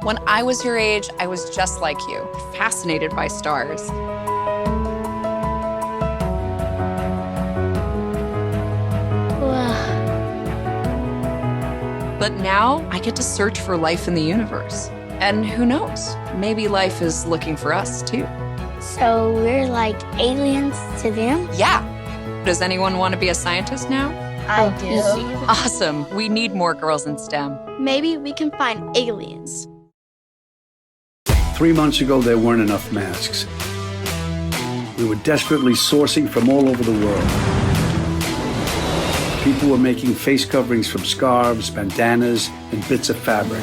When I was your age, I was just like you, fascinated by stars. But now I get to search for life in the universe. And who knows, maybe life is looking for us too. So we're like aliens to them? Yeah. Does anyone want to be a scientist now? I do. Awesome. We need more girls in STEM. Maybe we can find aliens. 3 months ago, there weren't enough masks. We were desperately sourcing from all over the world. People were making face coverings from scarves, bandanas, and bits of fabric.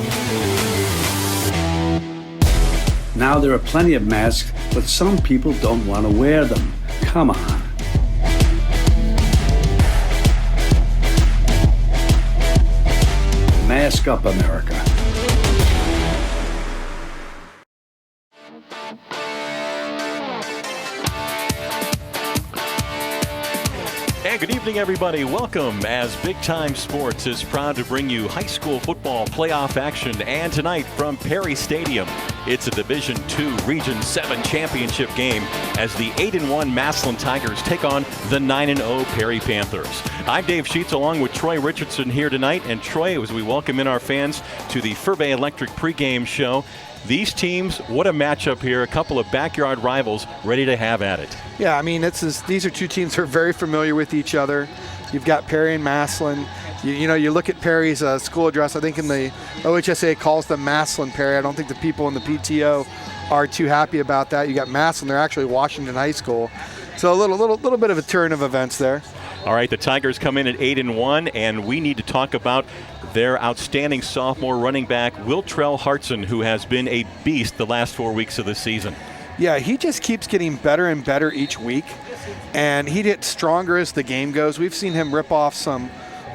Now there are plenty of masks, but some people don't want to wear them. Come on. Mask up, America. And good evening, everybody. Welcome as Big Time Sports is proud to bring you high school football playoff action. And tonight from Perry Stadium, it's a Division II Region 7 championship game as the 8-1 Massillon Tigers take on the 9-0 Perry Panthers. I'm Dave Sheets along with Troy Richardson here tonight. And Troy, as we welcome in our fans to the Furby Electric pregame show, these teams, what a matchup here. A couple of backyard rivals ready to have at it. Yeah, I mean, these are two teams that are very familiar with each other. You've got Perry and Massillon. You look at Perry's school address. I think in the OHSA calls them Massillon Perry. I don't think the people in the PTO are too happy about that. You got Massillon. They're actually Washington High School. So a little bit of a turn of events there. All right, the Tigers come in at 8-1, and we need to talk about their outstanding sophomore running back, Wiltrell Hartson, who has been a beast the last 4 weeks of the season. Yeah, he just keeps getting better and better each week, and he gets stronger as the game goes. We've seen him rip off some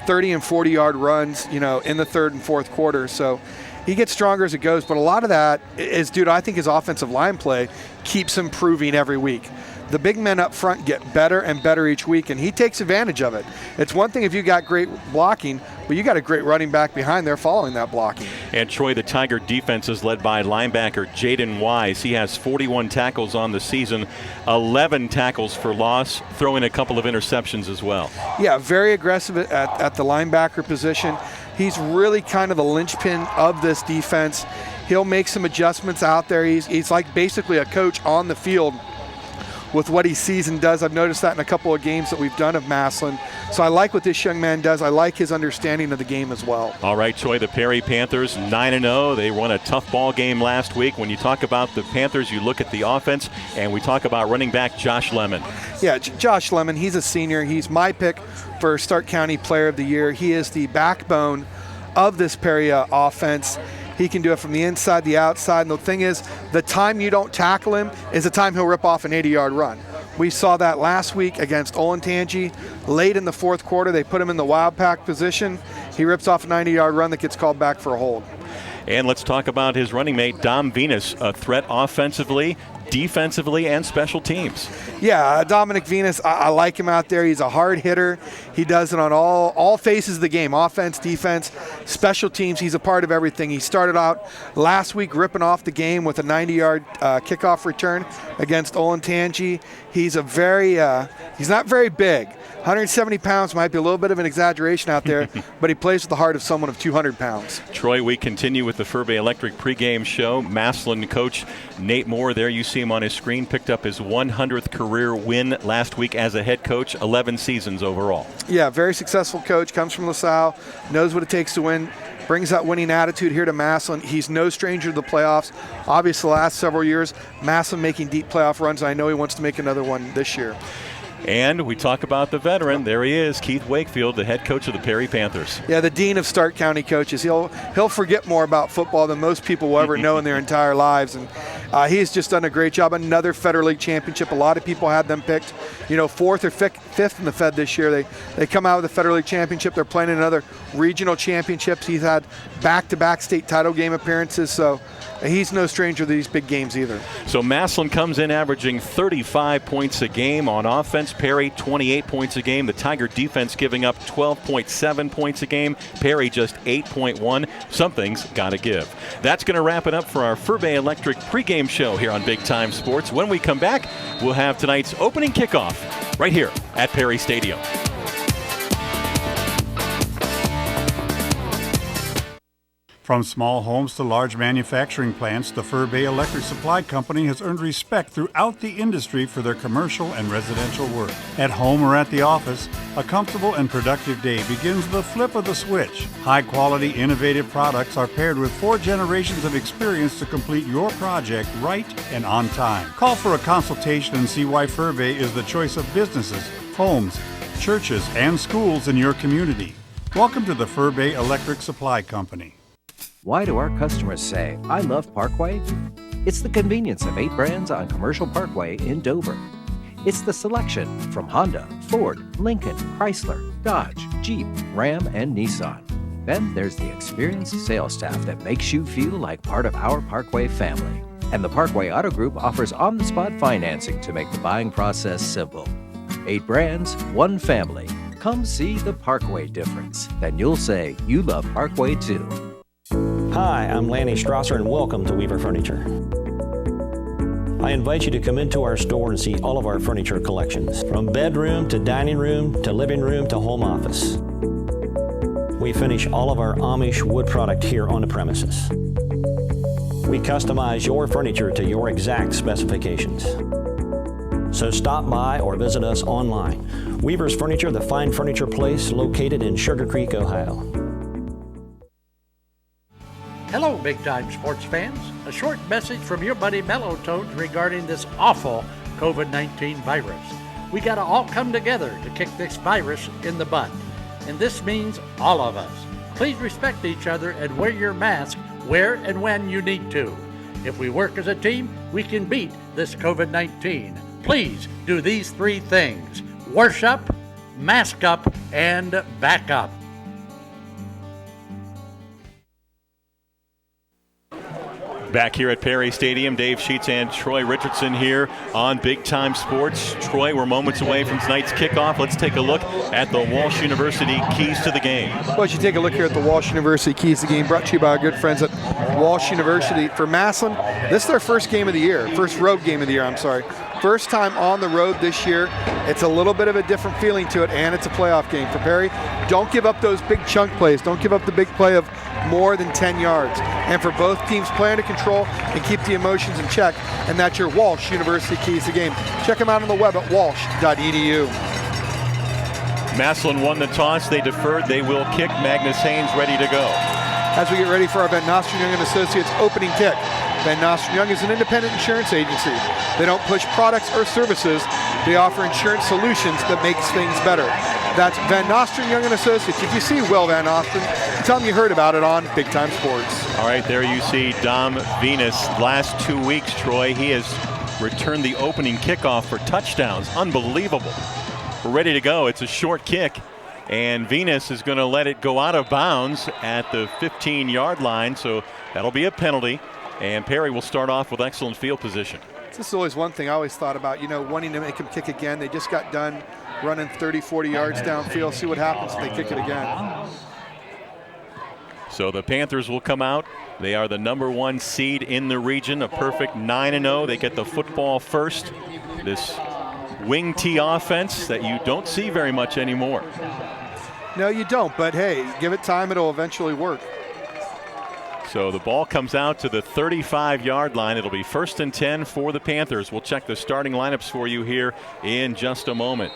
30 and 40-yard runs, in the third and fourth quarter. So he gets stronger as it goes, but a lot of that is due to, I think, his offensive line play keeps improving every week. The big men up front get better and better each week, and he takes advantage of it. It's one thing if you got great blocking, but you got a great running back behind there following that blocking. And Troy, the Tiger defense is led by linebacker Jaden Wise. He has 41 tackles on the season, 11 tackles for loss, throwing a couple of interceptions as well. Yeah, very aggressive at the linebacker position. He's really kind of the linchpin of this defense. He'll make some adjustments out there. He's like basically a coach on the field with what he sees and does. I've noticed that in a couple of games that we've done of Massillon. So I like what this young man does. I like his understanding of the game as well. All right, Troy, the Perry Panthers 9-0. They won a tough ball game last week. When you talk about the Panthers, you look at the offense, and we talk about running back Josh Lemon. Yeah, Josh Lemon, he's a senior. He's my pick for Stark County Player of the Year. He is the backbone of this Perry offense. He can do it from the inside, the outside. And the thing is, the time you don't tackle him is the time he'll rip off an 80-yard run. We saw that last week against Olentangy. Late in the fourth quarter, they put him in the wild pack position. He rips off a 90-yard run that gets called back for a hold. And let's talk about his running mate, Dom Venus, a threat offensively, defensively, and special teams. Yeah, Dominic Venus, I like him out there. He's a hard hitter. He does it on all phases of the game, offense, defense, special teams. He's a part of everything. He started out last week ripping off the game with a 90-yard kickoff return against Olentangy. He's he's not very big. 170 pounds might be a little bit of an exaggeration out there, but he plays with the heart of someone of 200 pounds. Troy, we continue with the Furby Electric pregame show. Massillon coach Nate Moore, there you see him on his screen, picked up his 100th career win last week as a head coach, 11 seasons overall. Yeah, very successful coach, comes from LaSalle, knows what it takes to win, brings that winning attitude here to Massillon. He's no stranger to the playoffs. Obviously, the last several years, Massillon making deep playoff runs. I know he wants to make another one this year. And we talk about the veteran. There he is, Keith Wakefield, the head coach of the Perry Panthers. Yeah, the dean of Stark County coaches. He'll forget more about football than most people will ever know in their entire lives. And he's just done a great job. Another Federal League championship. A lot of people had them picked, fourth or fifth in the Fed this year. They come out with the Federal League championship. They're playing in another regional championships. He's had back-to-back state title game appearances. So he's no stranger to these big games either. So Massillon comes in averaging 35 points a game on offense. Perry 28 points a game. The Tiger defense giving up 12.7 points a game. Perry just 8.1. Something's got to give. That's going to wrap it up for our Furby Electric pregame show here on Big Time Sports. When we come back, we'll have tonight's opening kickoff right here at Perry Stadium. From small homes to large manufacturing plants, the Furby Electric Supply Company has earned respect throughout the industry for their commercial and residential work. At home or at the office, a comfortable and productive day begins with the flip of the switch. High-quality, innovative products are paired with 4 generations of experience to complete your project right and on time. Call for a consultation and see why Furby is the choice of businesses, homes, churches, and schools in your community. Welcome to the Furby Electric Supply Company. Why do our customers say, I love Parkway? It's the convenience of 8 brands on Commercial Parkway in Dover. It's the selection from Honda, Ford, Lincoln, Chrysler, Dodge, Jeep, Ram, and Nissan. Then there's the experienced sales staff that makes you feel like part of our Parkway family. And the Parkway Auto Group offers on-the-spot financing to make the buying process simple. 8 brands, 1 family. Come see the Parkway difference. Then you'll say you love Parkway too. Hi, I'm Lanny Strasser and welcome to Weaver Furniture. I invite you to come into our store and see all of our furniture collections, from bedroom to dining room to living room to home office. We finish all of our Amish wood product here on the premises. We customize your furniture to your exact specifications. So stop by or visit us online. Weaver's Furniture, the fine furniture place located in Sugar Creek, Ohio. Hello, big-time sports fans. A short message from your buddy Mellow Toads regarding this awful COVID-19 virus. We gotta all come together to kick this virus in the butt. And this means all of us. Please respect each other and wear your mask where and when you need to. If we work as a team, we can beat this COVID-19. Please do these 3 things: worship, mask up, and back up. Back here at Perry Stadium, Dave Sheets and Troy Richardson here on Big Time Sports. Troy, we're moments away from tonight's kickoff. Let's take a look at the Walsh University keys to the game. Well, as you take a look here at the Walsh University keys to the game, brought to you by our good friends at Walsh University. For Massillon, this is their first game of the year, first road game of the year, I'm sorry. First time on the road this year. It's a little bit of a different feeling to it, and it's a playoff game. For Perry, don't give up those big chunk plays. Don't give up the big play of more than 10 yards. And for both teams, play under control and keep the emotions in check. And that's your Walsh University keys to the game. Check them out on the web at walsh.edu. Massillon won the toss. They deferred. They will kick. Magnus Haynes ready to go. As we get ready for our Van Nostrand Young & Associates opening kick. Van Nostrand Young is an independent insurance agency. They don't push products or services. They offer insurance solutions that makes things better. That's Van Nostrand Young & Associates. If you see Will Van Nostrand, tell them you heard about it on Big Time Sports. All right, there you see Dom Venus. Last 2 weeks, Troy, he has returned the opening kickoff for touchdowns. Unbelievable. We're ready to go. It's a short kick, and Venus is going to let it go out of bounds at the 15-yard line, so that'll be a penalty. And Perry will start off with excellent field position. This is always one thing I always thought about, wanting to make him kick again. They just got done running 30, 40 yards downfield. See what happens if they kick it again. So the Panthers will come out. They are the #1 seed in the region, a perfect 9-0. They get the football first. This wing T offense that you don't see very much anymore. No, you don't, but hey, give it time, it'll eventually work. So the ball comes out to the 35-yard line. It'll be 1st and 10 for the Panthers. We'll check the starting lineups for you here in just a moment.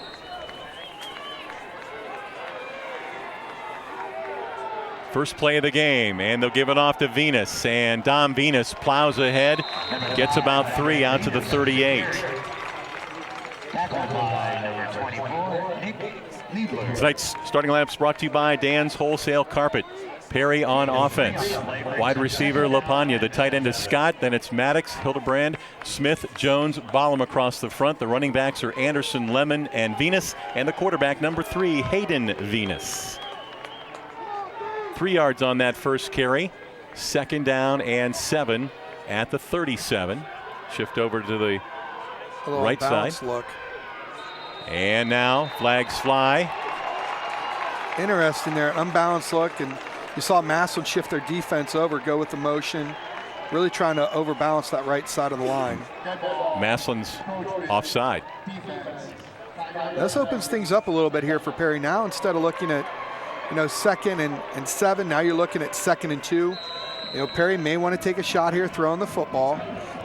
First play of the game, and they'll give it off to Venus, and Dom Venus plows ahead, gets about 3 out to the 38. Tonight's starting lineups brought to you by Dan's Wholesale Carpet. Perry on offense. Wide receiver LaPagna. The tight end is Scott. Then it's Maddox, Hildebrand, Smith, Jones, Bollum across the front. The running backs are Anderson, Lemon, and Venus. And the quarterback, #3, Hayden Venus. 3 yards on that first carry. 2nd down and 7 at the 37. Shift over to the right side. Look. And now flags fly. Interesting there, unbalanced look, and you saw Massillon shift their defense over, go with the motion, really trying to overbalance that right side of the line. Massillon's offside. This opens things up a little bit here for Perry. Now instead of looking at, 2nd and 7, now you're looking at 2nd and 2. Perry may want to take a shot here, throwing the football.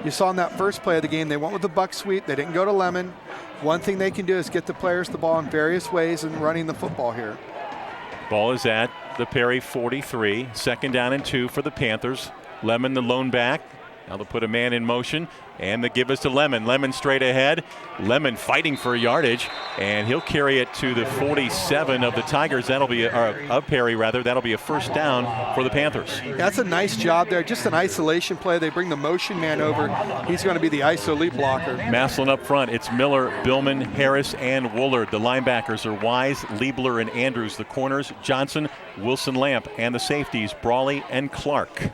You saw in that first play of the game, they went with the buck sweep. They didn't go to Lemon. One thing they can do is get the players the ball in various ways and running the football here. Ball is at the Perry 43. 2nd down and 2 for the Panthers. Lemon, the lone back. Now they'll put a man in motion, and the give is to Lemon. Lemon straight ahead. Lemon fighting for yardage, and he'll carry it to the 47 of the Tigers. That'll be of Perry rather. That'll be a first down for the Panthers. That's a nice job there. Just an isolation play. They bring the motion man over. He's going to be the ISO lead blocker. Massillon up front. It's Miller, Billman, Harris, and Woolard. The linebackers are Wise, Liebler, and Andrews. The corners, Johnson, Wilson, Lamp, and the safeties, Brawley and Clark.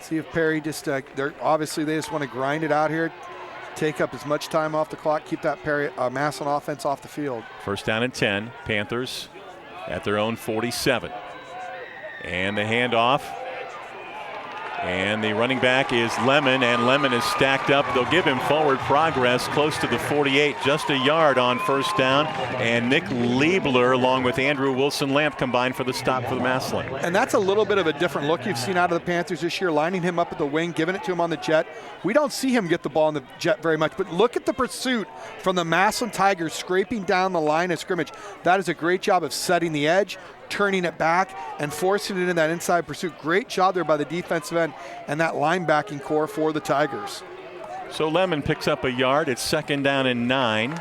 See if Perry just, obviously they just want to grind it out here, take up as much time off the clock, keep that Massillon offense off the field. First down and 10, Panthers at their own 47. And the handoff. And the running back is Lemon, and Lemon is stacked up. They'll give him forward progress close to the 48, just a yard on first down. And Nick Liebler, along with Andrew Wilson-Lamp, combined for the stop for the Massillon. And that's a little bit of a different look you've seen out of the Panthers this year, lining him up at the wing, giving it to him on the jet. We don't see him get the ball on the jet very much, but look at the pursuit from the Massillon Tigers scraping down the line of scrimmage. That is a great job of setting the edge, turning it back, and forcing it in that inside pursuit. Great job there by the defensive end and that linebacking core for the Tigers. So Lemon picks up a yard. It's 2nd down and 9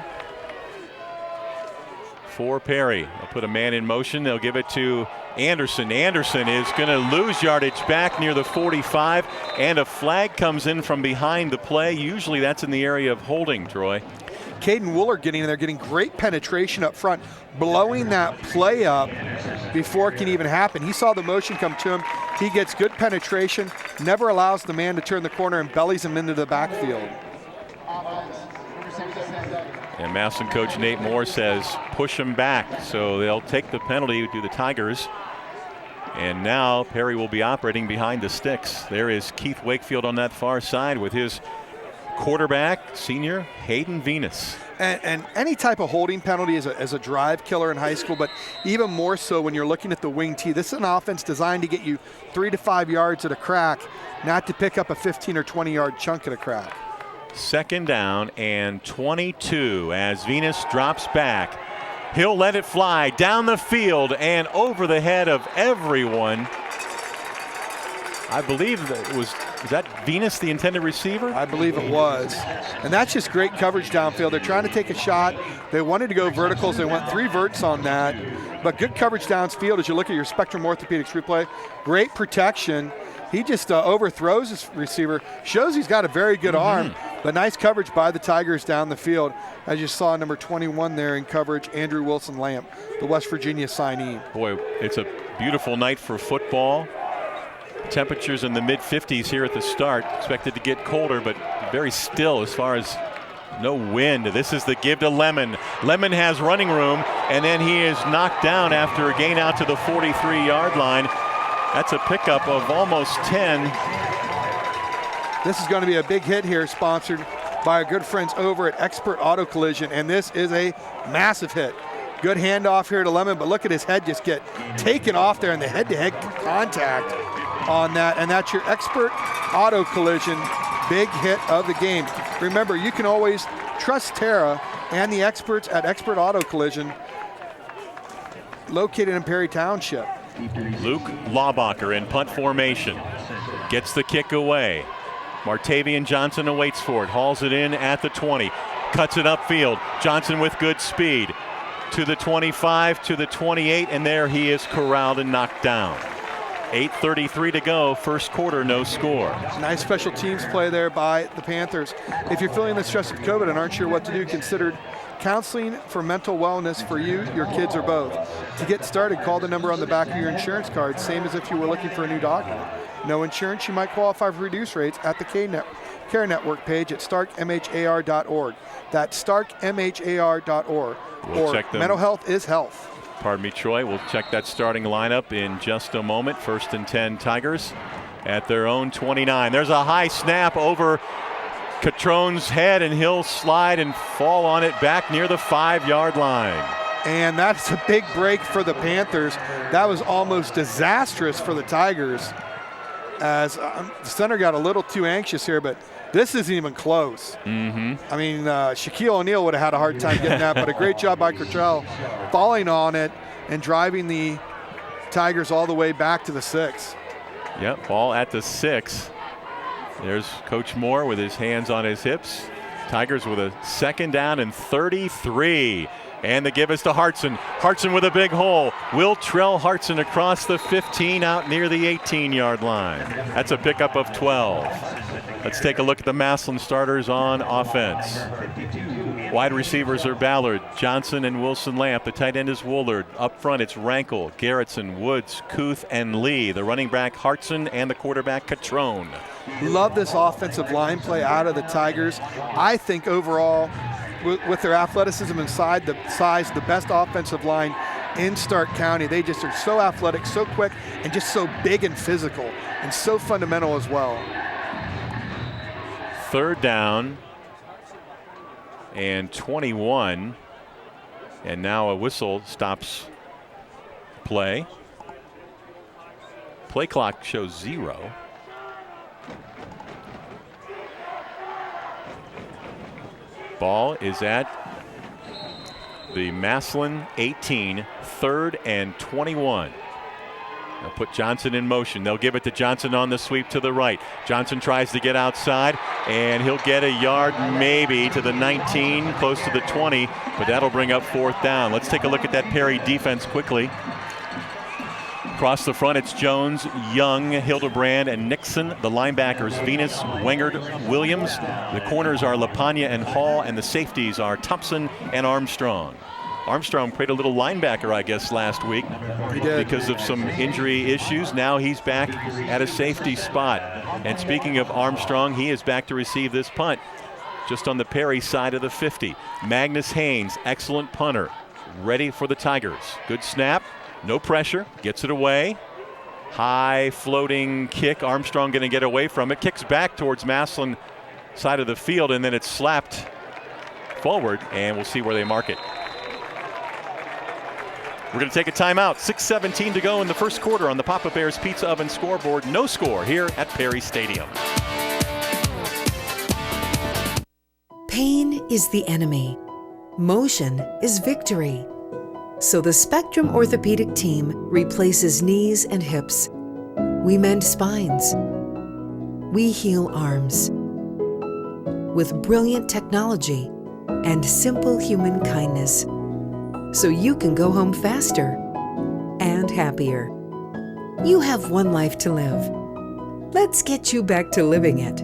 for Perry. They'll put a man in motion. They'll give it to Anderson. Anderson is going to lose yardage back near the 45, and a flag comes in from behind the play. Usually that's in the area of holding, Troy. Caden Woolard getting in there, getting great penetration up front, blowing that play up before it can even happen. He saw the motion come to him. He gets good penetration, never allows the man to turn the corner, and bellies him into the backfield. And Massillon coach Nate Moore says push him back. So they'll take the penalty to the Tigers. And now Perry will be operating behind the sticks. There is Keith Wakefield on that far side with his quarterback, senior Hayden Venus. And any type of holding penalty is a drive killer in high school, but even more so when you're looking at the wing tee. This is an offense designed to get you 3 to 5 yards at a crack, not to pick up a 15 or 20 yard chunk at a crack. 2nd down and 22 as Venus drops back. He'll let it fly down the field and over the head of everyone. I believe that was that Venus, the intended receiver? I believe it was. And that's just great coverage downfield. They're trying to take a shot. They wanted to go verticals. They went 3 verts on that. But good coverage downfield as you look at your Spectrum Orthopedics replay. Great protection. He just overthrows his receiver. Shows he's got a very good arm. But nice coverage by the Tigers down the field. As you saw, number 21 there in coverage, Andrew Wilson-Lamp, the West Virginia signee. Boy, it's a beautiful night for football. Temperatures in the mid-50s here at the start. Expected to get colder, but very still as far as no wind. This is the give to Lemon. Lemon has running room, and then he is knocked down after a gain out to the 43-yard line. That's a pickup of almost 10. This is going to be a big hit here, sponsored by our good friends over at Expert Auto Collision, and this is a massive hit. Good handoff here to Lemon, but look at his head just get taken off there in the head-to-head contact on that, and that's your Expert Auto Collision big hit of the game. Remember, you can always trust Tara and the experts at Expert Auto Collision, located in Perry Township. Luke Laubacher in punt formation. Gets the kick away. Martavian Johnson awaits for it. Hauls it in at the 20. Cuts it upfield. Johnson with good speed. To the 25, to the 28, and there he is corralled and knocked down. 8:33 to go, first quarter, no score. Nice special teams play there by the Panthers. If you're feeling the stress of COVID and aren't sure what to do, consider counseling for mental wellness for you, your kids, or both. To get started, call the number on the back of your insurance card, same as if you were looking for a new doctor. No insurance, you might qualify for reduced rates at the Care Network page at starkmhar.org. That's starkmhar.org. We'll check them. Mental health is health. Pardon me, Troy. We'll check that starting lineup in just a moment. 1st and 10 Tigers at their own 29. There's a high snap over Catrone's head, and he'll slide and fall on it back near the 5-yard line. And that's a big break for the Panthers. That was almost disastrous for the Tigers, as the center got a little too anxious here, but this isn't even close. I mean, Shaquille O'Neal would have had a hard time getting that, but a great job by Cottrell falling on it and driving the Tigers all the way back to the 6. Yep, ball at the 6. There's Coach Moore with his hands on his hips. Tigers with a 2nd down and 33. And the give is to Hartson. Hartson with a big hole. Will Trell Hartson across the 15 out near the 18-yard line. That's a pickup of 12. Let's take a look at the Massillon starters on offense. Wide receivers are Ballard, Johnson, and Wilson Lamp. The tight end is Woolard. Up front, it's Rankel, Garrettson, Woods, Kuth, and Lee. The running back, Hartson, and the quarterback, Catrone. Love this offensive line play out of the Tigers. I think overall, with their athleticism and size, the best offensive line in Stark County. They just are so athletic, so quick, and just so big and physical, and so fundamental as well. 3rd down and 21. And now a whistle stops play. Play clock shows 0. Ball is at the Massillon 18, 3rd and 21. They'll put Johnson in motion. They'll give it to Johnson on the sweep to the right. Johnson tries to get outside, and he'll get a yard maybe to the 19, close to the 20, but that'll bring up 4th down. Let's take a look at that Perry defense quickly. Across the front, it's Jones, Young, Hildebrand, and Nixon. The linebackers, Venus, Wengard, Williams. The corners are LaPagna and Hall, and the safeties are Thompson and Armstrong. Armstrong played a little linebacker, I guess, last week. He did. Because of some injury issues. Now he's back at a safety spot. And speaking of Armstrong, he is back to receive this punt just on the Perry side of the 50. Magnus Haynes, excellent punter, ready for the Tigers. Good snap. No pressure, gets it away. High floating kick. Armstrong going to get away from it. Kicks back towards Massillon side of the field, and then it's slapped forward, and we'll see where they mark it. We're going to take a timeout. 6:17 to go in the first quarter on the Papa Bears Pizza Oven scoreboard. No score here at Perry Stadium. Pain is the enemy. Motion is victory. So the Spectrum Orthopedic team replaces knees and hips. We mend spines. We heal arms. With brilliant technology and simple human kindness. So you can go home faster and happier. You have one life to live. Let's get you back to living it.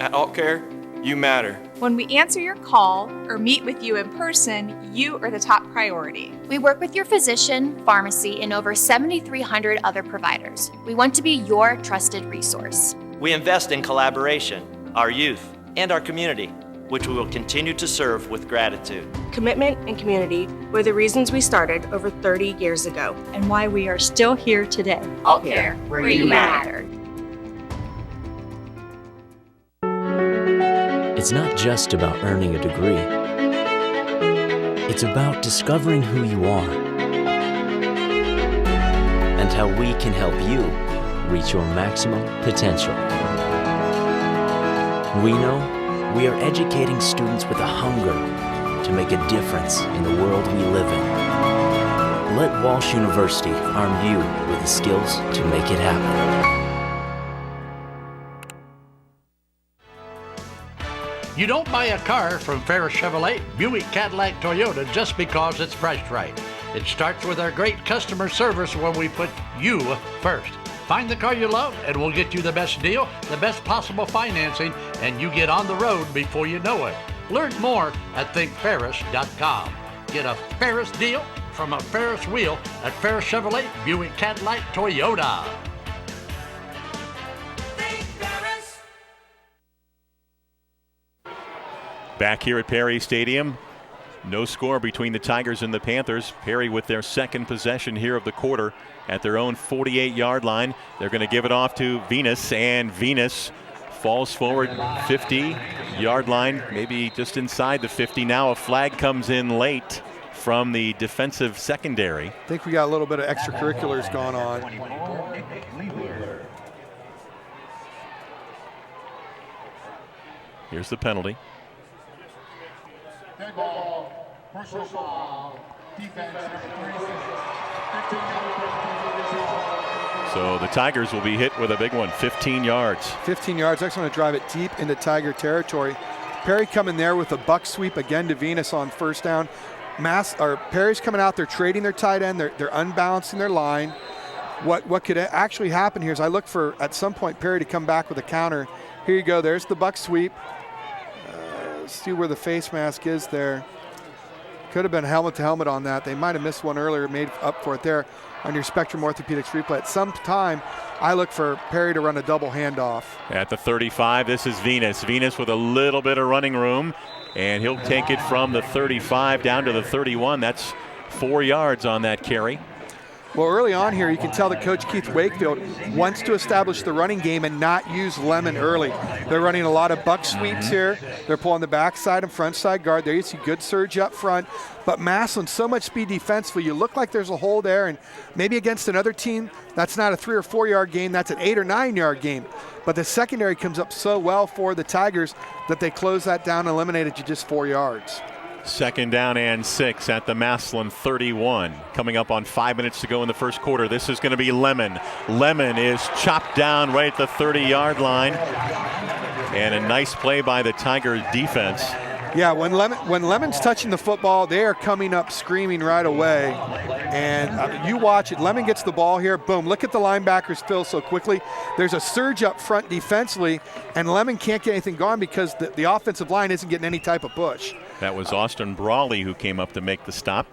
At Alt Care, you matter. When we answer your call or meet with you in person, you are the top priority. We work with your physician, pharmacy, and over 7,300 other providers. We want to be your trusted resource. We invest in collaboration, our youth, and our community, which we will continue to serve with gratitude. Commitment and community were the reasons we started over 30 years ago, and why we are still here today. Alt Care, where you matter. It's not just about earning a degree. It's about discovering who you are and how we can help you reach your maximum potential. We know we are educating students with a hunger to make a difference in the world we live in. Let Walsh University arm you with the skills to make it happen. You don't buy a car from Ferris Chevrolet, Buick, Cadillac, Toyota just because it's priced right. It starts with our great customer service where we put you first. Find the car you love and we'll get you the best deal, the best possible financing, and you get on the road before you know it. Learn more at thinkferris.com. Get a Ferris deal from a Ferris wheel at Ferris Chevrolet, Buick, Cadillac, Toyota. Back here at Perry Stadium, no score between the Tigers and the Panthers. Perry with their second possession here of the quarter at their own 48-yard line. They're going to give it off to Venus, and Venus falls forward 50-yard line, maybe just inside the 50. Now a flag comes in late from the defensive secondary. I think we got a little bit of extracurriculars going on. Here's the penalty. So the Tigers will be hit with a big one, 15 yards. 15 yards. That's going to drive it deep into Tiger territory. Perry coming there with a buck sweep again to Venus on first down. Perry's coming out there trading their tight end. They're unbalancing their line. What could actually happen here is I look for, at some point, Perry to come back with a counter. Here you go. There's the buck sweep. See where the face mask is there. Could have been helmet to helmet on that. They might have missed one earlier, made up for it there on your Spectrum Orthopedics replay. At some time, I look for Perry to run a double handoff. At the 35, this is Venus. Venus with a little bit of running room, and he'll take it from the 35 down to the 31. That's 4 yards on that carry. Well, early on here, you can tell that Coach Keith Wakefield wants to establish the running game and not use Lemon early. They're running a lot of buck sweeps here. They're pulling the backside and front side guard. There you see good surge up front. But Massillon, so much speed defensively. You look like there's a hole there, and maybe against another team, that's not a 3 or 4 yard game. That's an 8 or 9 yard game. But the secondary comes up so well for the Tigers that they close that down and eliminate it to just 4 yards. Second down and 6 at the Massillon 31. Coming up on 5 minutes to go in the first quarter. This is going to be Lemon. Lemon is chopped down right at the 30-yard line. And a nice play by the Tiger defense. Yeah, when Lemon's touching the football, they are coming up screaming right away. And you watch it. Lemon gets the ball here. Boom. Look at the linebackers fill so quickly. There's a surge up front defensively, and Lemon can't get anything going because the offensive line isn't getting any type of push. That was Austin Brawley who came up to make the stop.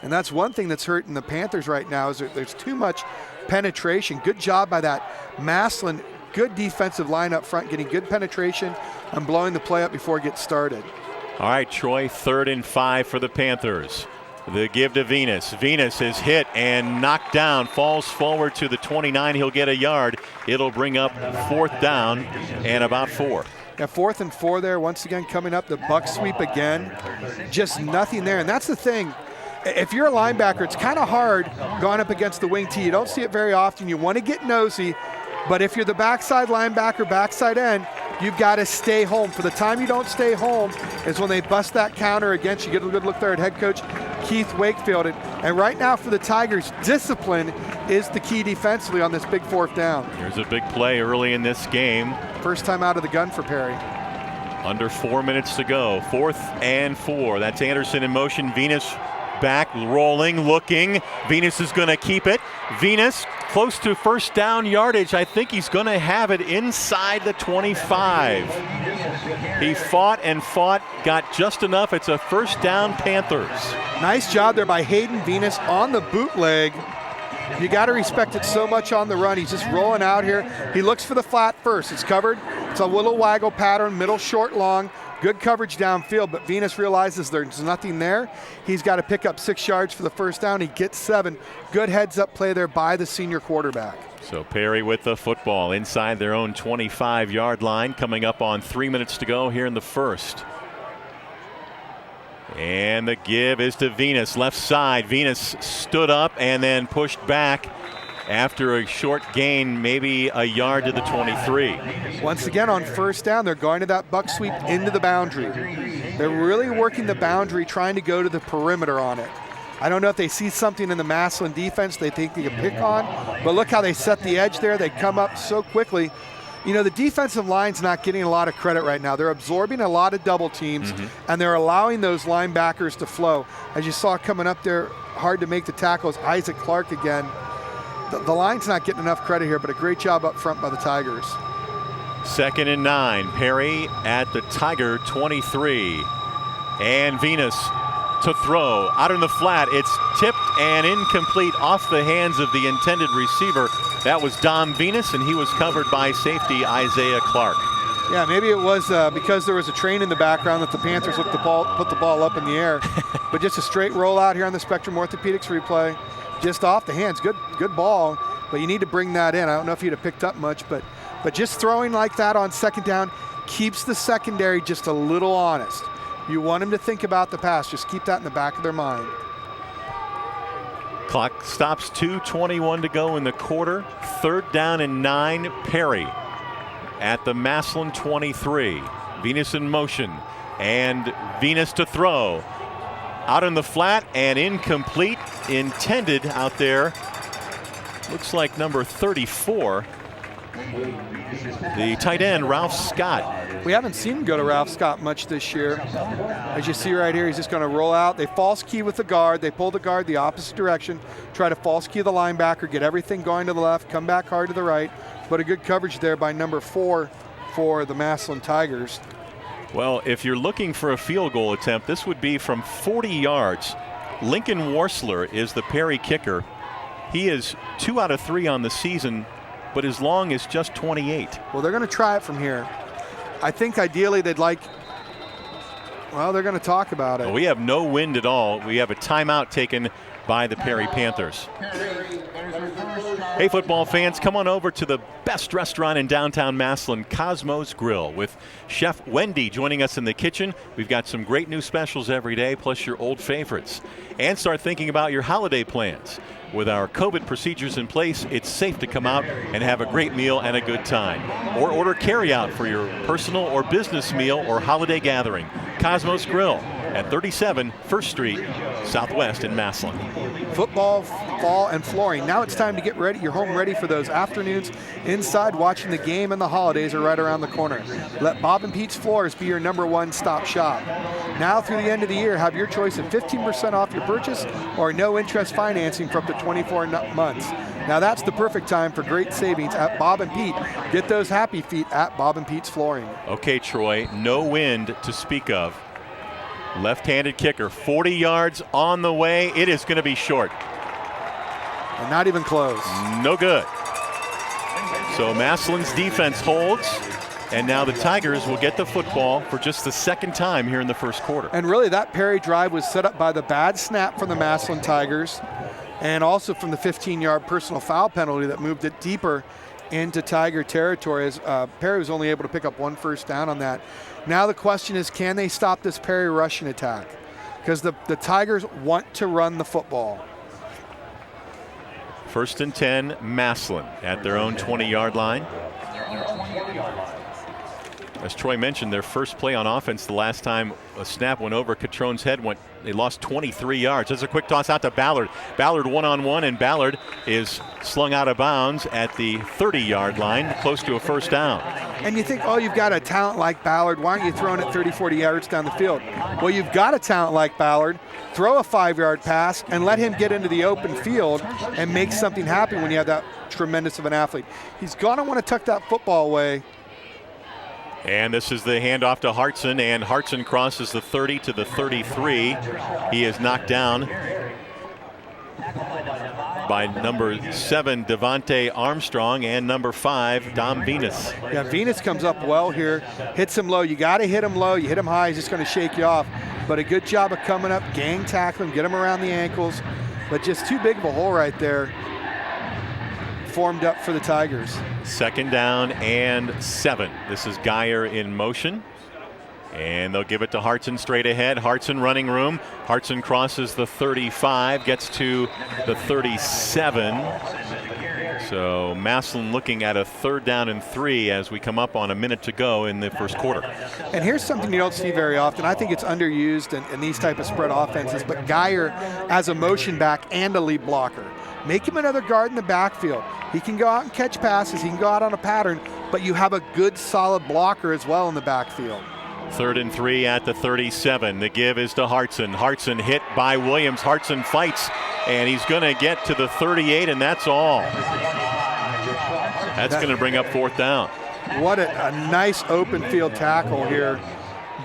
And that's one thing that's hurting the Panthers right now is there's too much penetration. Good job by that Massillon. Good defensive line up front, getting good penetration and blowing the play up before it gets started. All right, Troy, 3rd and 5 for the Panthers. The give to Venus. Venus is hit and knocked down, falls forward to the 29. He'll get a yard. It'll bring up 4th down and about 4. Yeah, 4th and 4 there. Once again, coming up, the buck sweep again. Just nothing there. And that's the thing. If you're a linebacker, it's kind of hard going up against the wing T. You don't see it very often. You want to get nosy. But if you're the backside linebacker, backside end, you've got to stay home. For the time you don't stay home is when they bust that counter against you. Get a good look there at head coach Keith Wakefield. And right now for the Tigers, discipline is the key defensively on this big 4th down. Here's a big play early in this game. First time out of the gun for Perry. Under 4 minutes to go. 4th and 4. That's Anderson in motion. Venus back, rolling, looking. Venus is going to keep it. Venus close to first down yardage. I think he's going to have it inside the 25. He fought and fought, got just enough. It's a first down, Panthers. Nice job there by Hayden Venus on the bootleg. You got to respect it so much on the run. He's just rolling out here. He looks for the flat first. It's covered. It's a little waggle pattern, middle, short, long. Good coverage downfield, but Venus realizes there's nothing there. He's got to pick up 6 yards for the first down. He gets 7. Good heads-up play there by the senior quarterback. So Perry with the football inside their own 25-yard line, coming up on 3 minutes to go here in the first. And the give is to Venus, left side. Venus stood up and then pushed back after a short gain, maybe a yard to the 23. Once again on first down, they're going to that buck sweep into the boundary. They're really working the boundary, trying to go to the perimeter on it. I don't know if they see something in the Massillon defense they think they can pick on, but look how they set the edge there. They come up so quickly. You know, the defensive line's not getting a lot of credit right now. They're absorbing a lot of double teams, and they're allowing those linebackers to flow. As you saw coming up there, hard to make the tackles, Isaac Clark again. The line's not getting enough credit here, but a great job up front by the Tigers. 2nd and 9. Perry at the Tiger 23. And Venus to throw. Out in the flat. It's tipped and incomplete off the hands of the intended receiver. That was Dom Venus, and he was covered by safety Isaiah Clark. Yeah, maybe it was because there was a train in the background that the Panthers put the ball up in the air. But just a straight roll out here on the Spectrum Orthopedics replay. Just off the hands. Good ball. But you need to bring that in. I don't know if you'd have picked up much, but just throwing like that on 2nd down keeps the secondary just a little honest. You want them to think about the pass. Just keep that in the back of their mind. Clock stops, 2:21 to go in the quarter. 3rd down and 9. Perry at the Massillon 23. Venus in motion, and Venus to throw. Out in the flat and incomplete. Intended out there. Looks like number 34. The tight end, Ralph Scott. We haven't seen him go to Ralph Scott much this year. As you see right here, he's just going to roll out. They false key with the guard. They pull the guard the opposite direction, try to false key the linebacker, get everything going to the left, come back hard to the right. But a good coverage there by number 4 for the Massillon Tigers. Well, if you're looking for a field goal attempt, this would be from 40 yards. Lincoln Warsler is the Perry kicker. He is 2 out of 3 on the season, but his long is just 28. Well, they're going to try it from here. I think ideally they'd like, well, they're going to talk about it. Well, we have no wind at all. We have a timeout taken by the Perry Panthers. Hey, football fans, come on over to the best restaurant in downtown Massillon, Cosmo's Grill, with Chef Wendy joining us in the kitchen. We've got some great new specials every day, plus your old favorites. And start thinking about your holiday plans. With our COVID procedures in place, it's safe to come out and have a great meal and a good time. Or order carryout for your personal or business meal or holiday gathering. Cosmos Grill at 37 1st Street, Southwest in Massillon. Football, fall, and flooring. Now it's time to get ready. Your home ready for those afternoons inside watching the game, and the holidays are right around the corner. Let Bob and Pete's Floors be your #1 stop shop. Now through the end of the year, have your choice of 15% off your purchase or no interest financing for up to 24 months. Now that's the perfect time for great savings at Bob and Pete. Get those happy feet at Bob and Pete's Flooring. Okay, Troy, no wind to speak of. Left-handed kicker, 40 yards on the way. It is going to be short. And not even close. No good. So Massillon's defense holds, and now the Tigers will get the football for just the 2nd time here in the 1st quarter. And really that Perry drive was set up by the bad snap from the Massillon Tigers, and also from the 15-yard personal foul penalty that moved it deeper into Tiger territory, as Perry was only able to pick up 1 first down on that. Now the question is, can they stop this Perry rushing attack? Because the Tigers want to run the football. 1st and 10, Massillon at their own 20-yard line. As Troy mentioned, their first play on offense the last time a snap went over Catrone's head, they lost 23 yards. There's a quick toss out to Ballard. Ballard one-on-one, and Ballard is slung out of bounds at the 30-yard line, close to a first down. And you think, oh, you've got a talent like Ballard. Why aren't you throwing it 30, 40 yards down the field? Well, you've got a talent like Ballard. Throw a 5-yard pass and let him get into the open field and make something happen when you have that tremendous of an athlete. He's going to want to tuck that football away. And this is the handoff to Hartson, and Hartson crosses the 30 to the 33. He is knocked down by number 7, Devontae Armstrong, and number 5, Dom Venus. Yeah, Venus comes up well here, hits him low. You got to hit him low. You hit him high, he's just going to shake you off. But a good job of coming up, gang tackling, get him around the ankles. But just too big of a hole right there formed up for the Tigers. 2nd down and 7. This is Geyer in motion. And they'll give it to Hartson straight ahead. Hartson running room. Hartson crosses the 35, gets to the 37. So Massillon looking at a 3rd down and 3 as we come up on a minute to go in the 1st quarter. And here's something you don't see very often. I think it's underused in these type of spread offenses, but Geyer as a motion back and a lead blocker. Make him another guard in the backfield. He can go out and catch passes. He can go out on a pattern, but you have a good solid blocker as well in the backfield. 3rd and 3 at the 37. The give is to Hartson. Hartson hit by Williams. Hartson fights, and he's going to get to the 38, and that's all. That's going to bring up 4th down. What a nice open field tackle here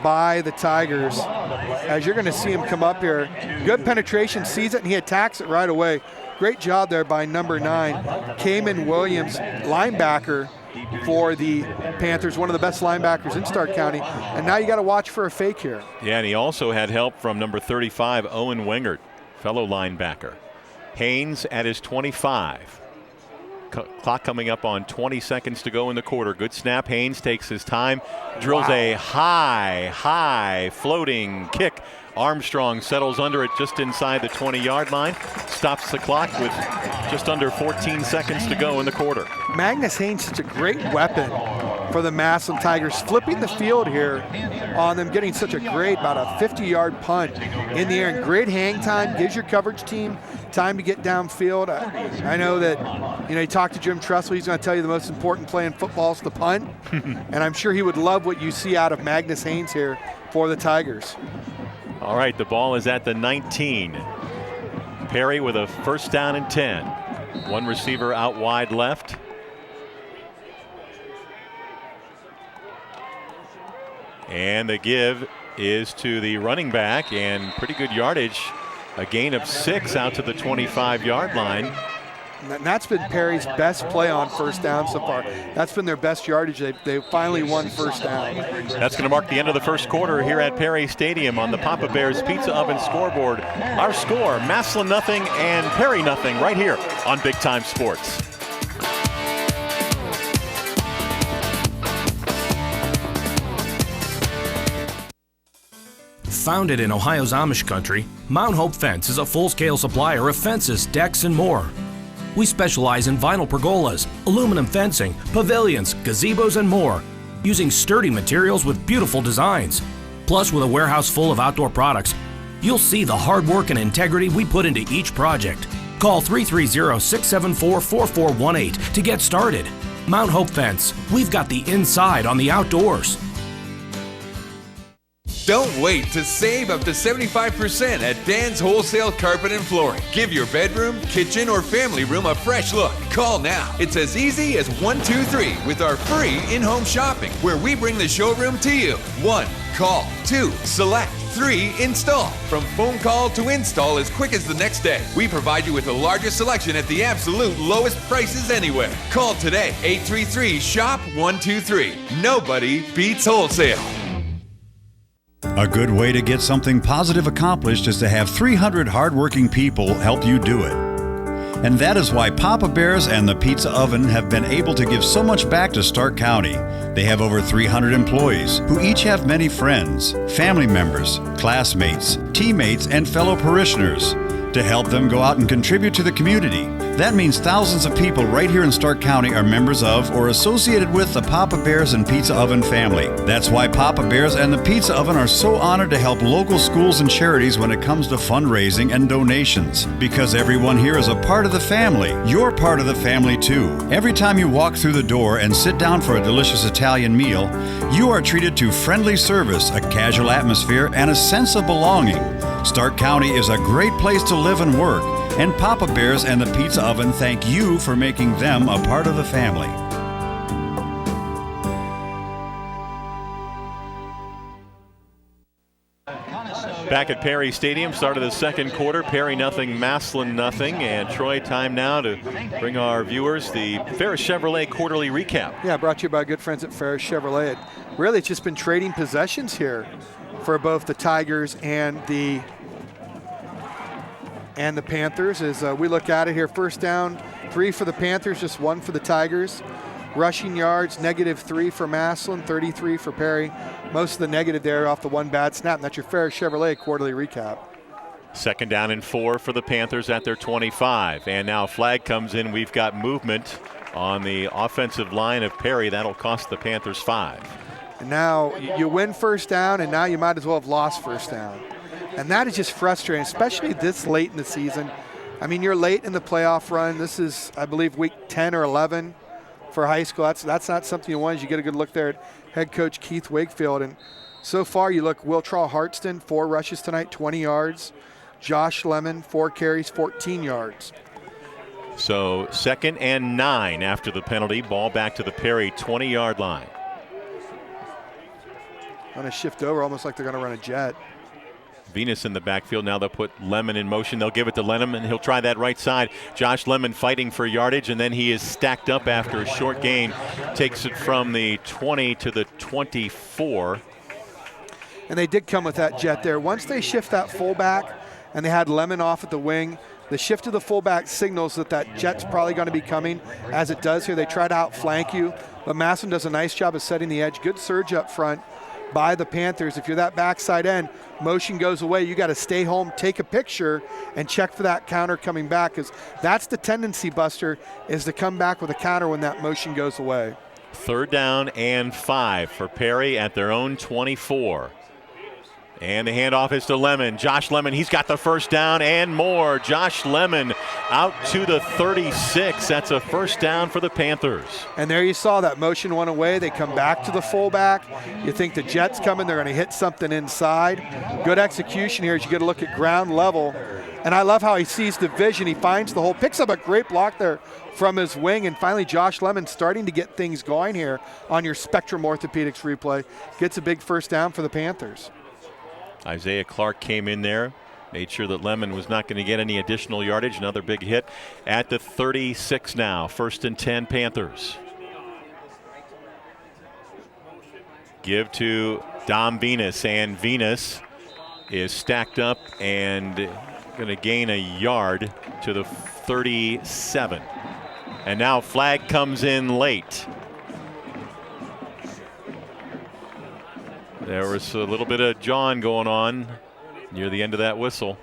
by the Tigers. As you're going to see him come up here. Good penetration, sees it, and he attacks it right away. Great job there by number 9, Cayman Williams, linebacker for the Panthers, one of the best linebackers in Stark County. And now you got to watch for a fake here. Yeah, and he also had help from number 35, Owen Wingert, fellow linebacker. Haynes at his 25. Clock coming up on 20 seconds to go in the quarter. Good snap. Haynes takes his time, drills a high floating kick. Armstrong settles under it just inside the 20-yard line, stops the clock with just under 14 seconds to go in the quarter. Magnus Haynes, such a great weapon for the Massillon Tigers, flipping the field here on them, getting such a great, about a 50-yard punt in the air, and great hang time, gives your coverage team time to get downfield. I know that, you talk to Jim Tressel, he's going to tell you the most important play in football is the punt, and I'm sure he would love what you see out of Magnus Haynes here for the Tigers. All right, the ball is at the 19. Perry with a first down and 10. One receiver out wide left. And the give is to the running back, and pretty good yardage. A gain of 6 out to the 25-yard line. And that's been Perry's best play on first down so far. That's been their best yardage. They finally won first down. That's going to mark the end of the first quarter here at Perry Stadium on the Papa Bears Pizza Oven scoreboard. Our score, Massillon nothing and Perry nothing, right here on Big Time Sports. Founded in Ohio's Amish country, Mount Hope Fence is a full-scale supplier of fences, decks, and more. We specialize in vinyl pergolas, aluminum fencing, pavilions, gazebos, and more, using sturdy materials with beautiful designs. Plus, with a warehouse full of outdoor products, you'll see the hard work and integrity we put into each project. Call 330-674-4418 to get started. Mount Hope Fence, we've got the inside on the outdoors. Don't wait to save up to 75% at Dan's Wholesale Carpet and Flooring. Give your bedroom, kitchen, or family room a fresh look. Call now. It's as easy as 1, 2, 3 with our free in-home shopping, where we bring the showroom to you. 1, call. 2, select. 3, install. From phone call to install as quick as the next day. We provide you with the largest selection at the absolute lowest prices anywhere. Call today, 833-SHOP-123. Nobody beats wholesale. A good way to get something positive accomplished is to have 300 hardworking people help you do it. And that is why Papa Bears and the Pizza Oven have been able to give so much back to Stark County. They have over 300 employees who each have many friends, family members, classmates, teammates, and fellow parishioners to help them go out and contribute to the community. That means thousands of people right here in Stark County are members of or associated with the Papa Bears and Pizza Oven family. That's why Papa Bears and the Pizza Oven are so honored to help local schools and charities when it comes to fundraising and donations. Because everyone here is a part of the family. You're part of the family too. Every time you walk through the door and sit down for a delicious Italian meal, you are treated to friendly service, a casual atmosphere, and a sense of belonging. Stark County is a great place to live and work. And Papa Bears and the Pizza Oven thank you for making them a part of the family. Back at Perry Stadium, start of the second quarter. Perry nothing, Massillon nothing. And Troy, time now to bring our viewers the Ferris Chevrolet quarterly recap. Yeah, brought to you by good friends at Ferris Chevrolet. Really, it's just been trading possessions here for both the Tigers and the Panthers. As we look at it here, first down, 3 for the Panthers, just 1 for the Tigers. Rushing yards, -3 for Massillon, 33 for Perry. Most of the negative there off the one bad snap. And that's your Ferris Chevrolet quarterly recap. Second down and 4 for the Panthers at their 25. And now flag comes in. We've got movement on the offensive line of Perry. That'll cost the Panthers 5. And now you win first down, and now you might as well have lost first down. And that is just frustrating, especially this late in the season. I mean, you're late in the playoff run. This is, I believe, week 10 or 11 for high school. That's not something you want. As you get a good look there at head coach Keith Wakefield. And so far, you look, Wiltraw Hartston, 4 rushes tonight, 20 yards. Josh Lemon, 4 carries, 14 yards. So 2nd and 9 after the penalty. Ball back to the Perry 20-yard line. On a shift over, almost like they're going to run a jet. Venus in the backfield. Now they'll put Lemon in motion. They'll give it to Lenham, and he'll try that right side. Josh Lemon fighting for yardage, and then he is stacked up after a short gain. Takes it from the 20 to the 24. And they did come with that jet there. Once they shift that fullback and they had Lemon off at the wing, the shift to the fullback signals that that jet's probably going to be coming. As it does here, they try to outflank you, but Massillon does a nice job of setting the edge. Good surge up front by the Panthers. If you're that backside end, motion goes away. You got to stay home, take a picture, and check for that counter coming back, because that's the tendency, Buster, is to come back with a counter when that motion goes away. 3rd down and 5 for Perry at their own 24. And the handoff is to Lemon. Josh Lemon, he's got the first down and more. Josh Lemon out to the 36. That's a first down for the Panthers. And there you saw that motion went away. They come back to the fullback. You think the jet's coming. They're going to hit something inside. Good execution here as you get a look at ground level. And I love how he sees the vision. He finds the hole, picks up a great block there from his wing. And finally, Josh Lemon starting to get things going here on your Spectrum Orthopedics replay. Gets a big first down for the Panthers. Isaiah Clark came in there, made sure that Lemon was not going to get any additional yardage. Another big hit at the 36 now. 1st and 10 Panthers. Give to Dom Venus, and Venus is stacked up and going to gain a yard to the 37. And now flag comes in late. There was a little bit of jawing on near the end of that whistle.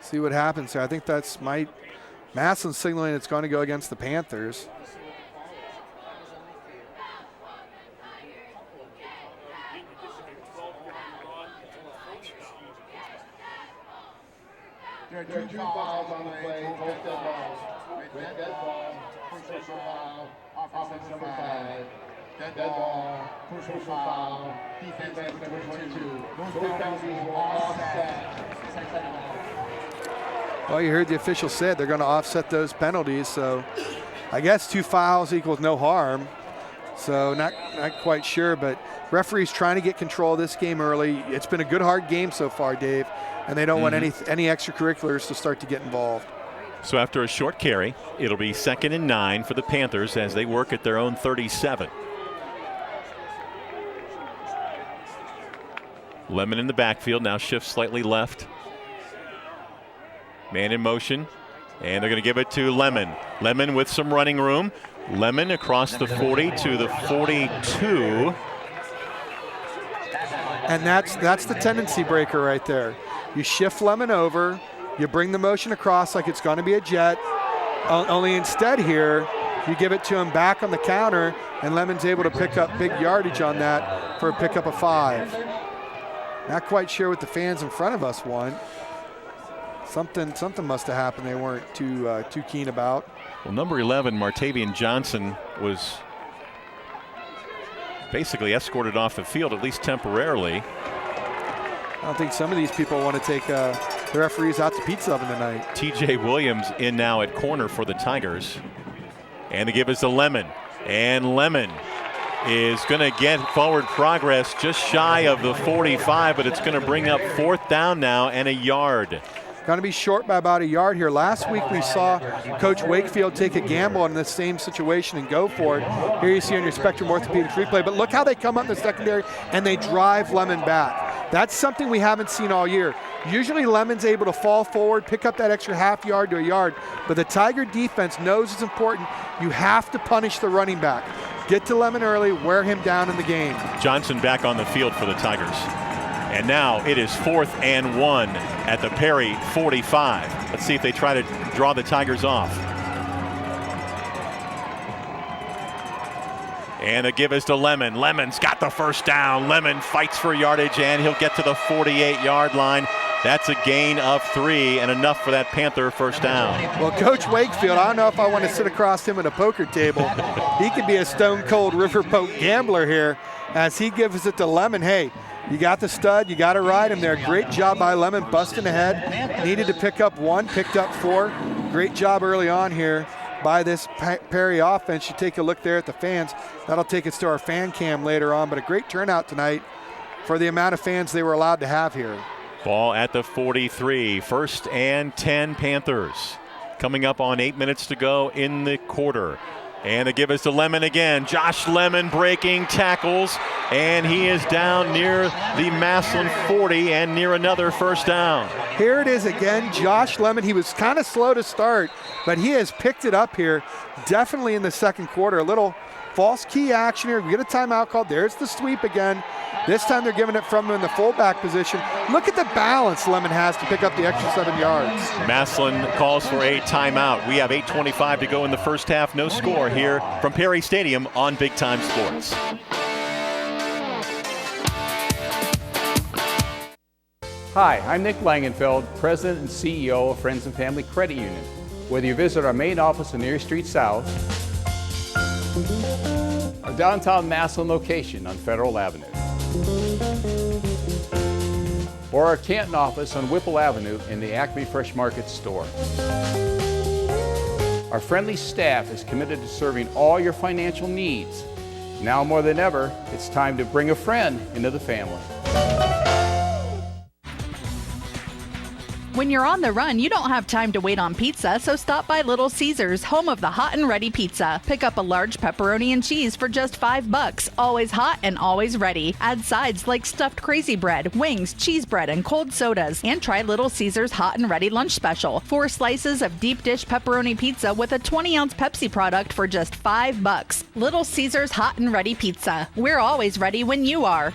See what happens here. I think that's Massillon signaling it's going to go against the Panthers. There are 2 fouls on the play, both dead balls. Red dead ball, personal foul, offensive number 5. Dead ball, personal foul, defense number 22. Those penalties will offset. Well, you heard the official said they're going to offset those penalties, so I guess 2 fouls equals no harm. So not quite sure, but referees trying to get control of this game early. It's been a good, hard game so far, Dave, and they don't want any extracurriculars to start to get involved. So after a short carry, it'll be 2nd and 9 for the Panthers as they work at their own 37. Lemon in the backfield, now shifts slightly left. Man in motion, and they're going to give it to Lemon. Lemon with some running room. Lemon across the 40 to the 42. And that's the tendency breaker right there. You shift Lemon over, you bring the motion across like it's going to be a jet, only instead here, you give it to him back on the counter, and Lemon's able to pick up big yardage on that for a pickup of 5. Not quite sure what the fans in front of us want. Something must have happened they weren't too keen about. Well, number 11, Martavian Johnson, was basically escorted off the field, at least temporarily. I don't think some of these people want to take the referees out to pizza oven tonight. TJ Williams in now at corner for the Tigers. And the give is to Lemon. And Lemon is going to get forward progress just shy of the 45, but it's going to bring up 4th down now and a yard. Going to be short by about a yard here. Last week we saw Coach Wakefield take a gamble in the same situation and go for it. Here you see on your Spectrum Orthopedics replay, but look how they come up in the secondary and they drive Lemon back. That's something we haven't seen all year. Usually Lemon's able to fall forward, pick up that extra half yard to a yard, but the Tiger defense knows it's important. You have to punish the running back. Get to Lemon early, wear him down in the game. Johnson back on the field for the Tigers. And now it is 4th and 1 at the Perry 45. Let's see if they try to draw the Tigers off. And the give is to Lemon. Lemon's got the first down. Lemon fights for yardage, and he'll get to the 48-yard line. That's a gain of 3 and enough for that Panther first down. Well, Coach Wakefield, I don't know if I want to sit across him at a poker table. He could be a stone-cold riverboat gambler here as he gives it to Lemon. Hey, you got the stud, you got to ride him there. Great job by Lemon, busting ahead. Needed to pick up 1, picked up 4. Great job early on here by this Perry offense. You take a look there at the fans. That'll take us to our fan cam later on, but a great turnout tonight for the amount of fans they were allowed to have here. Ball at the 43, 1st and 10 Panthers. Coming up on 8 minutes to go in the quarter. And they give us to Lemon again. Josh Lemon breaking tackles, and he is down near the Massillon 40 and near another first down. Here it is again, Josh Lemon. He was kind of slow to start, but he has picked it up here, definitely in the second quarter. A little false key action here. We get a timeout called. There's the sweep again. This time they're giving it from him in the fullback position. Look at the balance Lemon has to pick up the extra 7 yards. Massillon calls for a timeout. We have 8:25 to go in the first half. No score here from Perry Stadium on Big Time Sports. Hi, I'm Nick Langenfeld, President and CEO of Friends and Family Credit Union. Whether you visit our main office on Erie Street South, our downtown Massillon location on Federal Avenue, or our Canton office on Whipple Avenue in the Acme Fresh Market store. Our friendly staff is committed to serving all your financial needs. Now more than ever, it's time to bring a friend into the family. When you're on the run, you don't have time to wait on pizza, so stop by Little Caesars, home of the hot and ready pizza. Pick up a large pepperoni and cheese for just $5. Always hot and always ready. Add sides like stuffed crazy bread, wings, cheese bread, and cold sodas. And try Little Caesars hot and ready lunch special. 4 slices of deep dish pepperoni pizza with a 20-ounce Pepsi product for just $5. Little Caesars hot and ready pizza. We're always ready when you are.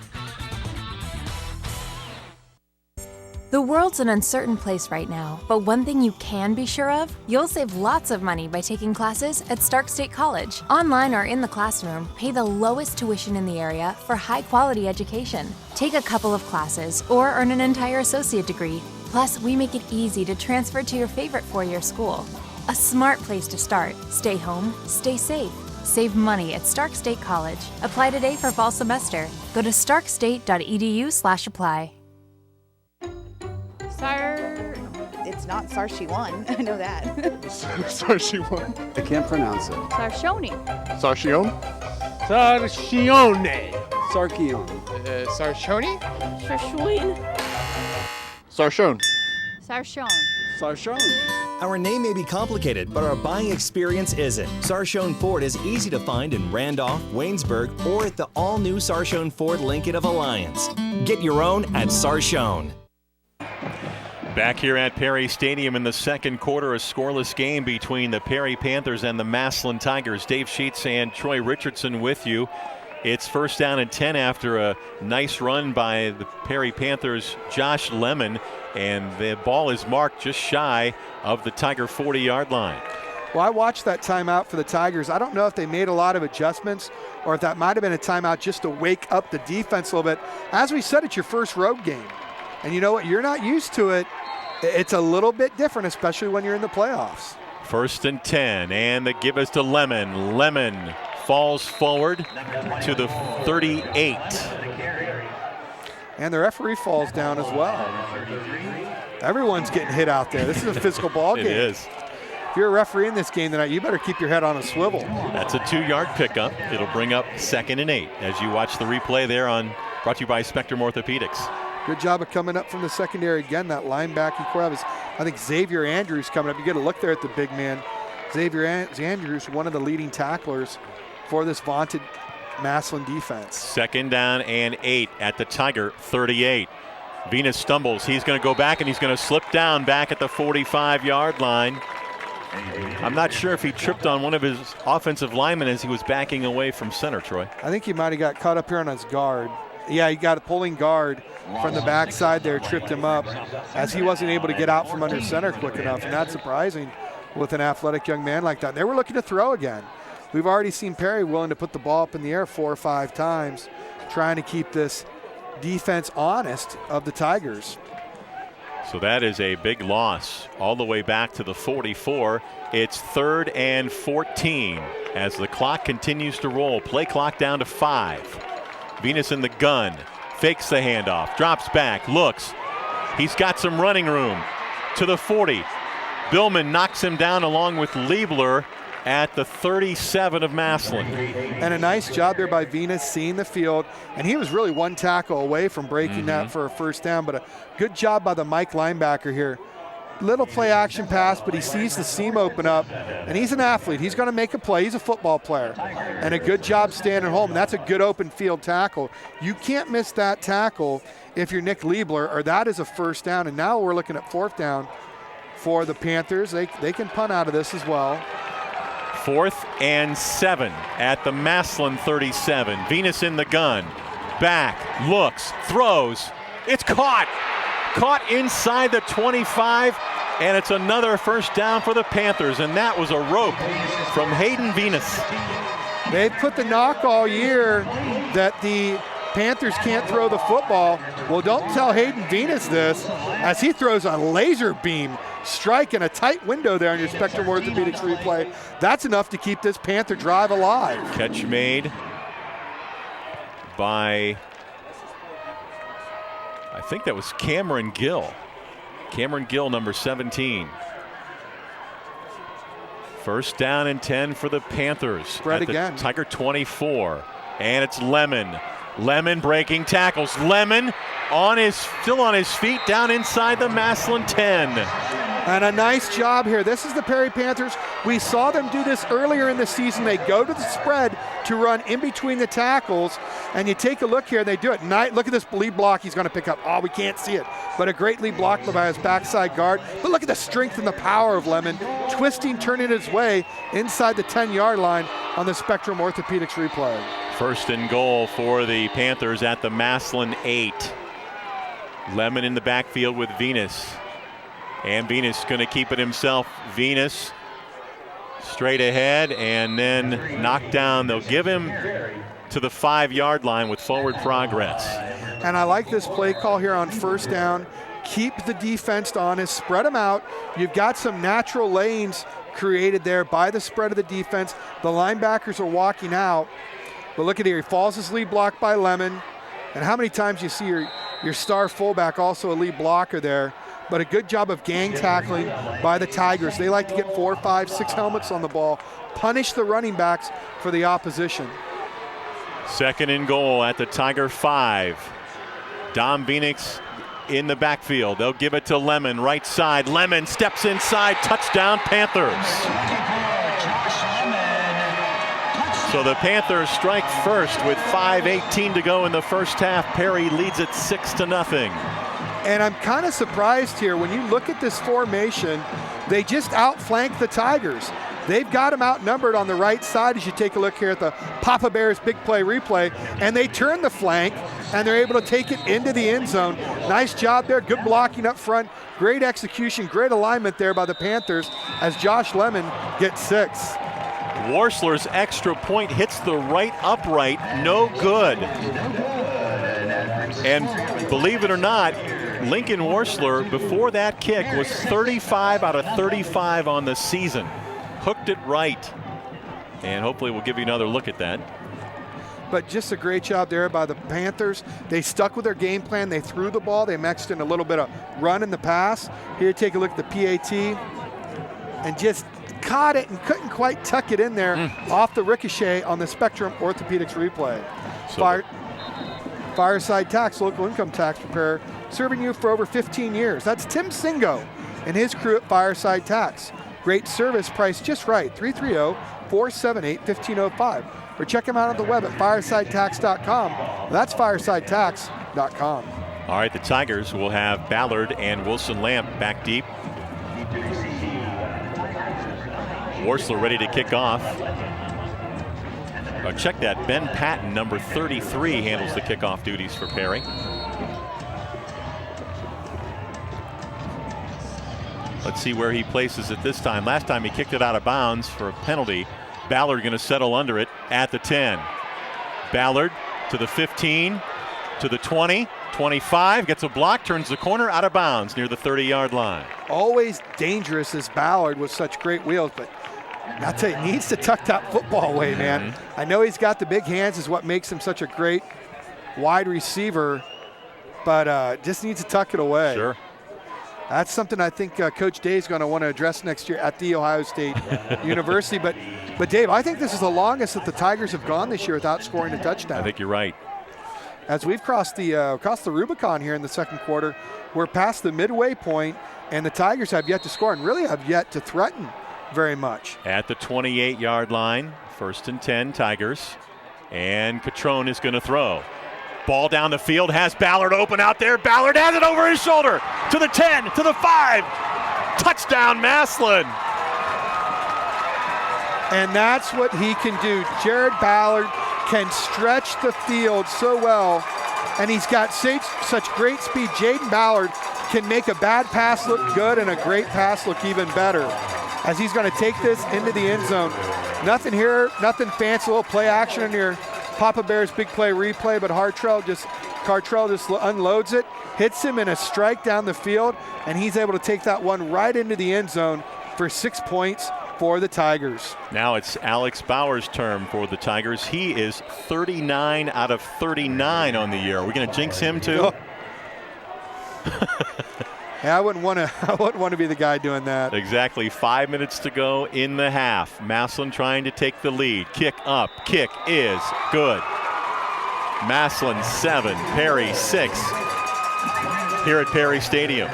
The world's an uncertain place right now, but one thing you can be sure of, you'll save lots of money by taking classes at Stark State College. Online or in the classroom, pay the lowest tuition in the area for high-quality education. Take a couple of classes or earn an entire associate degree. Plus, we make it easy to transfer to your favorite four-year school. A smart place to start. Stay home, stay safe. Save money at Stark State College. Apply today for fall semester. Go to starkstate.edu/apply. It's not Sarshiwan. I know that. Sarshiwan. I can't pronounce it. Sarshoni. Sarshion? Sarshione. Sarkion. Sarshoni? Sarshwin. Sarshon. Sarshon. Sarshon. Our name may be complicated, but our buying experience isn't. Sarshone Ford is easy to find in Randolph, Waynesburg, or at the all-new Sarshone Ford Lincoln of Alliance. Get your own at Sarshone. Back here at Perry Stadium in the second quarter, a scoreless game between the Perry Panthers and the Massillon Tigers. Dave Sheets and Troy Richardson with you. It's 1st down and 10 after a nice run by the Perry Panthers' Josh Lemon, and the ball is marked just shy of the Tiger 40-yard line. Well, I watched that timeout for the Tigers. I don't know if they made a lot of adjustments or if that might have been a timeout just to wake up the defense a little bit. As we said, it's your first road game. And you know what? You're not used to it. It's a little bit different, especially when you're in the playoffs. 1st and 10, and the give us to Lemon. Lemon falls forward to the 38. And the referee falls down as well. Everyone's getting hit out there. This is a physical ball game. It is. If you're a referee in this game tonight, you better keep your head on a swivel. That's a 2-yard pickup. It'll bring up 2nd and 8 as you watch the replay there brought to you by Spectrum Orthopedics. Good job of coming up from the secondary again. That linebacker core was, I think, Xavier Andrews coming up. You get a look there at the big man. Xavier Andrews, one of the leading tacklers for this vaunted Massillon defense. 2nd down and 8 at the Tiger 38. Venus stumbles. He's going to go back and he's going to slip down back at the 45-yard line. I'm not sure if he tripped on one of his offensive linemen as he was backing away from center, Troy. I think he might have got caught up here on his guard. Yeah, he got a pulling guard from the backside there, tripped him up as he wasn't able to get out from under center quick enough, and that's surprising with an athletic young man like that. They were looking to throw again. We've already seen Perry willing to put the ball up in the air 4 or 5 times, trying to keep this defense honest of the Tigers. So that is a big loss all the way back to the 44. It's 3rd and 14 as the clock continues to roll. Play clock down to 5. Venus in the gun, fakes the handoff, drops back, looks. He's got some running room to the 40, Billman knocks him down along with Liebler at the 37 of Massillon. And a nice job there by Venus seeing the field. And he was really one tackle away from breaking that for a first down, but a good job by the Mike linebacker here. Little play action pass, but he sees the seam open up, and he's an athlete. He's going to make a play. He's a football player. And a good job standing home, and that's a good open field tackle. You can't miss that tackle if you're Nick Liebler, or that is a first down. And now we're looking at fourth down for the Panthers. They can punt out of this as well. 4th and 7 at the Massillon 37. Venus in the gun. Back, looks, throws. It's caught. Caught inside the 25, and it's another first down for the Panthers, and that was a rope from Hayden Venus. They've put the knock all year that the Panthers can't throw the football. Well, don't tell Hayden Venus this, as he throws a laser beam strike in a tight window there on your Spectrum Orthopedics replay. That's enough to keep this Panther drive alive. Catch made by, I think that was Cameron Gill. Cameron Gill, number 17. First down and 10 for the Panthers. Spread again. Tiger 24. And it's Lemon. Lemon breaking tackles. Lemon still on his feet down inside the Massillon 10. And a nice job here. This is the Perry Panthers. We saw them do this earlier in the season. They go to the spread to run in between the tackles. And you take a look here, they do it. Look at this lead block he's going to pick up. Oh, we can't see it. But a great lead block by his backside guard. But look at the strength and the power of Lemon. Twisting, turning his way inside the 10-yard line on the Spectrum Orthopedics replay. First and goal for the Panthers at the Massillon 8. Lemon in the backfield with Venus. And Venus going to keep it himself. Venus straight ahead and then knocked down. They'll give him to the 5-yard line with forward progress. And I like this play call here on first down. Keep the defense honest, spread them out. You've got some natural lanes created there by the spread of the defense. The linebackers are walking out. But look at here, he falls his lead block by Lemon. And how many times you see your star fullback also a lead blocker there. But a good job of gang tackling by the Tigers. They like to get 4, 5, 6 helmets on the ball, punish the running backs for the opposition. Second and goal at the Tiger 5. Dom Phoenix in the backfield. They'll give it to Lemon, right side. Lemon steps inside, touchdown Panthers. So the Panthers strike first with 5:18 to go in the first half. Perry leads it 6-0. And I'm kind of surprised here when you look at this formation, they just outflank the Tigers. They've got them outnumbered on the right side as you take a look here at the Papa Bears big play replay, and they turn the flank and they're able to take it into the end zone. Nice job there, good blocking up front, great execution, great alignment there by the Panthers as Josh Lemon gets 6. Worsler's extra point hits the right upright, no good. And believe it or not, Lincoln Worsler, before that kick, was 35 out of 35 on the season. Hooked it right. And hopefully we'll give you another look at that. But just a great job there by the Panthers. They stuck with their game plan. They threw the ball. They mixed in a little bit of run in the pass. Here, take a look at the PAT. And just caught it and couldn't quite tuck it in there off the ricochet on the Spectrum Orthopedics replay. Fireside Tax, local income tax preparer, serving you for over 15 years. That's Tim Singo and his crew at Fireside Tax. Great service, priced just right. 330-478-1505. Or check them out on the web at firesidetax.com. That's firesidetax.com. All right, the Tigers will have Ballard and Wilson Lamp back deep. Worsler ready to kick off. Check that. Ben Patton, number 33, handles the kickoff duties for Perry. Let's see where he places it this time. Last time he kicked it out of bounds for a penalty. Ballard going to settle under it at the 10. Ballard to the 15, to the 20, 25, gets a block, turns the corner, out of bounds near the 30-yard line. Always dangerous as Ballard with such great wheels, but I'll tell you, he needs to tuck that football away, man. I know he's got the big hands, is what makes him such a great wide receiver, but just needs to tuck it away. Sure. That's something I think Coach Day is going to want to address next year at the Ohio State University. But Dave, I think this is the longest that the Tigers have gone this year without scoring a touchdown. I think you're right. As we've crossed the Rubicon here in the second quarter, we're past the midway point, and the Tigers have yet to score and really have yet to threaten very much. At the 28-yard line, 1st and 10, Tigers. And Catrone is going to throw. Ball down the field, has Ballard open out there. Ballard has it over his shoulder to the 10, to the 5. Touchdown, Massillon. And that's what he can do. Jared Ballard can stretch the field so well, and he's got such great speed. Jaden Ballard can make a bad pass look good and a great pass look even better, as he's going to take this into the end zone. Nothing here, nothing fancy, a little play action in your Papa Bear's big play replay, but Cartrell just unloads it, hits him in a strike down the field, and he's able to take that one right into the end zone for 6 points for the Tigers. Now it's Alex Bauer's turn for the Tigers. He is 39 out of 39 on the year. Are we going to jinx him too? Yeah, I wouldn't want to be the guy doing that. Exactly. 5 minutes to go in the half. Massillon trying to take the lead. Kick up. Kick is good. Massillon 7, Perry 6 here at Perry Stadium.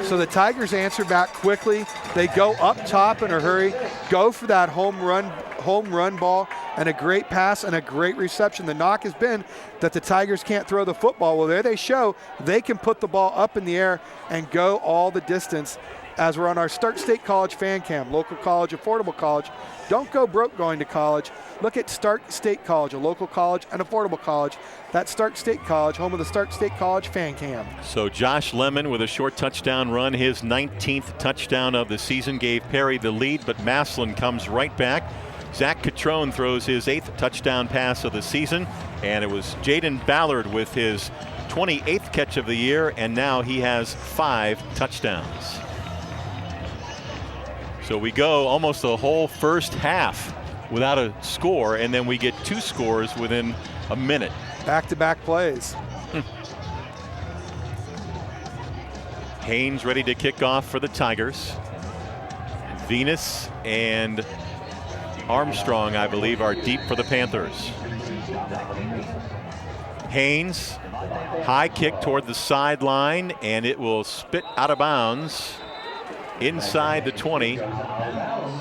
So the Tigers answer back quickly. They go up top in a hurry, go for that home run ball, and a great pass and a great reception. The knock has been that the Tigers can't throw the football. Well, there they show they can put the ball up in the air and go all the distance. As we're on our Stark State College fan cam, local college, affordable college. Don't go broke going to college. Look at Stark State College, a local college, an affordable college. That's Stark State College, home of the Stark State College fan cam. So Josh Lemon with a short touchdown run, his 19th touchdown of the season, gave Perry the lead, but Massillon comes right back. Zach Catrone throws his 8th touchdown pass of the season, and it was Jaden Ballard with his 28th catch of the year, and now he has 5 touchdowns. So we go almost the whole first half without a score, and then we get 2 scores within a minute. Back-to-back plays. Haynes ready to kick off for the Tigers. Venus and Armstrong, I believe, are deep for the Panthers. Haynes, high kick toward the sideline, and it will spit out of bounds inside the 20.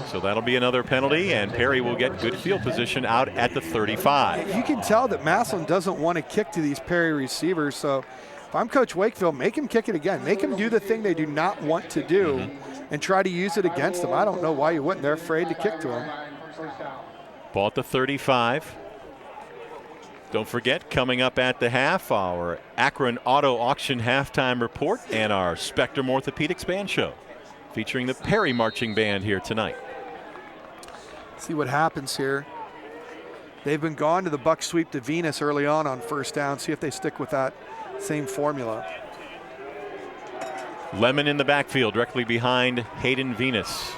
So that'll be another penalty, and Perry will get good field position out at the 35. You can tell that Massillon doesn't want to kick to these Perry receivers, so if I'm Coach Wakefield, make him kick it again. Make him do the thing they do not want to do and try to use it against them. I don't know why you wouldn't. They're afraid to kick to him. Ball at the 35. Don't forget, coming up at the half, our Akron Auto Auction halftime report and our Spectrum Orthopedics Band Show, featuring the Perry Marching Band here tonight. See what happens here. They've been gone to the buck sweep to Venus early on first down. See if they stick with that same formula. Lemon in the backfield directly behind Hayden Venus.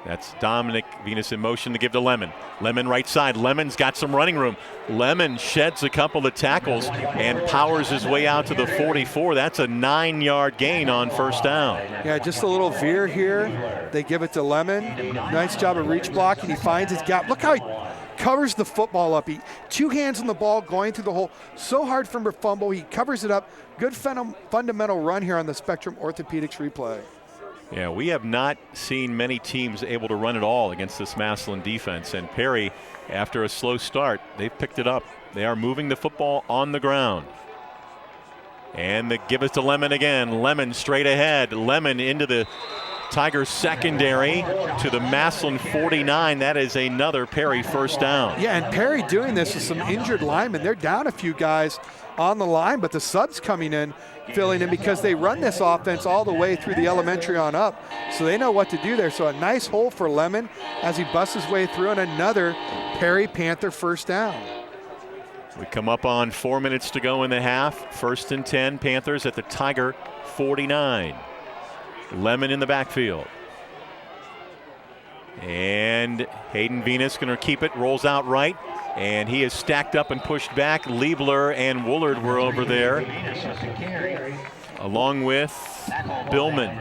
That's Dominic Venus in motion to give to Lemon. Lemon right side. Lemon's got some running room. Lemon sheds a couple of tackles and powers his way out to the 44. That's a 9-yard gain on first down. Yeah, just a little veer here. They give it to Lemon. Nice job of reach blocking. He finds his gap. Look how he covers the football up. 2 hands on the ball going through the hole. So hard for him to fumble. He covers it up. Good fundamental run here on the Spectrum Orthopedics replay. Yeah, we have not seen many teams able to run it all against this Massillon defense. And Perry, after a slow start, they've picked it up. They are moving the football on the ground. And they give it to Lemon again. Lemon straight ahead. Lemon into the Tigers secondary to the Massillon 49. That is another Perry first down. Yeah, and Perry doing this with some injured linemen. They're down a few guys on the line, but the subs coming in, filling in, because they run this offense all the way through the elementary on up. So they know what to do there. So a nice hole for Lemon as he busts his way through, and another Perry Panther first down. We come up on 4 minutes to go in the half. 1st and 10, Panthers at the Tiger 49. Lemon in the backfield. And Hayden Venus going to keep it, rolls out right, and he is stacked up and pushed back. Liebler and Woolard were over there. along with Billman.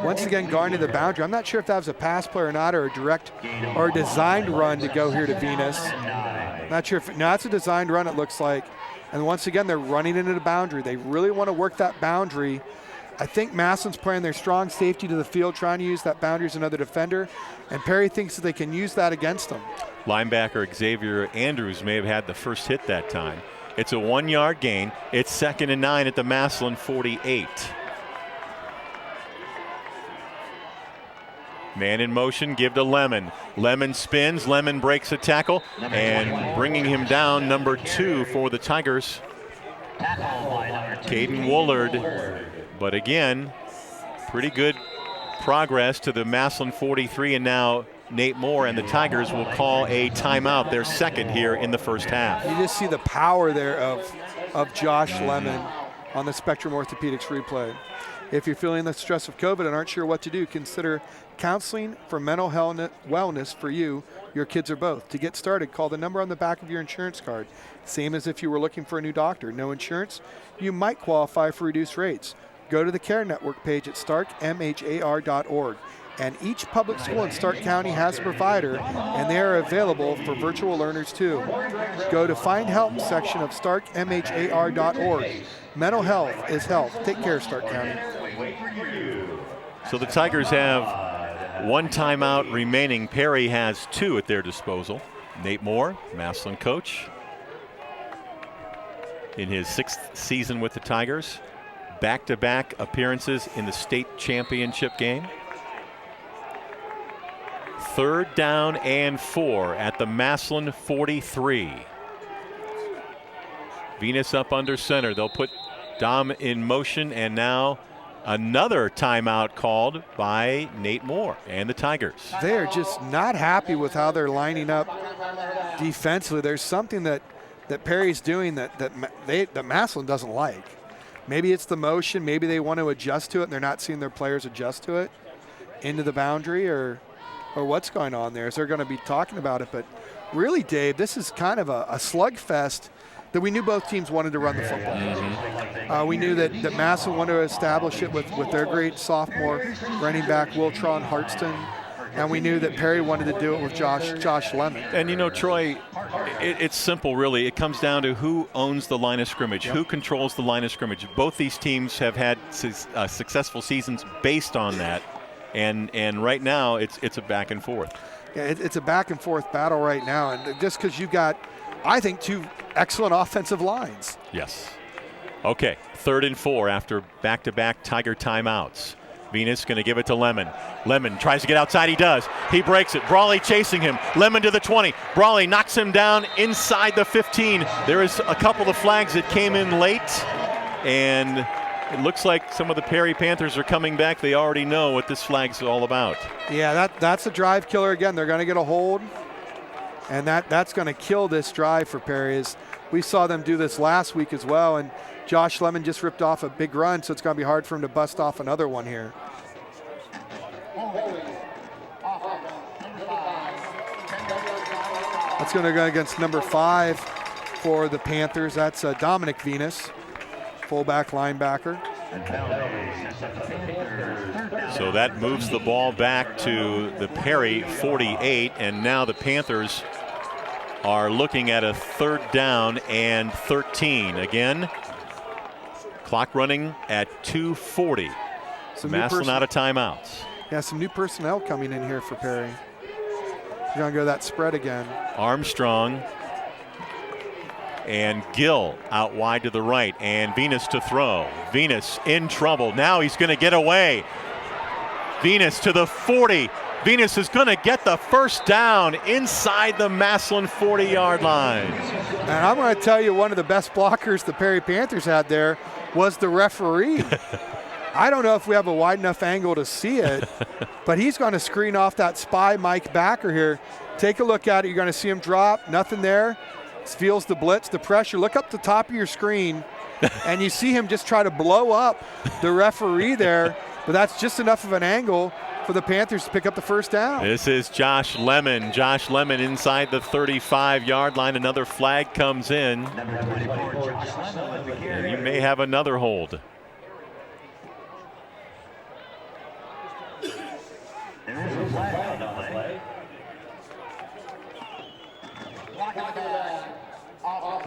Once again, going to the boundary. I'm not sure if that was a pass play or not, or a direct or a designed run to go here to Venus. Not sure if, no, that's a designed run, it looks like. And once again, they're running into the boundary. They really want to work that boundary. I think Massillon's playing their strong safety to the field, trying to use that boundary as another defender, and Perry thinks that they can use that against them. Linebacker Xavier Andrews may have had the first hit that time. It's a 1-yard gain. It's 2nd and 9 at the Massillon 48. Man in motion, give to Lemon. Lemon spins, Lemon breaks a tackle, and bringing him down, number 2 for the Tigers, Caden Woolard. But again, pretty good progress to the Massillon 43, and now Nate Moore and the Tigers will call a timeout, their second here in the first half. You just see the power there of Josh Lemon on the Spectrum Orthopedics replay. If you're feeling the stress of COVID and aren't sure what to do, consider counseling for mental health wellness for you, your kids, or both. To get started, call the number on the back of your insurance card. Same as if you were looking for a new doctor. No insurance? You might qualify for reduced rates. Go to the Care Network page at starkmhar.org. And each public school in Stark County has a provider, and they are available for virtual learners too. Go to Find Help section of starkmhar.org. Mental health is health. Take care, Stark County. So the Tigers have 1 timeout remaining. Perry has 2 at their disposal. Nate Moore, Massillon coach, in his 6th season with the Tigers. Back-to-back appearances in the state championship game. 3rd down and 4 at the Massillon 43. Venus up under center. They'll put Dom in motion, and now another timeout called by Nate Moore and the Tigers. They're just not happy with how they're lining up defensively. There's something that Perry's doing that Massillon doesn't like. Maybe it's the motion. Maybe they want to adjust to it, and they're not seeing their players adjust to it into the boundary, or what's going on there. So they're going to be talking about it. But really, Dave, this is kind of a slugfest that we knew both teams wanted to run the football. Mm-hmm. We knew that Massillon wanted to establish it with their great sophomore running back, Wiltron Hartston. And we knew that Perry wanted to do it with Josh Lemon. And, you know, Troy, it's simple, really. It comes down to who owns the line of scrimmage, who controls the line of scrimmage. Both these teams have had successful seasons based on that. And right now, it's a back and forth. Yeah, it's a back and forth battle right now. And just because you've got, I think, 2 excellent offensive lines. Yes. Okay, 3rd and 4 after back-to-back Tiger timeouts. Venus going to give it to Lemon. Lemon tries to get outside. He does. He breaks it. Brawley chasing him. Lemon to the 20. Brawley knocks him down inside the 15. There is a couple of flags that came in late, and it looks like some of the Perry Panthers are coming back. They already know what this flag's all about. Yeah, that's a drive killer again. They're going to get a hold, and that's going to kill this drive for Perry. We saw them do this last week as well, and Josh Lemon just ripped off a big run, so it's going to be hard for him to bust off another one here. That's going to go against number 5 for the Panthers. That's Dominic Venus, fullback linebacker. So that moves the ball back to the Perry 48, and now the Panthers are looking at a 3rd down and 13. Again, clock running at 2:40. Massillon out of timeouts. Yeah, some new personnel coming in here for Perry. You're going to go that spread again. Armstrong and Gill out wide to the right, and Venus to throw. Venus in trouble. Now he's going to get away. Venus to the 40. Venus is going to get the first down inside the Massillon 40-yard line. And I'm going to tell you, one of the best blockers the Perry Panthers had there was the referee. I don't know if we have a wide enough angle to see it, but he's going to screen off that spy Mike Backer here. Take a look at it. You're going to see him drop. Nothing there. Feels the blitz, the pressure. Look up the top of your screen, and you see him just try to blow up the referee there, but that's just enough of an angle for the Panthers to pick up the first down. This is Josh Lemon. Josh Lemon inside the 35-yard line. Another flag comes in. And you may have another hold. Well,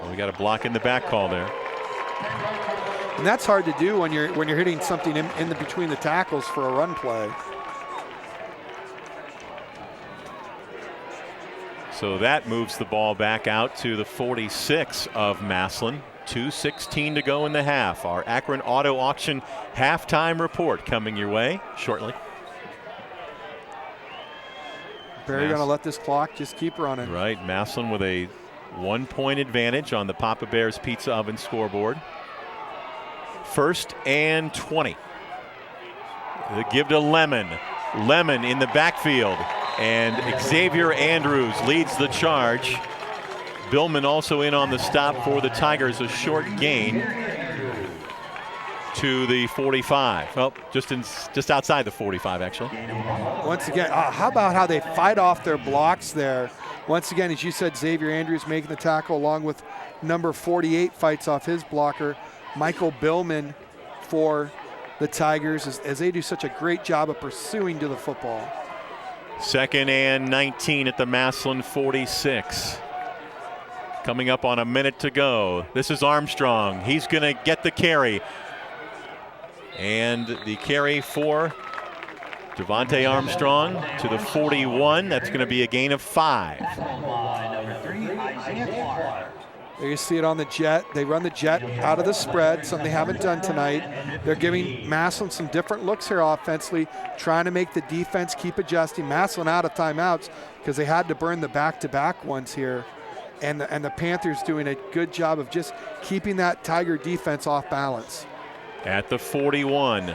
we got a block in the back call there. And that's hard to do when you're hitting something in the between the tackles for a run play. So that moves the ball back out to the 46 of Massillon. 2:16 to go in the half. Our Akron Auto Auction halftime report coming your way shortly. Barry going to let this clock just keep running. Right. Massillon with a 1-point advantage on the Papa Bear's Pizza Oven scoreboard. 1st and 20. The give to Lemon. Lemon in the backfield. And Xavier Andrews leads the charge. Billman also in on the stop for the Tigers. A short gain to the 45. Well, just outside the 45, actually. Once again, how about how they fight off their blocks there? Once again, as you said, Xavier Andrews making the tackle along with number 48 fights off his blocker. Michael Billman for the Tigers as they do such a great job of pursuing to the football. 2nd and 19 at the Massillon 46. Coming up on a minute to go. This is Armstrong. He's going to get the carry. And the carry for Devontae Armstrong to the 41. That's going to be a gain of 5. There you see it on the jet. They run the jet out of the spread, something they haven't done tonight. They're giving Massillon some different looks here offensively, trying to make the defense keep adjusting. Massillon out of timeouts because they had to burn the back-to-back ones here. And the Panthers doing a good job of just keeping that Tiger defense off balance. At the 41,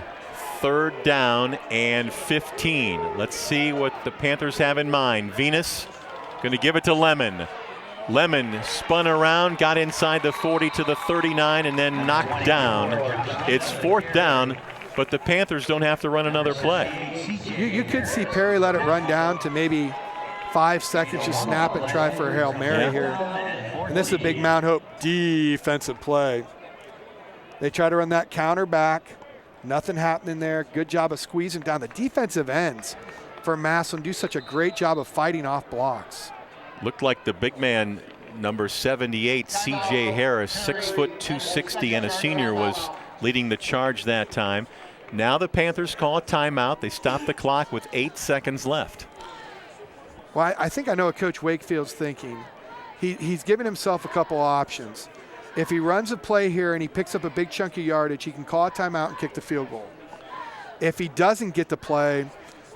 3rd down and 15. Let's see what the Panthers have in mind. Venus going to give it to Lemon. Lemon spun around, got inside the 40 to the 39, and then knocked down. It's 4th down, but the Panthers don't have to run another play. You could see Perry let it run down to maybe 5 seconds, just snap it, try for a Hail Mary here. And this is a big Mount Hope defensive play. They try to run that counter back. Nothing happening there. Good job of squeezing down. The defensive ends for Massillon do such a great job of fighting off blocks. Looked like the big man, number 78, C.J. Harris, 6 foot 260, and a senior, was leading the charge that time. Now the Panthers call a timeout. They stop the clock with 8 seconds left. Well, I think I know what Coach Wakefield's thinking. He's given himself a couple options. If he runs a play here and he picks up a big chunk of yardage, he can call a timeout and kick the field goal. If he doesn't get the play,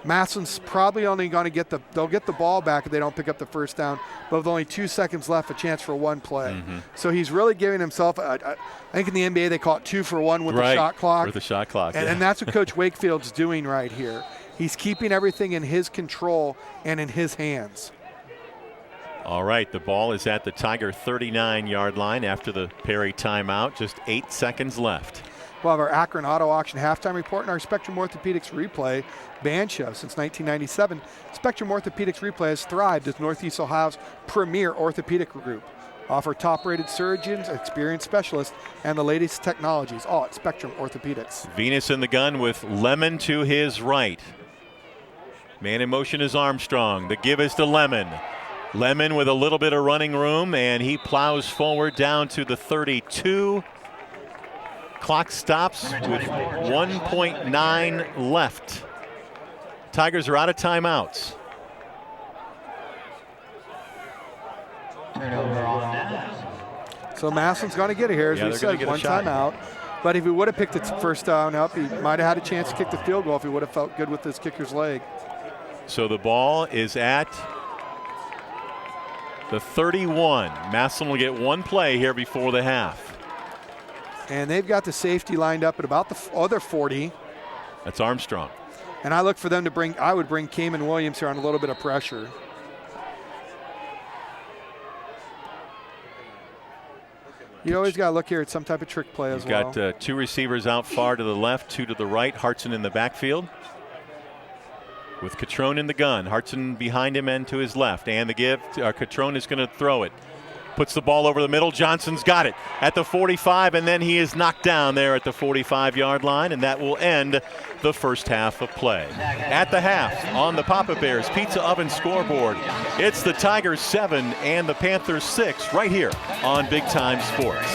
Massillon's probably only going to they'll get the ball back if they don't pick up the 1st down, but with only 2 seconds left, a chance for one play. So he's really giving himself, I think in the NBA they call it 2 for 1 with the shot clock. With the shot clock, and that's what Coach Wakefield's doing right here. He's keeping everything in his control and in his hands. All right, the ball is at the Tiger 39-yard line after the Perry timeout. Just 8 seconds left. We'll have our Akron Auto Auction halftime report and our Spectrum Orthopedics Replay band show. Since 1997, Spectrum Orthopedics Replay has thrived as Northeast Ohio's premier orthopedic group. Offer top-rated surgeons, experienced specialists, and the latest technologies, all at Spectrum Orthopedics. Venus in the gun with Lemon to his right. Man in motion is Armstrong. The give is to Lemon. Lemon with a little bit of running room, and he plows forward down to the 32. Clock stops with 1.9 left. Tigers are out of timeouts. So Massillon's going to get it here, as we said, one timeout. But if he would have picked the 1st down up, he might have had a chance to kick the field goal if he would have felt good with his kicker's leg. So the ball is at the 31. Massillon will get one play here before the half. And they've got the safety lined up at about the other 40. That's Armstrong. And I look for them to I would bring Cayman Williams here on a little bit of pressure. You always got to look here at some type of trick play as well. You've got 2 receivers out far to the left, 2 to the right. Hartson in the backfield with Catrone in the gun. Hartson behind him and to his left. And the give. Catrone is going to throw it. puts the ball over the middle. Johnson's got it at the 45, and then he is knocked down there at the 45-yard line, and that will end the first half of play. At the half, on the Papa Bears Pizza Oven scoreboard, it's the Tigers 7 and the Panthers 6 right here on Big Time Sports.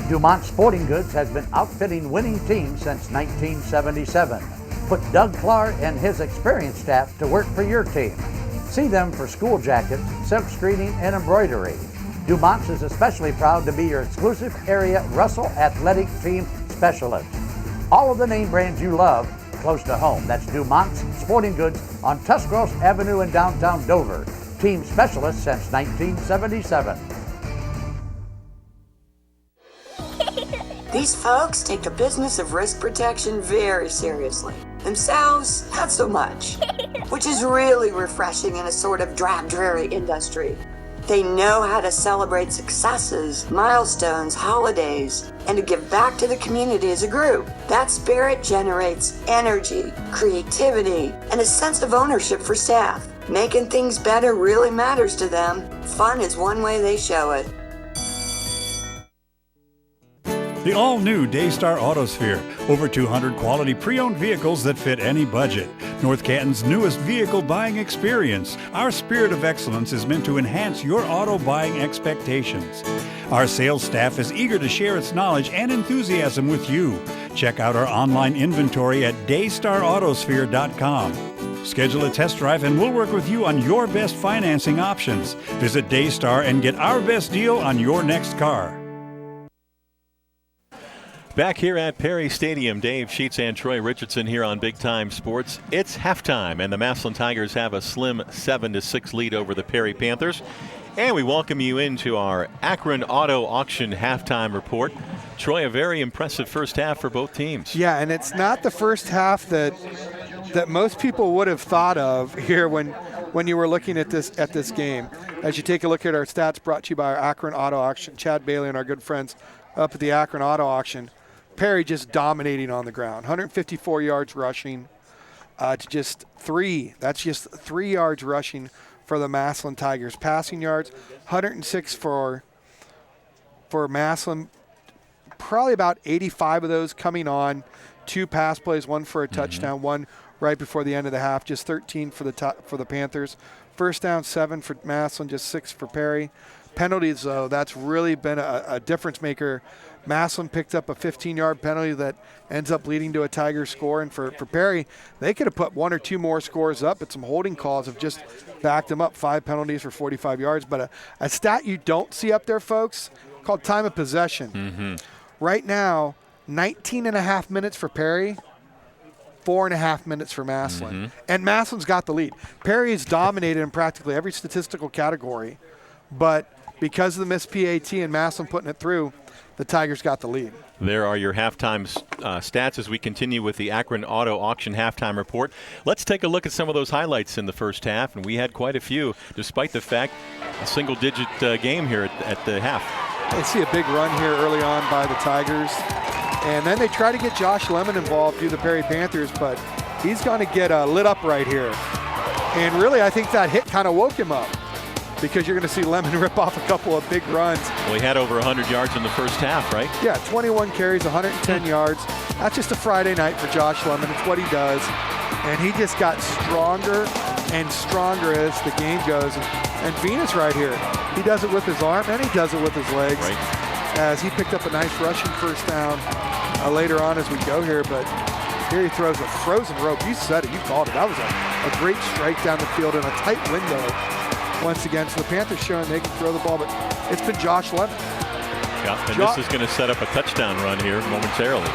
Dumont Sporting Goods has been outfitting winning teams since 1977. Put Doug Clark and his experienced staff to work for your team. See them for school jackets, silk screening, and embroidery. Dumont's is especially proud to be your exclusive area Russell Athletic Team Specialist. All of the name brands you love close to home. That's Dumont's Sporting Goods on Tuscarawas Avenue in downtown Dover. Team specialist since 1977. These folks take the business of risk protection very seriously. Themselves, not so much. Which is really refreshing in a sort of drab, dreary industry. They know how to celebrate successes, milestones, holidays, and to give back to the community as a group. That spirit generates energy, creativity, and a sense of ownership for staff. Making things better really matters to them. Fun is one way they show it. The all-new Daystar Autosphere. Over 200 quality pre-owned vehicles that fit any budget. North Canton's newest vehicle buying experience. Our spirit of excellence is meant to enhance your auto buying expectations. Our sales staff is eager to share its knowledge and enthusiasm with you. Check out our online inventory at daystarautosphere.com. Schedule a test drive and we'll work with you on your best financing options. Visit Daystar and get our best deal on your next car. Back here at Perry Stadium, Dave Sheets and Troy Richardson here on Big Time Sports. It's halftime, and the Massillon Tigers have a slim 7-6 lead over the Perry Panthers. And we welcome you into our Akron Auto Auction halftime report. Troy, a very impressive first half for both teams. Yeah, and it's not the first half that most people would have thought of here when you were looking at this game. As you take a look at our stats brought to you by our Akron Auto Auction, Chad Bailey and our good friends up at the Akron Auto Auction. Perry just dominating on the ground, 154 yards rushing to just 3. That's just 3 yards rushing for the Massillon Tigers. Passing yards, 106 for Massillon. Probably about 85 of those coming on 2 pass plays, 1 for a touchdown, 1 right before the end of the half. Just 13 for the Panthers. First down, 7 for Massillon, just 6 for Perry. Penalties, though, that's really been a difference maker. Massillon picked up a 15-yard penalty that ends up leading to a Tiger score. And for Perry, they could have put 1 or 2 more scores up, but some holding calls have just backed them up. 5 penalties for 45 yards. But a stat you don't see up there, folks, called time of possession. Right now, 19 and a half minutes for Perry, 4.5 minutes for Massillon. And Massillon's got the lead. Perry has dominated in practically every statistical category, but because of the missed PAT and Massillon putting it through, the Tigers got the lead. There are your halftime stats as we continue with the Akron Auto Auction halftime report. Let's take a look at some of those highlights in the first half, and we had quite a few, despite the fact a single-digit game here at the half. They see a big run here early on by the Tigers, and then they try to get Josh Lemon involved through the Perry Panthers, but he's going to get lit up right here. And really, I think that hit kind of woke him up, because you're going to see Lemon rip off a couple of big runs. Well, he had over 100 yards in the first half, right? Yeah, 21 carries, 110 yards. That's just a Friday night for Josh Lemon. It's what he does. And he just got stronger and stronger as the game goes. And Venus right here, he does it with his arm and he does it with his legs. Right. As he picked up a nice rushing first down later on as we go here. But here he throws a frozen rope. You said it. You called it. That was a great strike down the field in a tight window. Once again, so the Panthers showing they can throw the ball, but it's been Josh Lemon. Yeah, and this is going to set up a touchdown run here momentarily.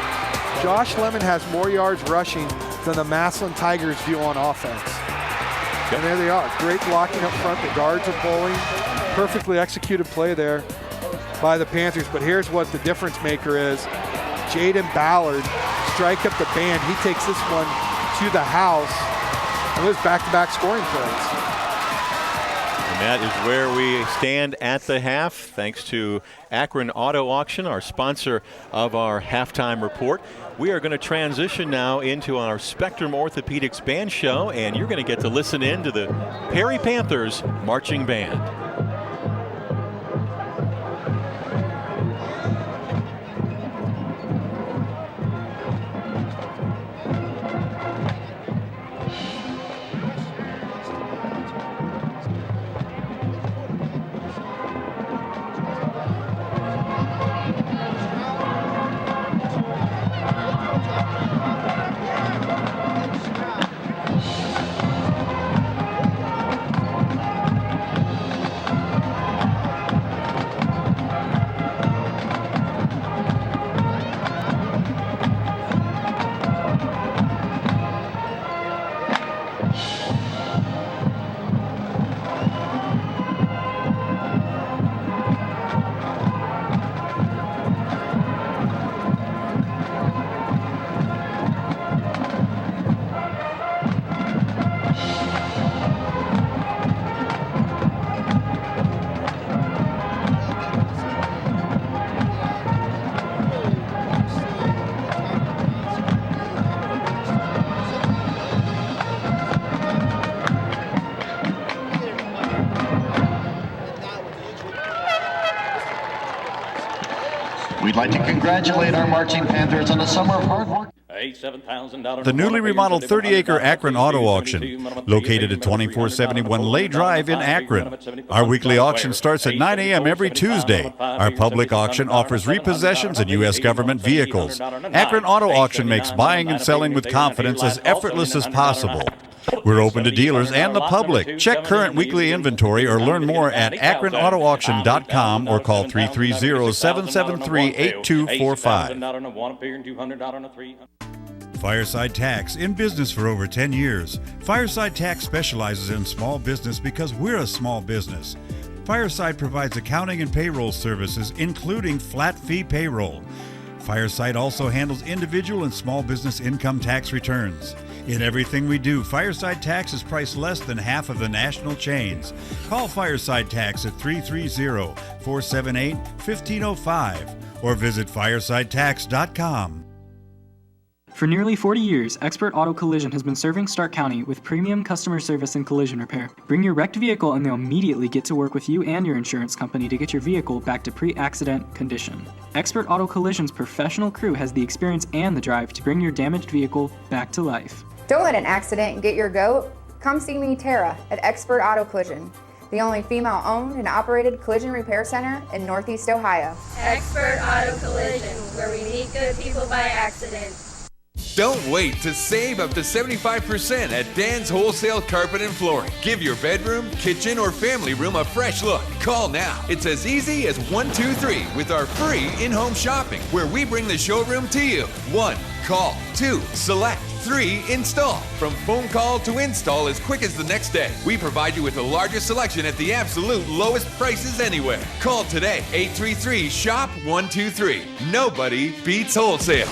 Josh Lemon has more yards rushing than the Massillon Tigers do on offense. And there they are. Great blocking up front. The guards are bowling. Perfectly executed play there by the Panthers. But here's what the difference maker is. Jaden Ballard strike up the band. He takes this one to the house. And there's back-to-back scoring plays. And that is where we stand at the half, thanks to Akron Auto Auction, our sponsor of our halftime report. We are going to transition now into our Spectrum Orthopedics Band Show, and you're going to get to listen in to the Perry Panthers Marching Band. We'd like to congratulate our marching Panthers on a summer of hard work. The newly remodeled 30-acre Akron Auto Auction, located at 2471 Lay Drive in Akron. Our weekly auction starts at 9 a.m. every Tuesday. Our public auction offers repossessions and U.S. government vehicles. Akron Auto Auction makes buying and selling with confidence as effortless as possible. We're open to dealers and the public. Check current weekly inventory or learn more at akronautauction.com or call 330-773-8245. Fireside Tax, in business for over 10 years. Fireside Tax specializes in small business because we're a small business. Fireside provides accounting and payroll services, including flat fee payroll. Fireside also handles individual and small business income tax returns. In everything we do, Fireside Tax is priced less than half of the national chains. Call Fireside Tax at 330-478-1505 or visit firesidetax.com. For nearly 40 years, Expert Auto Collision has been serving Stark County with premium customer service and collision repair. Bring your wrecked vehicle and they'll immediately get to work with you and your insurance company to get your vehicle back to pre-accident condition. Expert Auto Collision's professional crew has the experience and the drive to bring your damaged vehicle back to life. Don't let an accident get your goat. Come see me, Tara, at Expert Auto Collision, the only female-owned and operated collision repair center in Northeast Ohio. Expert Auto Collision, where we meet good people by accident. Don't wait to save up to 75% at Dan's Wholesale Carpet and Flooring. Give your bedroom, kitchen, or family room a fresh look. Call now. It's as easy as 1, 2, 3 with our free in-home shopping, where we bring the showroom to you. 1, call. 2, select. 3, install. From phone call to install as quick as the next day. We provide you with the largest selection at the absolute lowest prices anywhere. Call today, 833-SHOP-123. Nobody beats wholesale.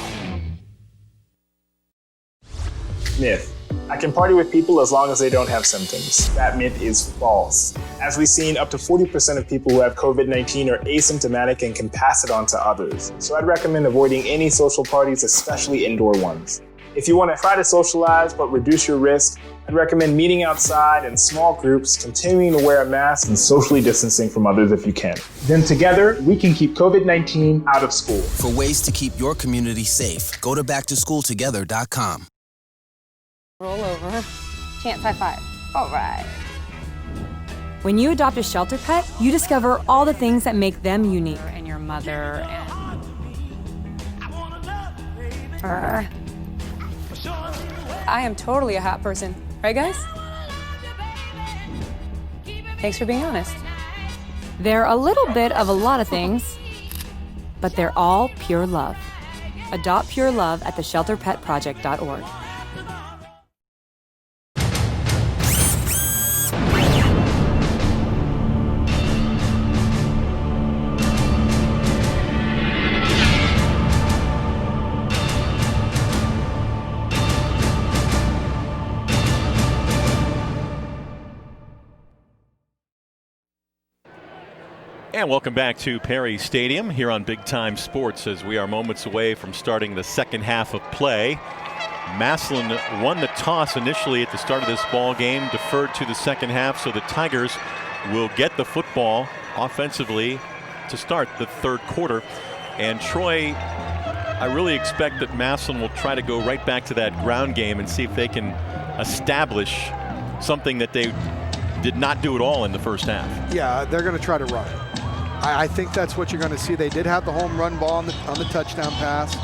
Myth. I can party with people as long as they don't have symptoms. That myth is false. As we've seen, up to 40% of people who have COVID-19 are asymptomatic and can pass it on to others. So I'd recommend avoiding any social parties, especially indoor ones. If you want to try to socialize but reduce your risk, I'd recommend meeting outside in small groups, continuing to wear a mask, and socially distancing from others if you can. Then together, we can keep COVID-19 out of school. For ways to keep your community safe, go to backtoschooltogether.com. Roll over. Chance high five. All right. When you adopt a shelter pet, you discover all the things that make them unique. And your mother and... I am totally a hot person. Right, guys? Thanks for being honest. They're a little bit of a lot of things, but they're all pure love. Adopt pure love at theshelterpetproject.org. And welcome back to Perry Stadium here on Big Time Sports as we are moments away from starting the second half of play. Massillon won the toss initially at the start of this ball game, deferred to the second half, so the Tigers will get the football offensively to start the third quarter. And Troy, I really expect that Massillon will try to go right back to that ground game and see if they can establish something that they did not do at all in the first half. Yeah, they're going to try to run. I think that's what you're going to see. They did have the home run ball on the touchdown pass.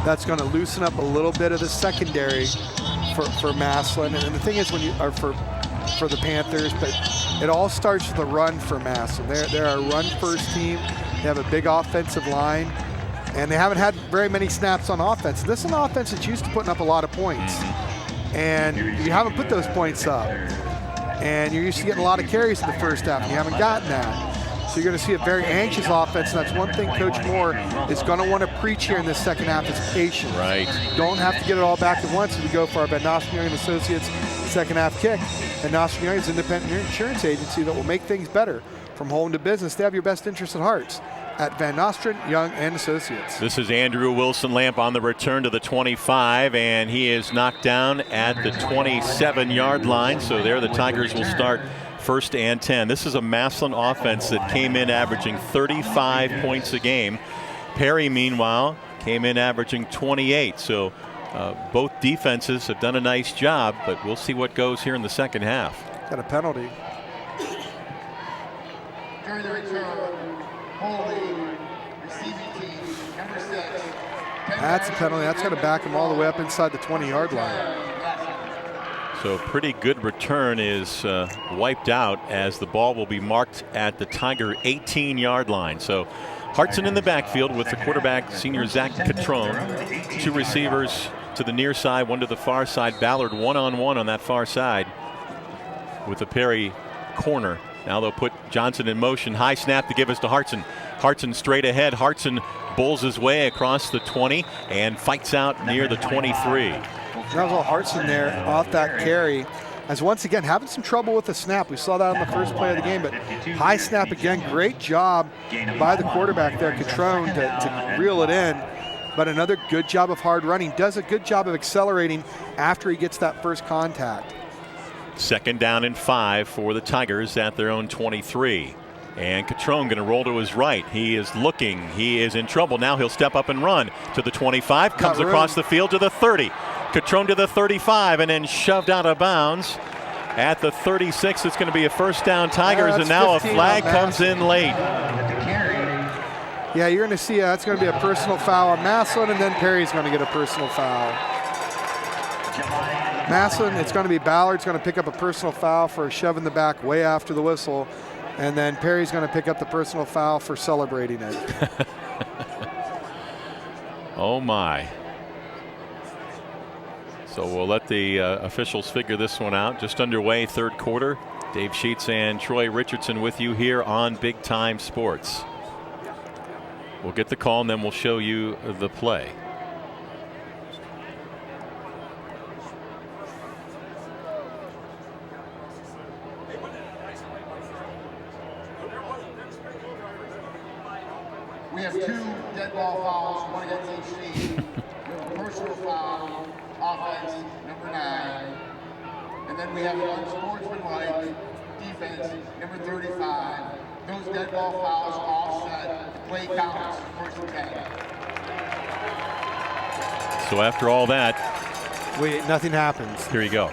That's going to loosen up a little bit of the secondary for Massillon. And the thing is, when you are for the Panthers, but it all starts with a run for Massillon. They're a run-first team. They have a big offensive line, and they haven't had very many snaps on offense. This is an offense that's used to putting up a lot of points, and you haven't put those points up. And you're used to getting a lot of carries in the first half, and you haven't gotten that. So you're going to see a very anxious offense, and that's one thing Coach Moore is going to want to preach here in this second half is patience. Right. Don't have to get it all back at once as we go for our Van Nostrand Young & Associates second half kick. Van Nostrand Young is an independent insurance agency that will make things better from home to business. They have your best interests at heart at Van Nostrand Young & Associates. This is Andrew Wilson-Lamp on the return to the 25, and he is knocked down at the 27-yard line. So there the Tigers will start first and 10. This is a Massillon offense that came in averaging 35 points a game. Perry, meanwhile, came in averaging 28. So both defenses have done a nice job, but we'll see what goes here in the second half. Got a penalty. During the return, holding, receiving team, number 6. That's a penalty. That's going to back him all the way up inside the 20-yard line. So pretty good return is wiped out as the ball will be marked at the Tiger 18-yard line. So Hartson in the backfield with the quarterback, senior Zach Catrone. Two receivers to the near side, one to the far side. Ballard one-on-one on that far side with the Perry corner. Now they'll put Johnson in motion. High snap to give us to Hartson. Hartson straight ahead. Hartson bowls his way across the 20 and fights out near the 23. That was all Hartson there off that carry. As once again having some trouble with the snap. We saw that on the first play of the game, but high snap again. Great job by the quarterback there, Catrone, to reel it in. But another good job of hard running. Does a good job of accelerating after he gets that first contact. Second down and 5 for the Tigers at their own 23. And Catrone going to roll to his right. He is looking. He is in trouble. Now he'll step up and run to the 25. Comes across the field to the 30. Catrone to the 35 and then shoved out of bounds at the 36. It's going to be a first down Tigers, and now a flag comes in late. Yeah, you're going to see that's going to be a personal foul on Massillon, and then Perry's going to get a personal foul. Massillon, it's going to be Ballard's going to pick up a personal foul for shoving the back way after the whistle, and then Perry's going to pick up the personal foul for celebrating it. Oh my. So we'll let the officials figure this one out. Just underway, third quarter. Dave Sheets and Troy Richardson with you here on Big Time Sports. We'll get the call and then we'll show you the play. We have 2 dead ball fouls, one against each team. Personal foul, offense, number 9. And then we have an unsportsmanlike defense, number 35. Those dead ball fouls offset. The play counts, first and 10. So after all that, nothing happens. Here you go.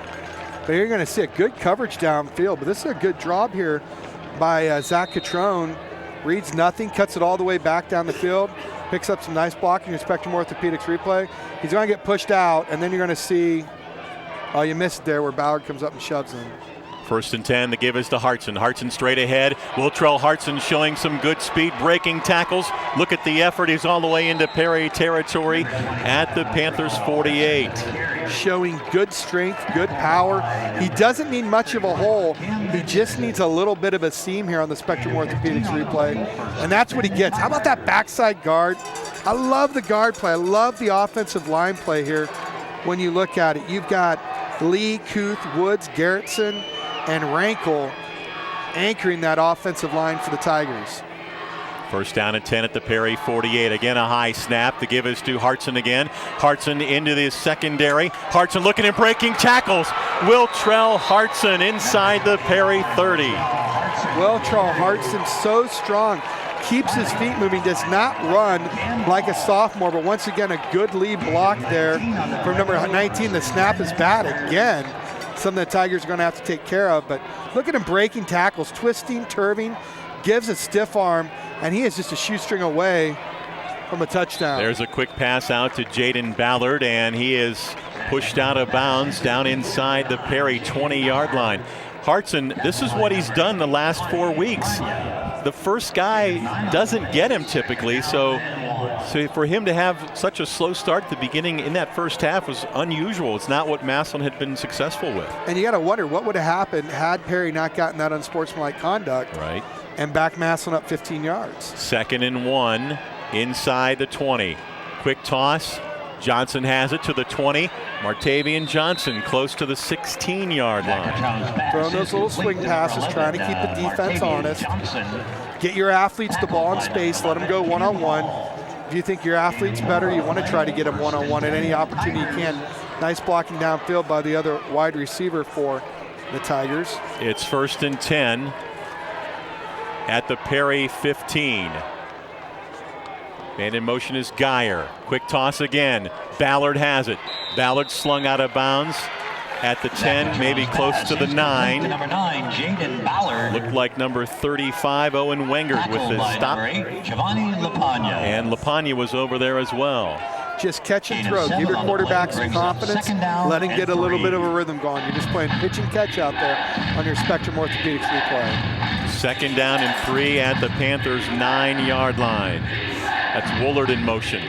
But you're going to see a good coverage downfield, but this is a good job here by Zach Catrone. Reads nothing, cuts it all the way back down the field, picks up some nice blocking in Spectrum Orthopedics replay. He's going to get pushed out, and then you're going to see, oh, you missed there where Ballard comes up and shoves him. First and 10, the give is to Hartson. Hartson straight ahead. Wiltrell Hartson showing some good speed, breaking tackles. Look at the effort. He's all the way into Perry territory at the Panthers 48. Showing good strength, good power. He doesn't need much of a hole. He just needs a little bit of a seam here on the Spectrum Orthopedics replay, and that's what he gets. How about that backside guard? I love the guard play. I love the offensive line play here when you look at it. You've got Lee, Kuth, Woods, Garrettson, and Rankle anchoring that offensive line for the Tigers. First down and 10 at the Perry 48. Again, a high snap. The give is to Hartson again. Hartson into the secondary. Hartson looking and breaking tackles. Wiltrell Hartson inside the Perry 30. Wiltrell Hartson so strong. Keeps his feet moving, does not run like a sophomore, but once again, a good lead block there from number 19. The snap is bad again. Something the Tigers are going to have to take care of, but look at him breaking tackles, twisting, turving, gives a stiff arm, and he is just a shoestring away from a touchdown. There's a quick pass out to Jaden Ballard, and he is pushed out of bounds down inside the Perry 20-yard line. Hartson, this is what he's done the last 4 weeks. The first guy doesn't get him typically, so for him to have such a slow start at the beginning in that first half was unusual. It's not what Massillon had been successful with. And you got to wonder what would have happened had Perry not gotten that unsportsmanlike conduct. Right. And back Massillon up 15 yards. 2nd and 1 inside the 20. Quick toss. Johnson has it to the 20. Martavian Johnson close to the 16-yard line. Throwing those little swing passes, trying to keep the defense honest. Get your athletes the ball in space, let them go one-on-one. If you think your athlete's better, you want to try to get them one-on-one at any opportunity you can. Nice blocking downfield by the other wide receiver for the Tigers. It's 1st and 10 at the Perry 15. Man in motion is Geyer. Quick toss again. Ballard has it. Ballard slung out of bounds at the 10, maybe close to the 9. Number 9, Jaden Ballard. Looked like number 35, Owen Wengert, with his stop. Giovanni Lapagna. And Lapagna was over there as well. Just catch and throw. Give your quarterback some confidence. Let him get a little bit of a rhythm going. You're just playing pitch and catch out there on your Spectrum Orthopedics replay. 2nd down and 3 at the Panthers' 9-yard line. That's Woolard in motion.